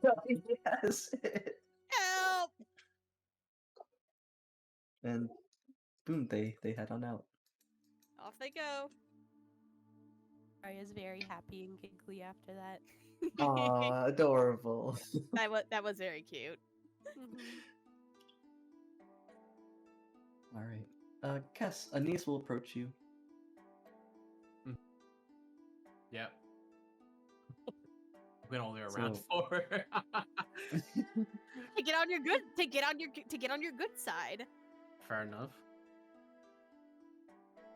yes. Help! And boom, they head on out. Off they go. Arya's very happy and giggly after that. Aw, adorable. That was very cute. All right. Kess, Anise will approach you. Yep. Went all the way around So- for her. To get on your good side. Fair enough.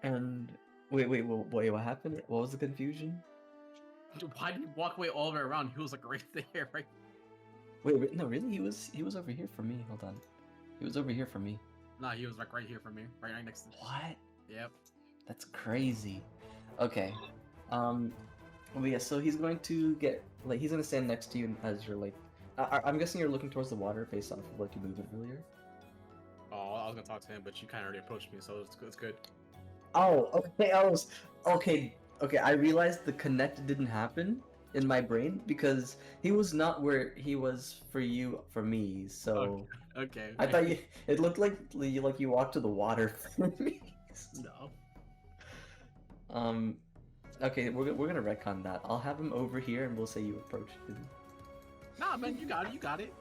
And wait, what happened? What was the confusion? Why did he walk away all the way around? He was like right there, right? Wait, no, really? He was over here for me. Hold on. He was over here for me. Nah, he was like right here for me, right next to. What? Yep. That's crazy. Okay. Well, yeah. So he's going to get like he's gonna stand next to you as you're like. I'm guessing you're looking towards the water based off of like you moved earlier. Oh, I was gonna talk to him, but you kind of already approached me, so it's good. Oh, okay. Okay. I realized the connect didn't happen in my brain because he was not where he was for you for me. So Okay. I thought you. It looked like you walked to the water for me. No. Okay, we're gonna retcon that. I'll have him over here, and we'll say you approached him. Nah, man, you got it. You got it.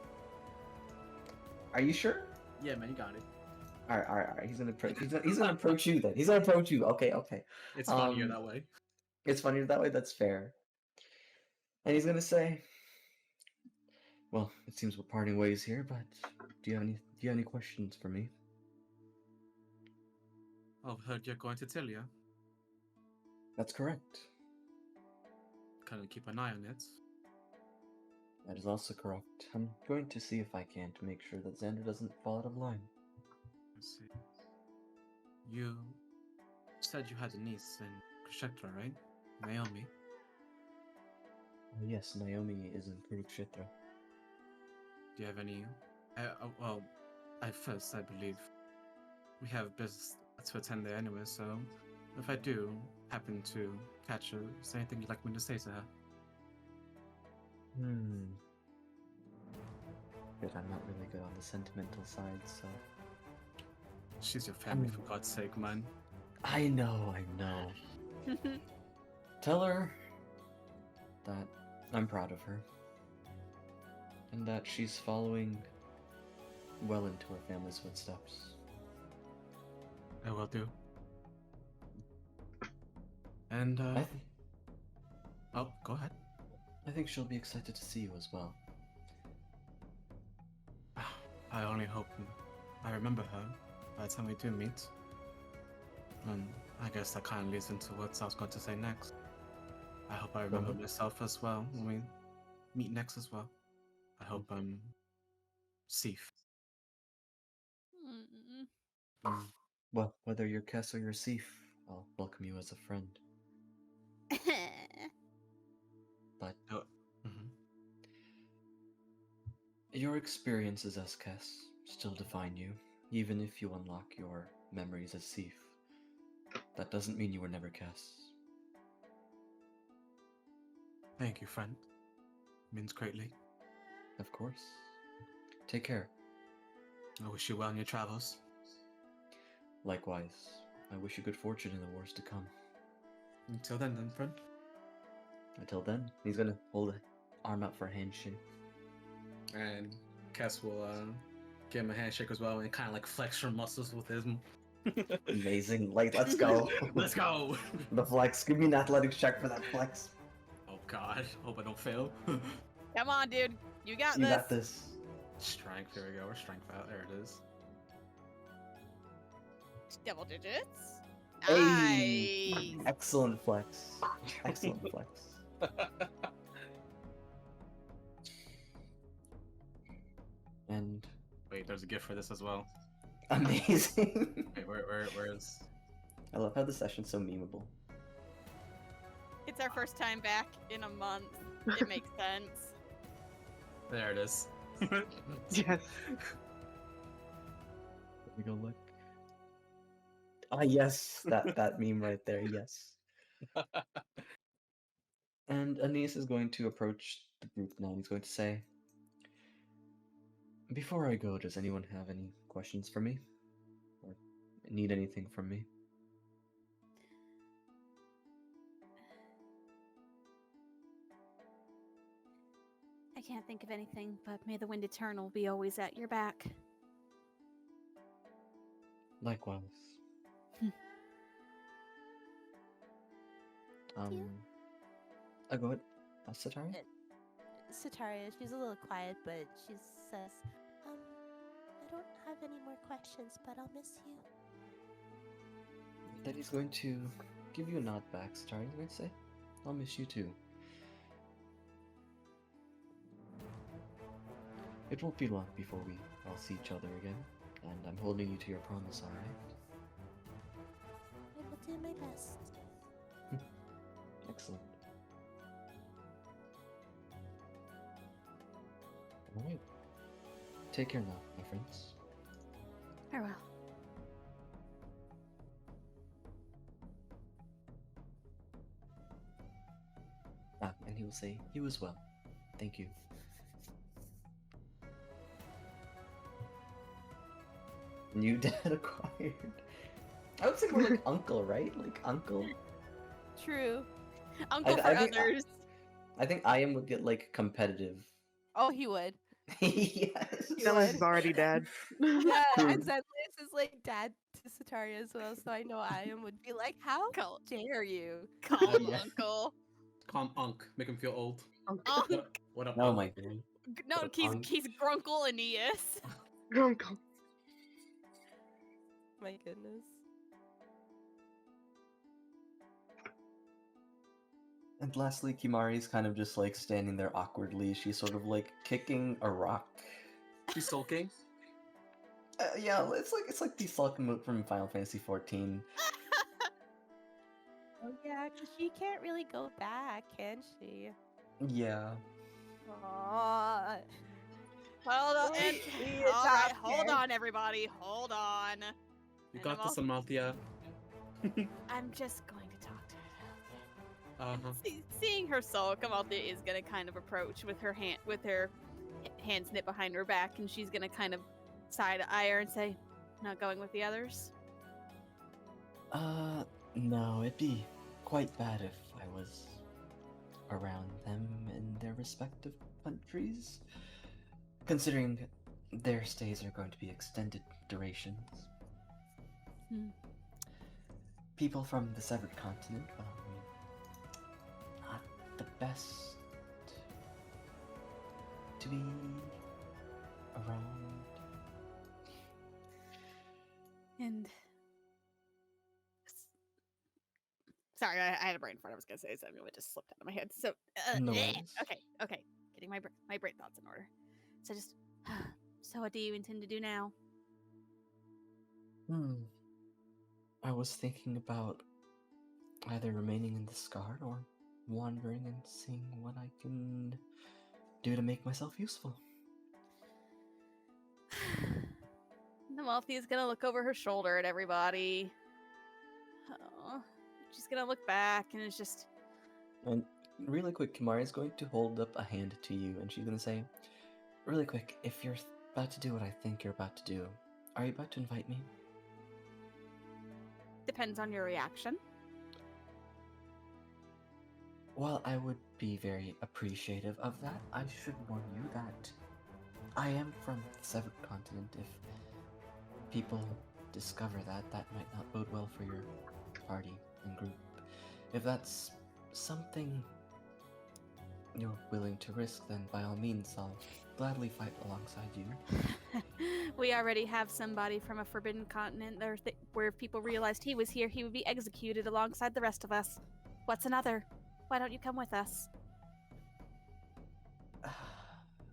Are you sure? Yeah, man, you got it. All right. He's gonna approach. He's gonna approach you then. He's gonna approach you. Okay. It's funnier that way. It's funnier that way. That's fair. And he's gonna say, "Well, it seems we're parting ways here, but do you have any questions for me?" I've heard you're going to Tilia. That's correct. Kind of keep an eye on it. That is also correct. I'm going to see if I can to make sure that Xander doesn't fall out of line. Let's see. You said you had a niece in Kshetra, right? Naomi. Oh, yes, Naomi is in Kurukshetra. Do you have any? Well, at first, I believe we have business to attend there anyway, so if I do happen to catch her, is there anything you'd like me to say to her? Good, I'm not really good on the sentimental side, so. She's your family, for God's sake, man. I know. Tell her that I'm proud of her. And that she's following well into her family's footsteps. I will do. And, oh, go ahead. I think she'll be excited to see you as well. I only hope I remember her by the time we do meet. And I guess that kind of leads into what I was going to say next. I hope I remember myself as well when we meet next as well. I hope I'm safe. Well, whether you're Kess or you're Sif, I'll welcome you as a friend. But your experiences as Kess still define you, even if you unlock your memories as Sif. That doesn't mean you were never Kess. Thank you, friend. Means greatly. Of course. Take care. I wish you well in your travels. Likewise. I wish you good fortune in the wars to come. Until then, friend. Until then, he's gonna hold an arm out for a handshake. And Kess will give him a handshake as well and kind of like flex her muscles with his. Amazing. Like, let's go. Let's go. The flex. Give me an athletics check for that flex. Oh god. Hope I don't fail. Come on, dude. You got You this. got this. Strength. Here we go. We're strength out. There it is. Double digits. Hey. Nice. Excellent flex. Excellent flex. And wait, there's a gift for this as well. Amazing. Wait, where is? I love how the session's so memeable. It's our first time back in a month. It makes sense. There it is. Yes. Let me go look. Ah, yes, that meme right there. Yes. And Aeneas is going to approach the group now. He's going to say, "Before I go, does anyone have any questions for me, or need anything from me?" I can't think of anything, but may the wind eternal be always at your back. Likewise. I go ahead. Satari? Sataria, she's a little quiet, but she says, I don't have any more questions, but I'll miss you. Then he's going to give you a nod back, Satari. He's going to say, "I'll miss you too." It won't be long before we all see each other again, and I'm holding you to your promise, alright? I will do my best. Excellent. Alright. Take care now, my friends. Farewell. And he will say, "You as well. Thank you." New dad acquired. I would say more like uncle, right? Like uncle. True. Uncle for I think others. I think I am would get like competitive. Oh, he would. Yes. Zealous is already dead. Yeah, True. and Zedlius is like dad to Sataria as well, so I know I would be like, how Call, dare you? call him Yeah. Uncle. Call him Unk. Make him feel old. Unk. What up? Oh Unk? my god. No, What he's Unk? Grunkle Aeneas. Grunkle. My goodness. And lastly, Kimari's kind of just like standing there awkwardly. She's sort of like kicking a rock. She's sulking. Yeah, it's like the sulking move from Final Fantasy XIV. Oh yeah, because she can't really go back, can she? Yeah. Aww. Hold on. Wait, All it's right, up hold there. on, everybody. Hold on. You And got I'm this, Amalthea. I'm just going to talk to her. Uh-huh. Seeing her sulk, Amalthea is gonna kind of approach with her hands knit behind her back, and she's gonna kind of side-eye her and say, "Not going with the others?" No, it'd be quite bad if I was around them in their respective countries, considering their stays are going to be extended durations. People from the severed continent, well, I mean, not the best to be around. And sorry, I had a brain fart. I was gonna say something, it just slipped out of my head. So, No worries. okay, getting my brain thoughts in order. So just, so what do you intend to do now? I was thinking about either remaining in this guard or wandering and seeing what I can do to make myself useful. Namalthi is gonna look over her shoulder at everybody. Oh, she's gonna look back and it's just, And really quick, Kimari is going to hold up a hand to you, and she's going to say, really quick, if you're about to do what I think you're about to do, are you about to invite me? depends on your reaction. Well, I would be very appreciative of that. I should warn you that I am from the severed continent. If people discover that, that might not bode well for your party and group. If that's something you're willing to risk, then by all means, I'll gladly fight alongside you. We already have somebody from a forbidden continent there where if people realized he was here, he would be executed alongside the rest of us. What's another? Why don't you come with us?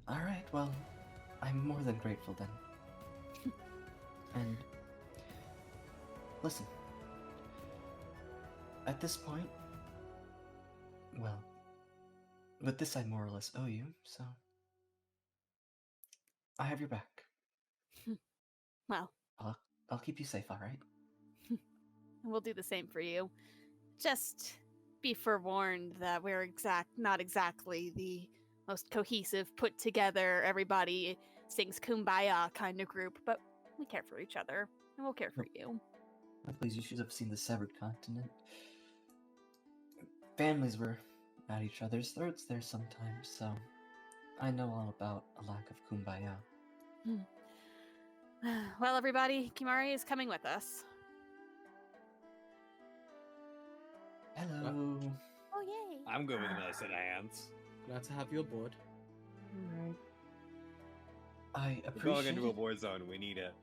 Alright, well, I'm more than grateful then. And listen, at this point, well, with this I more or less owe you, so I have your back. Well, I'll keep you safe, alright? we'll do the same for you. Just be forewarned that we're not exactly the most cohesive, put together, everybody sings kumbaya kind of group, but we care for each other, and we'll care for you. Please, you should have seen the severed continent. Families were at each other's throats there sometimes, so I know all about a lack of kumbaya. Well, everybody, Kimari is coming with us. Hello. Oh, yay! I'm good with another set of hands. Glad to have you aboard. Alright. I We're going appreciate into a it. war zone. We need it.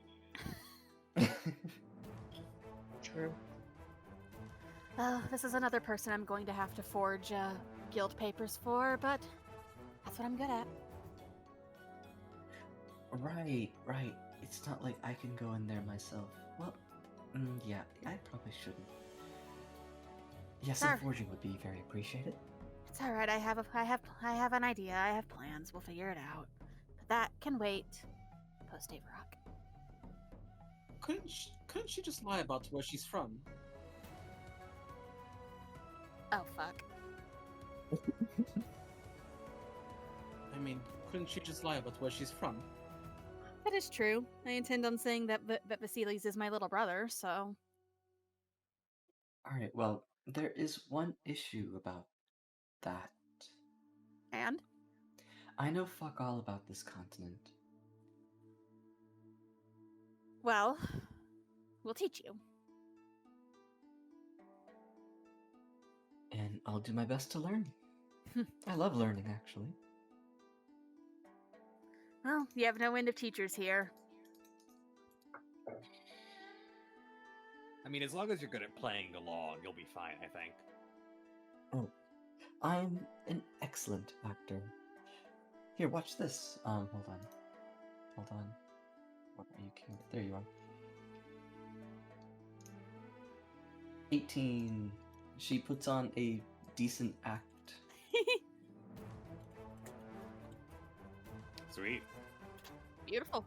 True. Well, this is another person I'm going to have to forge guild papers for, but that's what I'm good at. Right. It's not like I can go in there myself. Well, yeah, I probably shouldn't. Yes, Sure. forging would be very appreciated. It's all right. I have an idea. I have plans. We'll figure it out. But that can wait. Post Dave Rock. Couldn't she just lie about where she's from? Oh fuck. I mean, couldn't she just lie about where she's from? That is true. I intend on saying that Vasilis is my little brother, so... Alright, well, there is one issue about that. And? I know fuck all about this continent. Well, we'll teach you. And I'll do my best to learn. I love learning, actually. Well, you have no end of teachers here. I mean, as long as you're good at playing along, you'll be fine, I think. Oh, I'm an excellent actor. Here, watch this. Hold on. What are you, King? There you are. 18. She puts on a decent act. Sweet. Beautiful.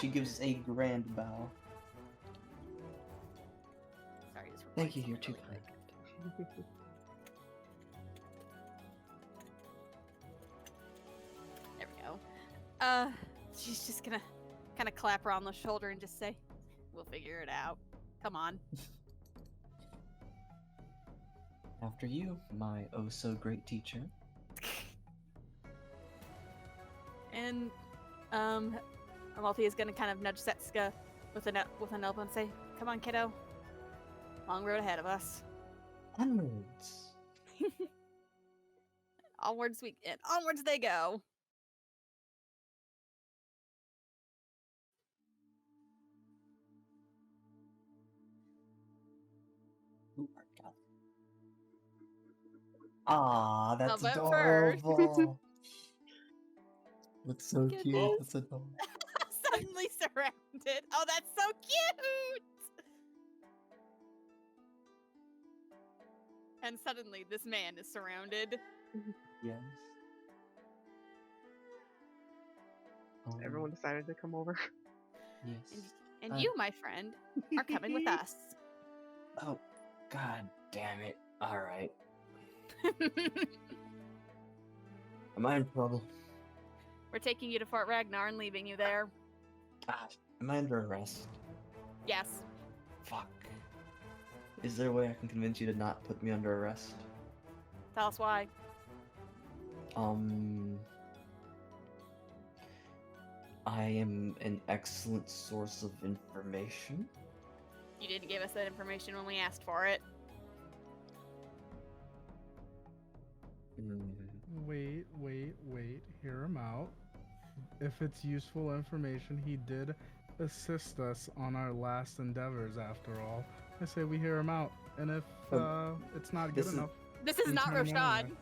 She gives a grand bow. Sorry, just Thank you, rewind you're too something really kind. quick. There we go. she's just gonna kind of clap her on the shoulder and just say, "We'll figure it out. Come on." After you, my oh so great teacher. And Amalthea is gonna kind of nudge Setsuka with an elbow and say, "Come on, kiddo. Long road ahead of us. Onwards. Onwards and onwards they go." Ooh, Ardale. Ah, that's but first- adorable. That's so Goodness. cute. That's adorable. Suddenly surrounded. Oh, that's so cute! And suddenly this man is surrounded. Yes. Everyone decided to come over. Yes. And you, my friend, are coming with us. Oh, god damn it. Alright. Am I in trouble? We're taking you to Fort Ragnar and leaving you there. Ah, am I under arrest? Yes. Fuck. Is there a way I can convince you to not put me under arrest? Tell us why. I am an excellent source of information. You didn't give us that information when we asked for it. Wait. Hear him out. If it's useful information, he did assist us on our last endeavors, after all. I say we hear him out. And if it's not good enough... This is we not turn him Roshan. anyway.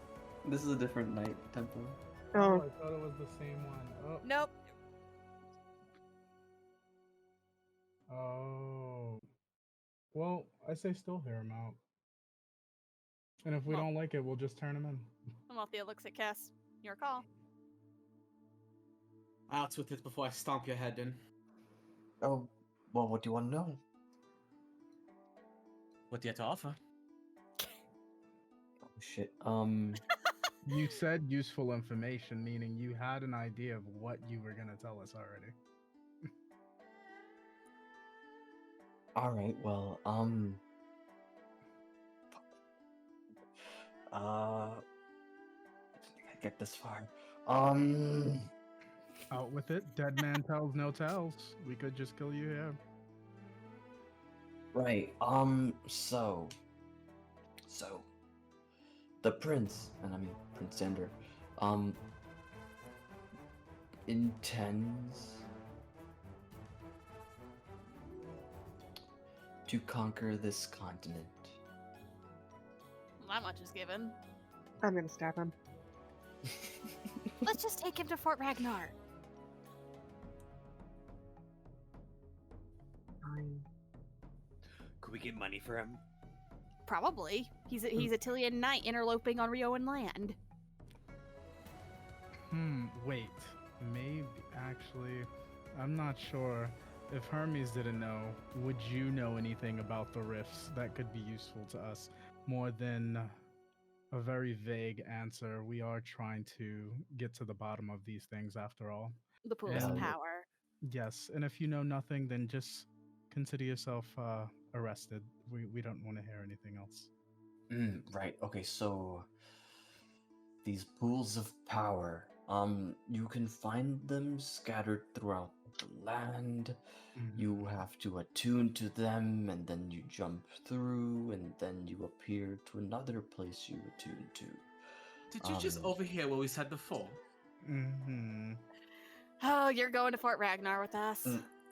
This is a different Knight Temple. Oh, Oh, I thought it was the same one. Oh. Nope. Oh. Well, I say still hear him out. And if we Well- don't like it, we'll just turn him in. Amalthea looks at Cass. Your call. Out with it before I stomp your head in. Oh, well, what do you want to know? What do you have to offer? Oh, shit. You said useful information, meaning you had an idea of what you were going to tell us already. Alright, well, I get this far. Out with it. Dead man tells no tells. We could just kill you here. Right, so, the prince, and I mean Prince Sander, intends to conquer this continent. That much is given. I'm gonna stab him. Let's just take him to Fort Ragnar. Fine. Could we get money for him? Probably. He's a Tillian knight interloping on Rioan land. Wait. Maybe, actually, I'm not sure. If Hermes didn't know, would you know anything about the rifts that could be useful to us? More than a very vague answer. We are trying to get to the bottom of these things after all. The pools of Yeah. power. Yes, and if you know nothing, then just consider yourself arrested. We don't want to hear anything else. Right, okay, so these pools of power, you can find them scattered throughout the land. You have to attune to them, and then you jump through, and then you appear to another place you attune to. Did you just overhear what we said before? Oh, you're going to Fort Ragnar with us.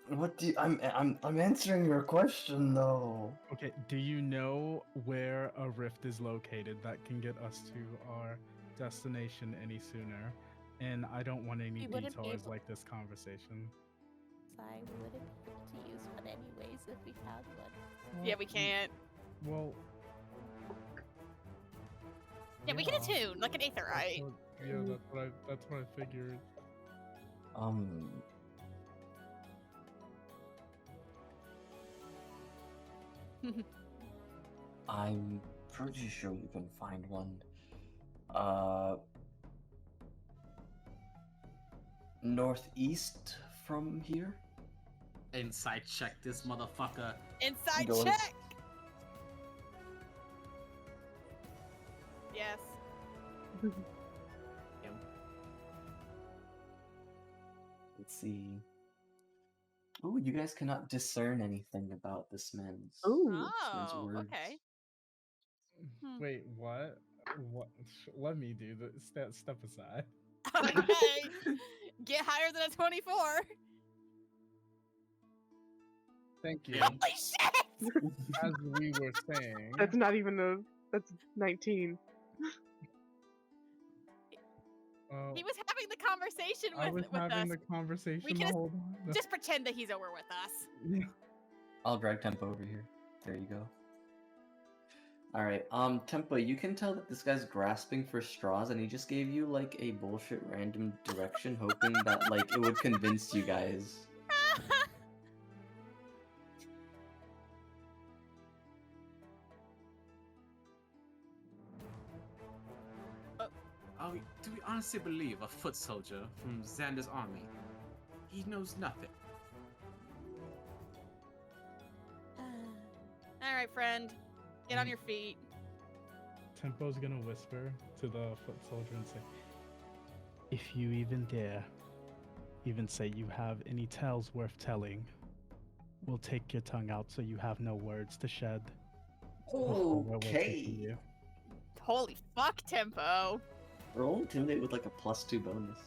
What do you, I'm answering your question though. Okay, do you know where a rift is located that can get us to our destination any sooner? And I don't want any We wouldn't be detours able- like this conversation. Sorry, we wouldn't be able to use one anyways if we found one. Yeah, we can't. Well, Yeah, we can attune like an aetherite. That's what I figured. I'm pretty sure you can find one. northeast from here. Inside check this motherfucker. Inside Go on. check. Yes. Let's see. Oh, you guys cannot discern anything about this man's Oh, words. okay. Hmm. Wait, what? What? Let me do this. Step aside. Okay. Get higher than a 24. Thank you. Holy shit! As we were saying, That's not even a. That's 19. He was having the conversation I was with having us. the conversation We the can whole time. just pretend that he's over with us. Yeah. I'll drag Tempo over here. There you go. Alright, Tempo, you can tell that this guy's grasping for straws and he just gave you like a bullshit random direction hoping that like it would convince you guys. Do we honestly believe a foot soldier from Xander's army? He knows nothing. All right, friend. Get on your feet. Tempo's gonna whisper to the foot soldier and say, "If you even dare, even say you have any tales worth telling, we'll take your tongue out so you have no words to shed. Before we're taking you." Holy fuck, Tempo. Roll Intimidate with like a +2 bonus.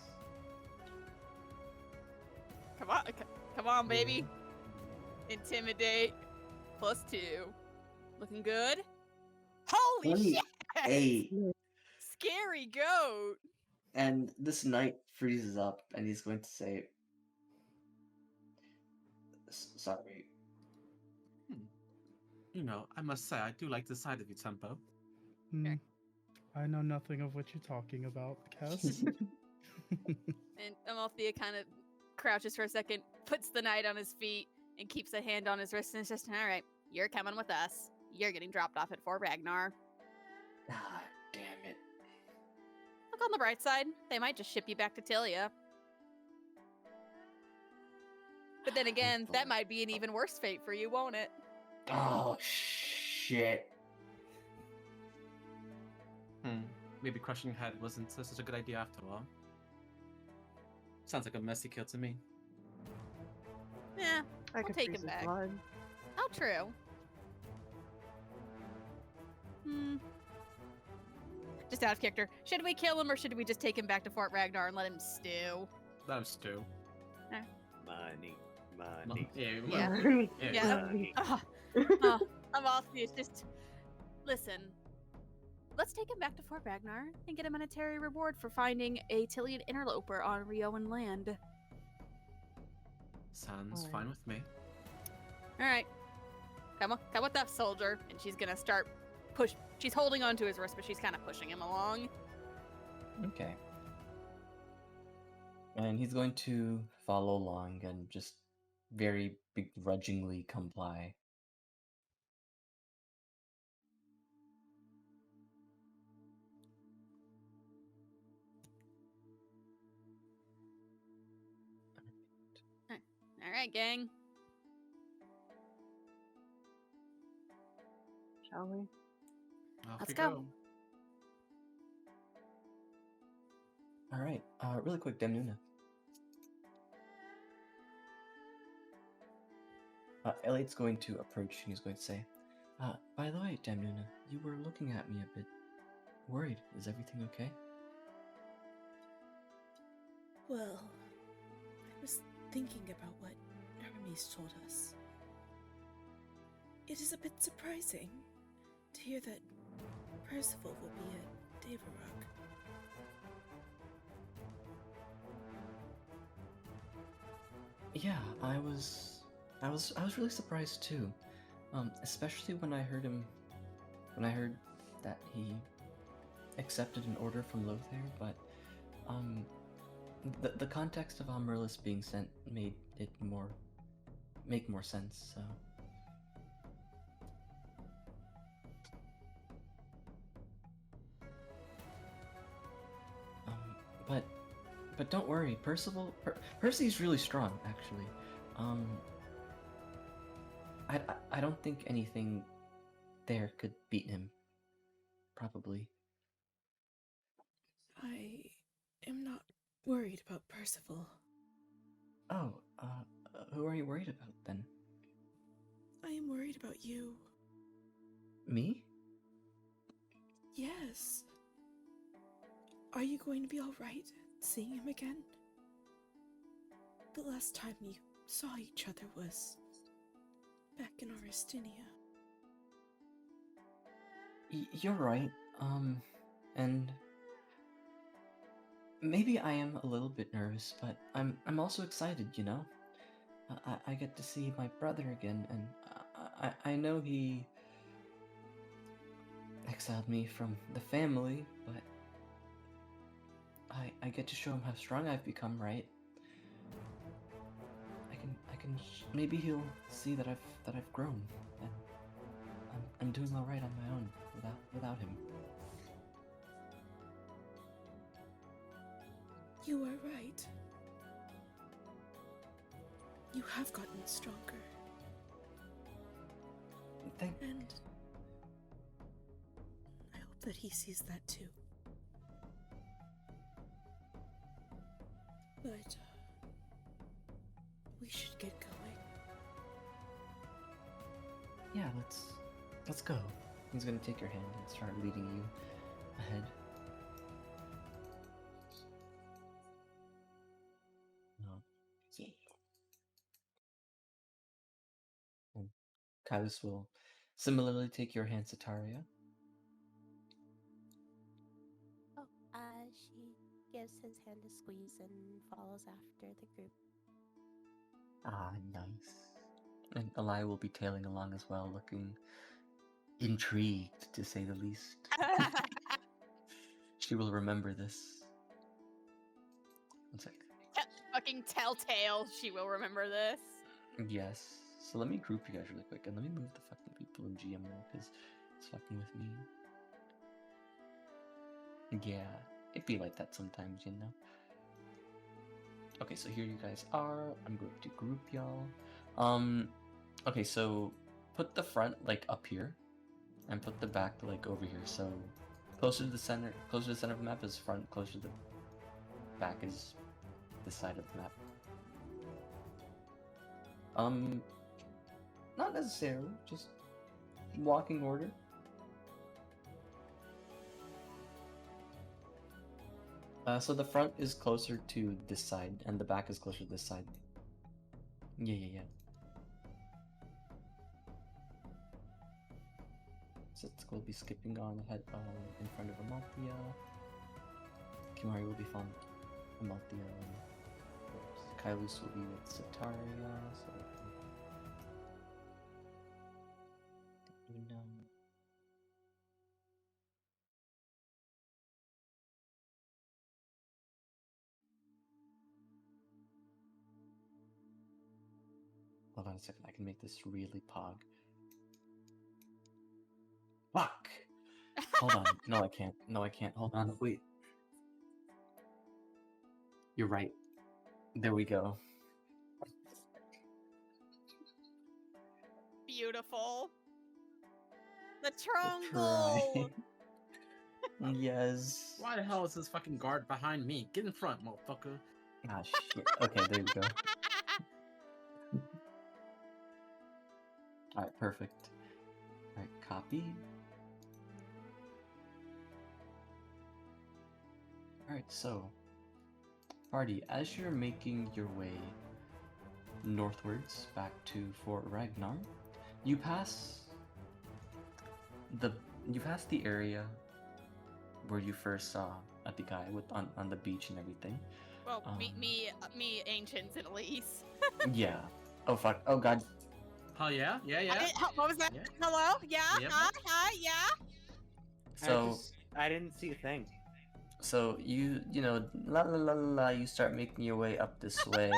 Come on, baby. Intimidate. +2. Looking good. Holy shit! 8. Scary goat. And this knight freezes up and he's going to say, sorry. You know, I must say, I do like the sight of you, Tempo. I know nothing of what you're talking about, Cass. And Amalthea kind of crouches for a second, puts the knight on his feet, and keeps a hand on his wrist, and it's just, all right, you're coming with us. You're getting dropped off at Fort Ragnar. Ah, damn it. Look on the bright side. They might just ship you back to Tilia. But then again, that might be an even worse fate for you, won't it? Oh, shit. Maybe crushing your head wasn't such a good idea after all. Sounds like a messy kill to me. Yeah, I we'll could take freeze him his back. blood. Oh, true. Just out of character. Should we kill him or should we just take him back to Fort Ragnar and let him stew? Let him stew. Money. Yeah. Yeah. I'm off. It's just listen. Let's take him back to Fort Ragnar and get a monetary reward for finding a Tilian interloper on Rioan land. Sounds fine with me. All right, come with us, soldier. And she's gonna start She's holding onto his wrist, but she's kind of pushing him along. Okay. And he's going to follow along and just very begrudgingly comply. All right, gang. Shall we? Let's go. All right. Really quick, Demnuna. Elliot's going to approach and he's going to say, by the way, Demnuna, you were looking at me a bit worried. Is everything okay? Well, I was thinking about what Hermes told us. It is a bit surprising to hear that Percival will be at Davarok. Yeah, I was really surprised too. Especially when I heard that he accepted an order from Lothair, but the context of Amaryllis being sent made it make more sense, so. But But don't worry, Percy's really strong, actually. Um, I don't think anything there could beat him. Probably. I am not worried about Percival. Oh, who are you worried about then? I am worried about you. Me? Yes. Are you going to be alright seeing him again? The last time you saw each other was back in Aristinia. You're right. And maybe I am a little bit nervous, but I'm also excited, you know? I get to see my brother again, and I know he exiled me from the family, but I get to show him how strong I've become, right? Maybe he'll see that I've grown, and I'm doing all right on my own without him. You are right. You have gotten stronger. And I hope that he sees that too. But we should get going. Yeah, let's go. He's gonna take your hand and start leading you ahead. Yeah. And Kaius will similarly take your hand, Sataria. Oh, she gives his hand a squeeze and follows after the group. Ah, nice. And Alai will be tailing along as well, looking intrigued, to say the least. She will remember this. One sec. Fucking telltale, she will remember this. Yes. So let me group you guys really quick, and let me move the fucking people in GM now, because it's fucking with me. Yeah, it be like that sometimes, you know? Okay, so here you guys are. I'm going to group y'all. Okay, so put the front, like, up here, and put the back, like, over here. So closer to the center of the map is front, closer to the back is this side of the map. Not necessarily, just walking order. So the front is closer to this side, and the back is closer to this side. Yeah. So we'll be skipping on ahead in front of Amalthea. Kimari will be following Amalthea. Kailus will be with Sataria, so you know. Hold on a second, I can make this really pog. Fuck! Hold on. No, I can't. Hold on, wait. You're right. There we go. Beautiful. The triangle! Yes. Why the hell is this fucking guard behind me? Get in front, motherfucker. Ah, shit. Okay, there you go. Alright, perfect. Alright, copy. Alright, so party, as you're making your way northwards back to Fort Ragnar, you pass the area where you first saw Abigail with on the beach and everything. Well, me, ancients at least. Yeah. Oh fuck. Oh god. Oh yeah? What was that? Yeah. Hello? Yeah? Yep. Hi? Yeah? So I didn't see a thing. So you know, you start making your way up this way,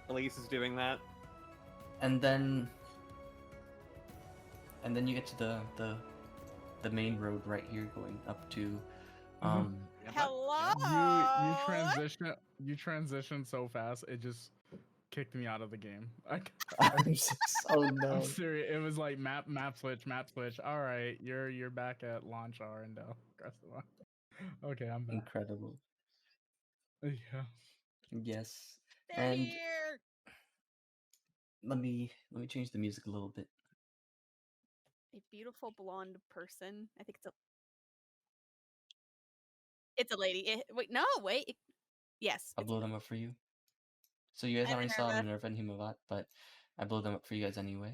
Elise is doing that. and then you get to the main road right here, going up to Hello. You transition so fast. It just kicked me out of the game. Oh I'm no. serious. It was like map switch. All right, you're back at launch Ardale. Okay, I'm back. Incredible. Yeah. Yes. They're And here. let me change the music a little bit. A beautiful blonde person. I think it's a lady. Wait. Yes. I'll blow them up for you. So you guys Hi, already saw Minerva. Minerva and Himavat, but I blow them up for you guys anyway.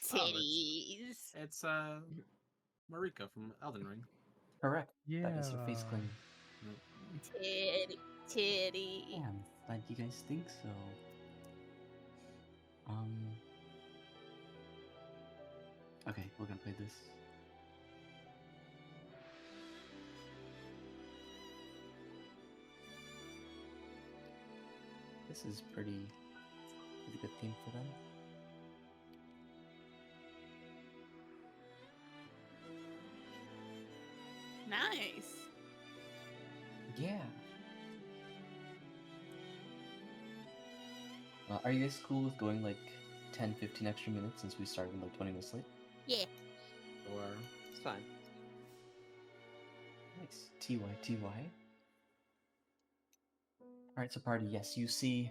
Titties. It's Marika from Elden Ring. Correct. Yeah. That is her face clean. Titty. Yeah, I'm glad you guys think so. Okay, we're gonna play this. This is pretty good theme for them. Nice. Yeah. Are you guys cool with going like 10, 15 extra minutes since we started like 20 minutes late? Yeah. Or It's fine. Nice. TY. Alright, so party, yes, you see...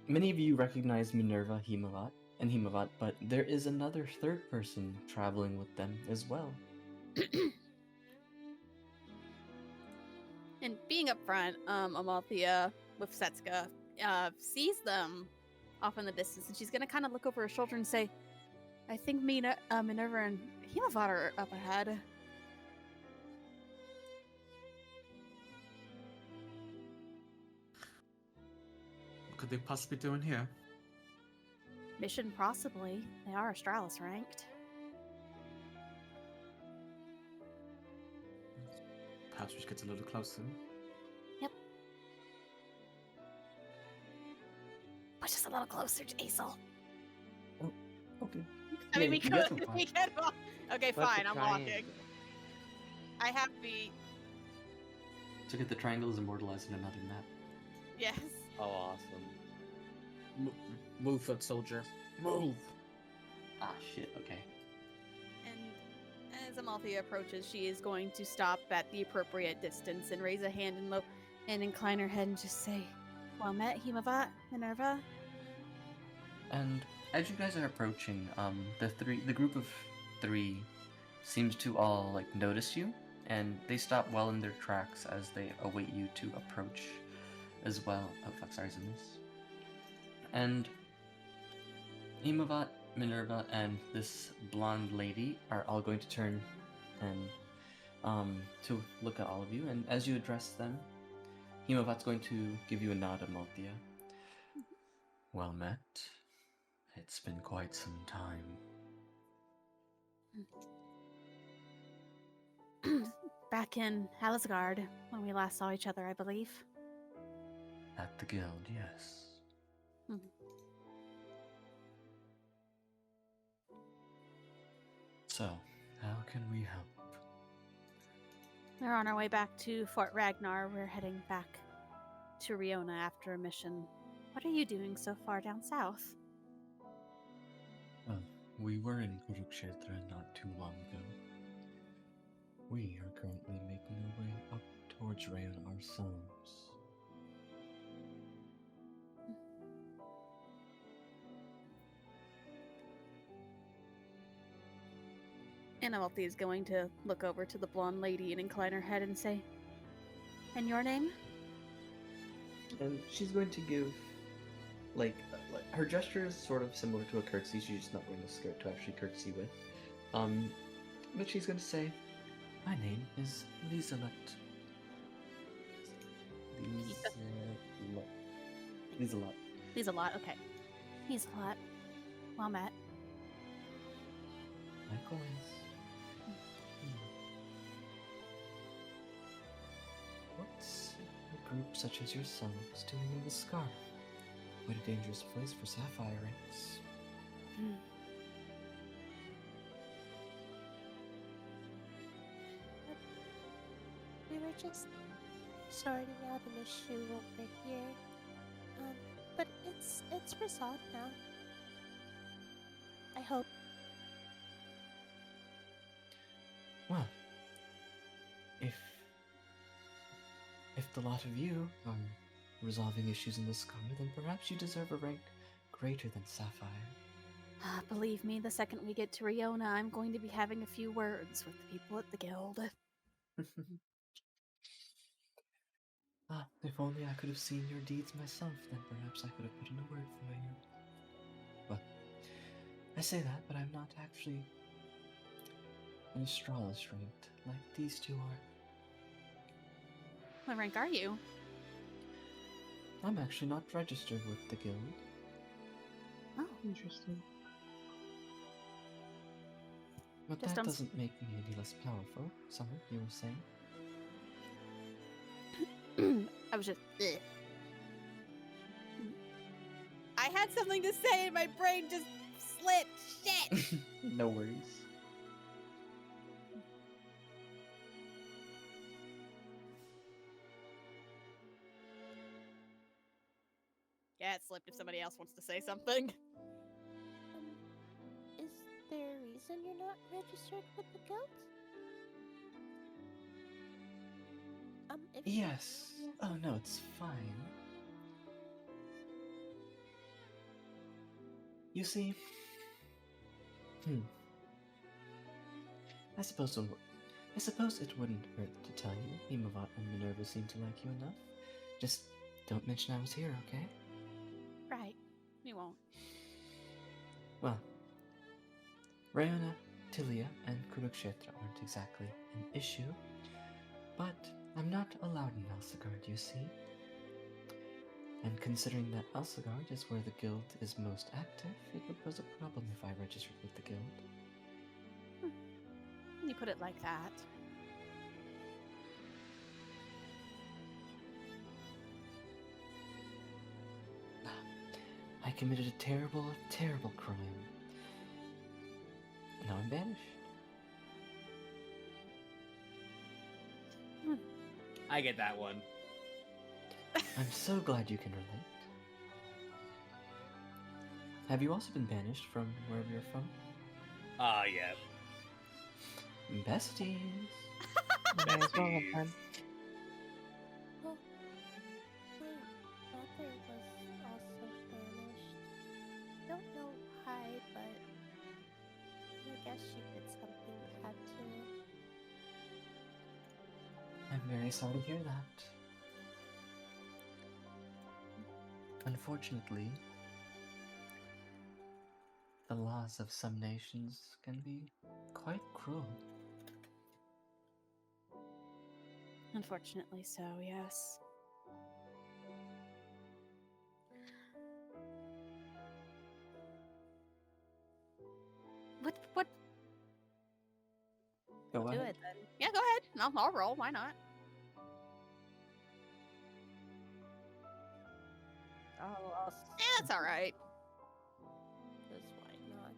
Many of you recognize Minerva, and Himavat, but there is another third person traveling with them as well. And being up front, Amalthea with Setsuka sees them off in the distance, and she's gonna kind of look over her shoulder and say, "I think Minerva and Himavat are up ahead." what could they possibly be doing here? Mission possibly. They are Astralis ranked. Perhaps we should get a little closer. Push us a little closer, Aesol. Oh, okay. I mean, Yeah, we you guys could. can walk. We could walk. Okay, But fine. the I'm walking. triangle. I have feet. To get the triangle is immortalized in another map. Yes. Oh, awesome. Move, foot soldier. Move. Ah, shit, okay. And as Amalthea approaches, she is going to stop at the appropriate distance and raise a hand and incline her head and just say, "Well met, Himavat, Minerva." And as you guys are approaching, the group of three seems to all like notice you, and they stop well in their tracks as they await you to approach as well. Oh fuck, sorry, Zemus. And Himavat, Minerva, and this blonde lady are all going to turn and to look at all of you, and as you address them, Himavat's going to give you a nod, Amalthea. Well met. It's been quite some time. Back in Halisgard when we last saw each other, I believe. At the guild, yes. Mhm. So, how can we help? We're on our way back to Fort Ragnar. We're heading back to Riona after a mission. What are you doing so far down south? Well, we were in Kurukshetra not too long ago. We are currently making our way up towards Rayon ourselves. And Amalthea is going to look over to the blonde lady and incline her head and say, "And your name?" And she's going to give, like her gesture is sort of similar to a curtsy. She's just not wearing a skirt to actually curtsy with. But she's going to say, "My name is Lieselot." Lieselot. Lieselot, okay. Lieselot. Well met. Likewise. What's a group such as yourselves doing in the Scarf? Quite a dangerous place for sapphire ranks. just sorting out an issue over here. But it's resolved now. I hope. Well, if the lot of you are resolving issues in the sky, then perhaps you deserve a rank greater than Sapphire. Believe me, the second we get to Riona, I'm going to be having a few words with the people at the guild. If only I could have seen your deeds myself, then perhaps I could have put in a word for you. Well, I say that, but I'm not actually an Astralis ranked like these two are. What rank are you? I'm actually not registered with the guild. Oh, Interesting. But Just that on s- doesn't make me any less powerful. Summer, you were saying? I was just. Ugh. I had something to say and my brain just slipped. Shit. No worries. Yeah, it slipped if somebody else wants to say something. Is there a reason you're not registered with the guild? If Yes. Oh no, it's fine. You see, I suppose it wouldn't hurt to tell you. Himovat and Minerva seem to like you enough. Just don't mention I was here, okay? Right. We won't. Well, Rayona, Tilia, and Kurukshetra aren't exactly an issue, but I'm not allowed in Elsagard, you see. And considering that Elsagard is where the guild is most active, it would pose a problem if I registered with the guild. You put it like that. I committed a terrible, terrible crime. Now I'm banished. I get that one. I'm so glad you can relate. Have you also been banished from wherever you're from? Yeah. Besties! May as well have fun. Well, my mother was also banished. Don't know why, but I guess she did something had to. I'm very sorry to hear that. Unfortunately, the laws of some nations can be quite cruel. Unfortunately so, yes. What? Go Do ahead. it then. Yeah, go ahead. I'll roll. Why not? Oh, Yeah, that's all right. Because why not?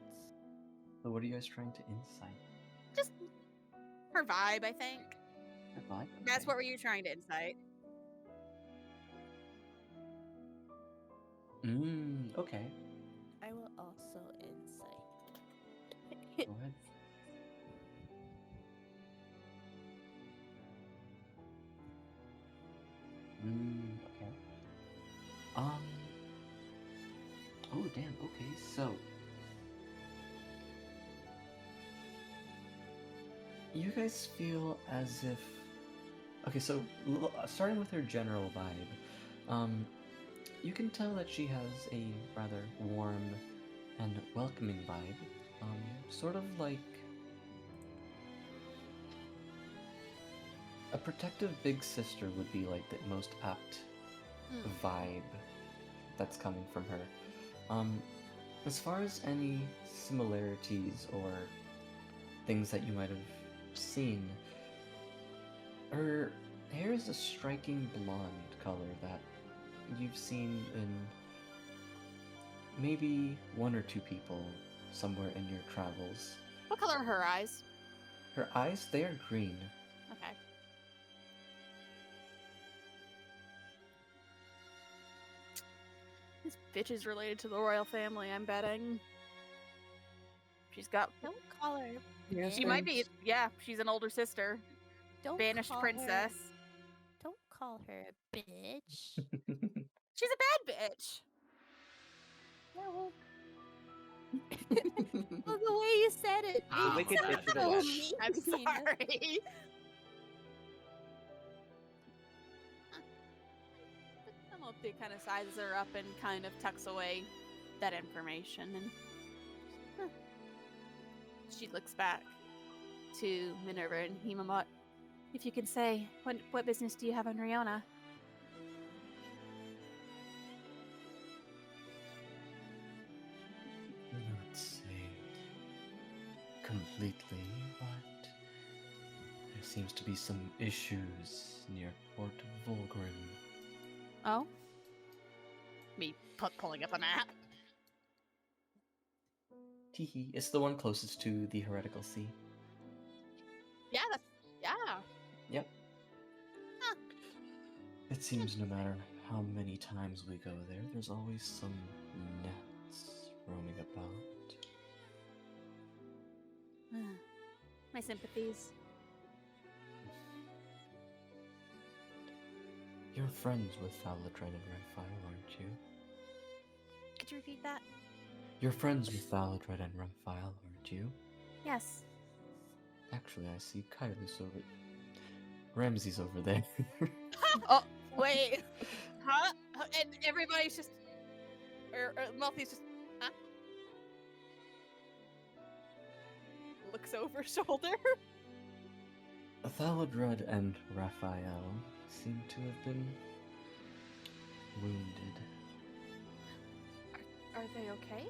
So what are you guys trying to insight? Just her vibe, I think. Her vibe? That's Okay. what were you trying to incite? Okay. I will also insight. Go ahead. Okay. Oh, damn. Okay, so you guys feel as if. Okay, so starting with her general vibe, you can tell that she has a rather warm and welcoming vibe. Sort of like a protective big sister would be like the most apt vibe that's coming from her. As far as any similarities or things that you might have seen, her hair is a striking blonde color that you've seen in maybe one or two people somewhere in your travels. What color are her eyes? Her eyes, they are green. Okay. This bitch is related to the royal family, I'm betting. She's got. Don't call her. Yes, She might be. Rams. Yeah, she's an older sister. Don't Banished call princess. Her, don't call her a bitch. She's a bad bitch. Yeah, well, well, the way you said it, The made wicked it sound bitch of the so West. I'm mean. sorry. Penelope kind of sizes her up and kind of tucks away that information, and she looks back to Minerva and Himamot. If you can say, what business do you have on Riona? Not say completely, but there seems to be some issues near Port Volgrim. Oh? Me pulling up a map. Teehee, it's the one closest to the Heretical Sea. Yeah, yeah. Yep. Huh. It seems no matter how many times we go there, there's always some gnats roaming about. My sympathies. You're friends with Thaladred and Renfile, aren't you? Could you repeat that? You're friends with Thaladred and Renfile, aren't you? Yes. Actually, I see Kylie's over... Ramsey's over there. Oh, wait. Huh? And everybody's just... Or Melfi's just... Huh? Looks over shoulder. Thaladred and Raphael seem to have been wounded. Are they okay?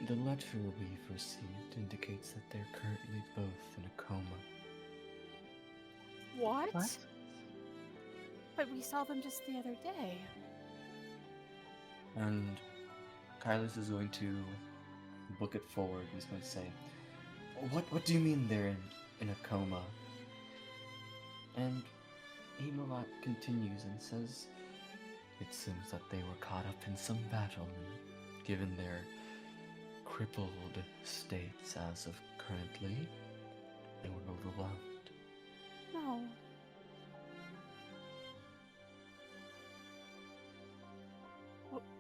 The letter we've received indicates that they're currently both in a coma. What? What? But we saw them just the other day. And Kylus is going to book it forward. He's going to say, What do you mean they're in a coma? And Himawat continues and says, it seems that they were caught up in some battle, and given their crippled states as of currently, they were overwhelmed. No.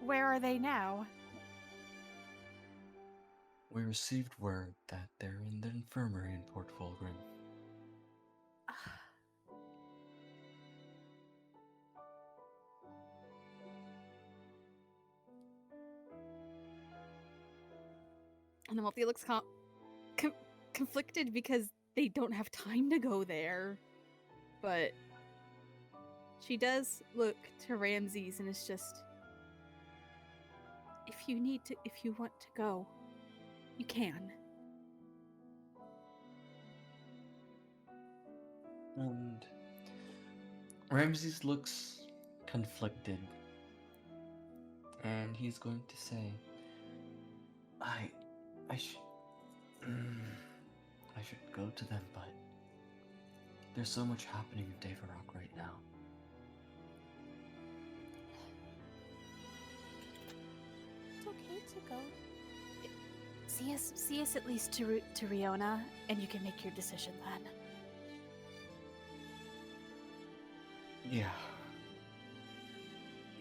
Where are they now? We received word that they're in the infirmary in Port Volgrim. And Amalthea looks conflicted because they don't have time to go there. But she does look to Ramses and it's just, if you want to go, you can. And Ramses looks conflicted. And he's going to say, I should go to them, but there's so much happening in Devarok right now. It's okay to go. See us at least to Riona, and you can make your decision then. Yeah.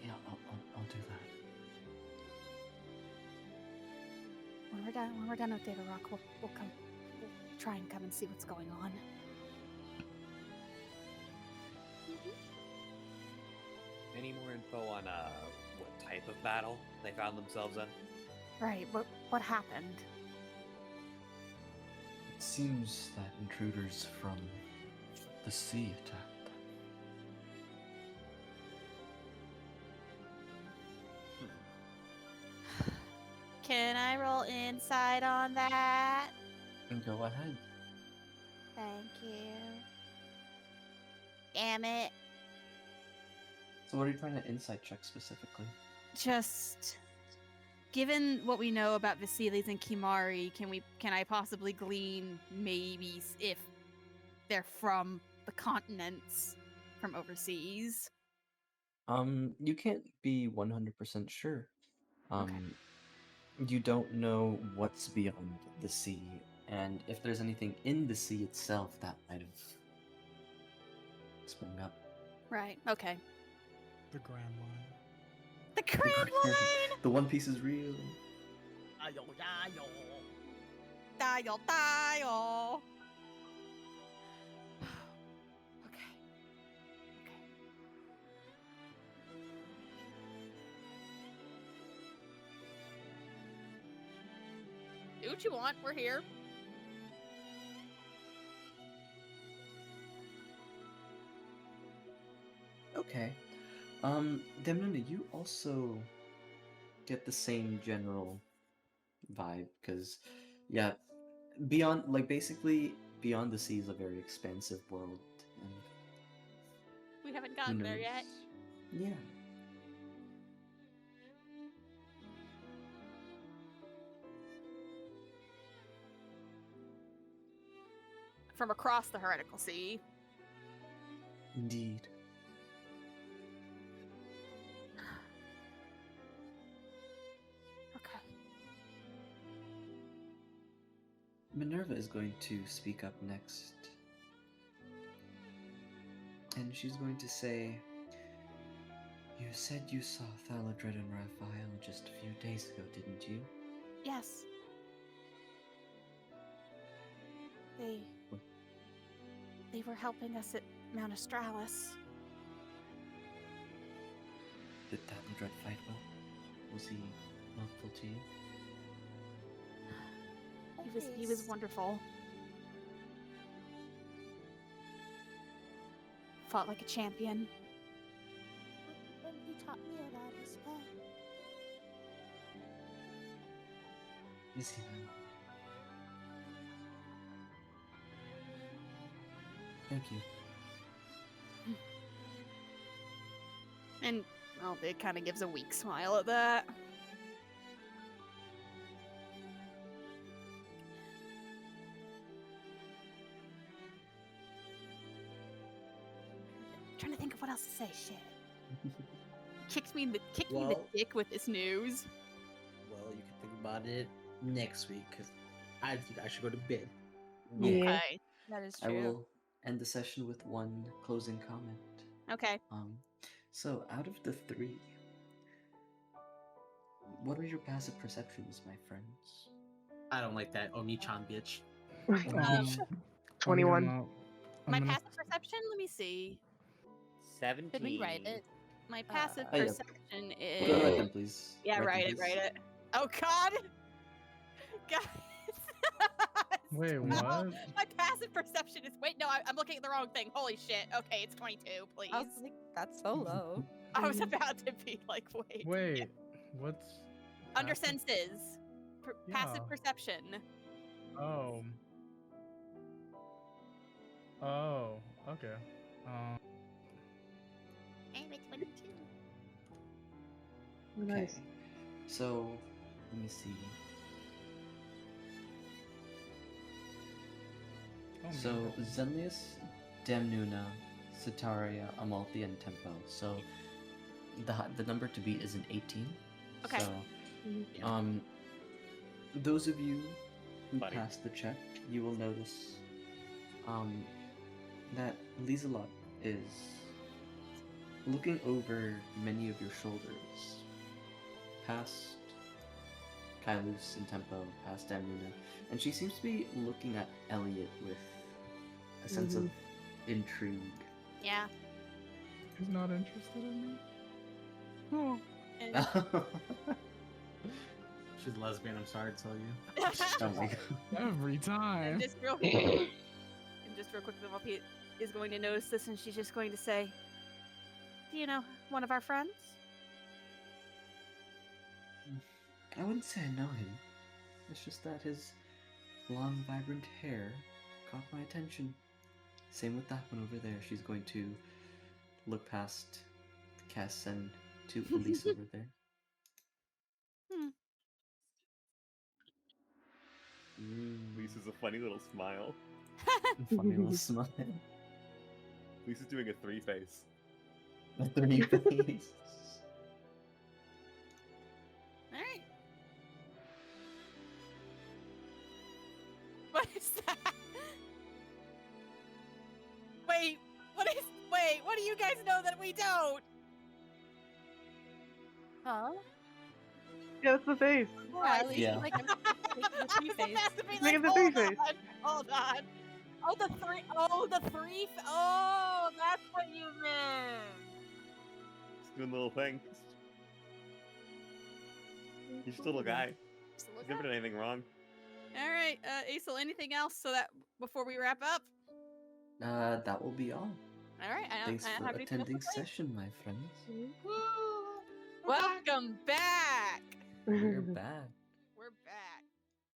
Yeah, I'll do that. When we're done with Devarok, we'll try and come and see what's going on. Any more info on what type of battle they found themselves in? Right, what happened? It seems that intruders from the sea attacked them. Can I roll insight on that? Go ahead. Thank you. Damn it. So what are you trying to insight check specifically? Just given what we know about Vasilis and Kimari, can I possibly glean maybe if they're from the continents from overseas? You can't be 100% sure. Okay. You don't know what's beyond the sea, and if there's anything in the sea itself that might have sprung up. Right. Okay. The Grand Line. The Grand Line. The One Piece is real. Dial, dial. Okay. Do what you want. We're here. Okay. Demnuna, you also get the same general vibe, because, yeah, beyond, like, basically, Beyond the Sea is a very expansive world, and We haven't who gotten there yet. knows? Yeah. From across the heretical sea. Indeed. Okay. Minerva is going to speak up next. And she's going to say, "You said you saw Thaladred and Raphael just a few days ago, didn't you?" Yes. They. What? They were helping us at Mount Astralis. Did Thaladred fight well? Was he helpful to you? He was wonderful. Fought like a champion. And he taught me a lot as well. Is he then? Thank you. And it kind of gives a weak smile at that. Trying to think of what else to say. Shit. Kicked me in the Well- dick with this news. Well, you can think about it next week because I think I should go to bed. Yeah. Okay. That is I true. will end the session with one closing comment. Okay. So out of the three, what are your passive perceptions, my friends? I don't like that Oni-chan bitch. I'm 21. gonna- I'm My gonna- passive perception, let me see. 17. Should we write it? My passive yeah. perception Go ahead is. then, please. Yeah, them, write it, please. write it. Oh God! Guys! Wait, Stop. what? My passive perception is. Wait, no, I'm looking at the wrong thing. Holy shit. Okay, it's 22, please. I was like, that's so low. I was about to be like, wait. Wait, what's Under passive? senses. Passive Yeah. perception. Oh. Oh, okay. I'm at 22. Okay. Nice. So, let me see. Oh, So, man. Zenlius, Damnuna, Sitaria, Amalthea, and Tempo. So, the number to beat is an 18. Okay. So, Yeah. those of you who Buddy. passed the check, you will notice that Lieselot is looking over many of your shoulders, past Kailus and Tempo, past Damnuna, and she seems to be looking at Elliot with a sense of intrigue. Yeah. He's not interested in me? Oh. And She's lesbian, I'm sorry to tell you. Oh my god. Every time. And just real quick, Penelope is going to notice this, and she's just going to say, "Do you know one of our friends?" I wouldn't say I know him. It's just that his long, vibrant hair caught my attention. Same with that one over there. She's going to look past Cass and to Elise over there. Lisa's a funny little smile. Funny little smile. Lisa's doing a 3 face. The 3 face. All right. What is that? Wait, what do you guys know that we don't? Huh? Yeah, it's the face. Yeah, at least Yeah. like I'm making the three So face. fast to be Look like, at the hold three-face. on, hold on. Oh, the three. Oh, the three. Oh, that's what you meant. Just doing the little thing. He's just a little guy. Just He's look never up. done anything wrong. All right, Aesel, anything else so that before we wrap up? That will be all. All right, I Thanks don't for have anything else attending to say. session, my friends. Welcome back. We're back.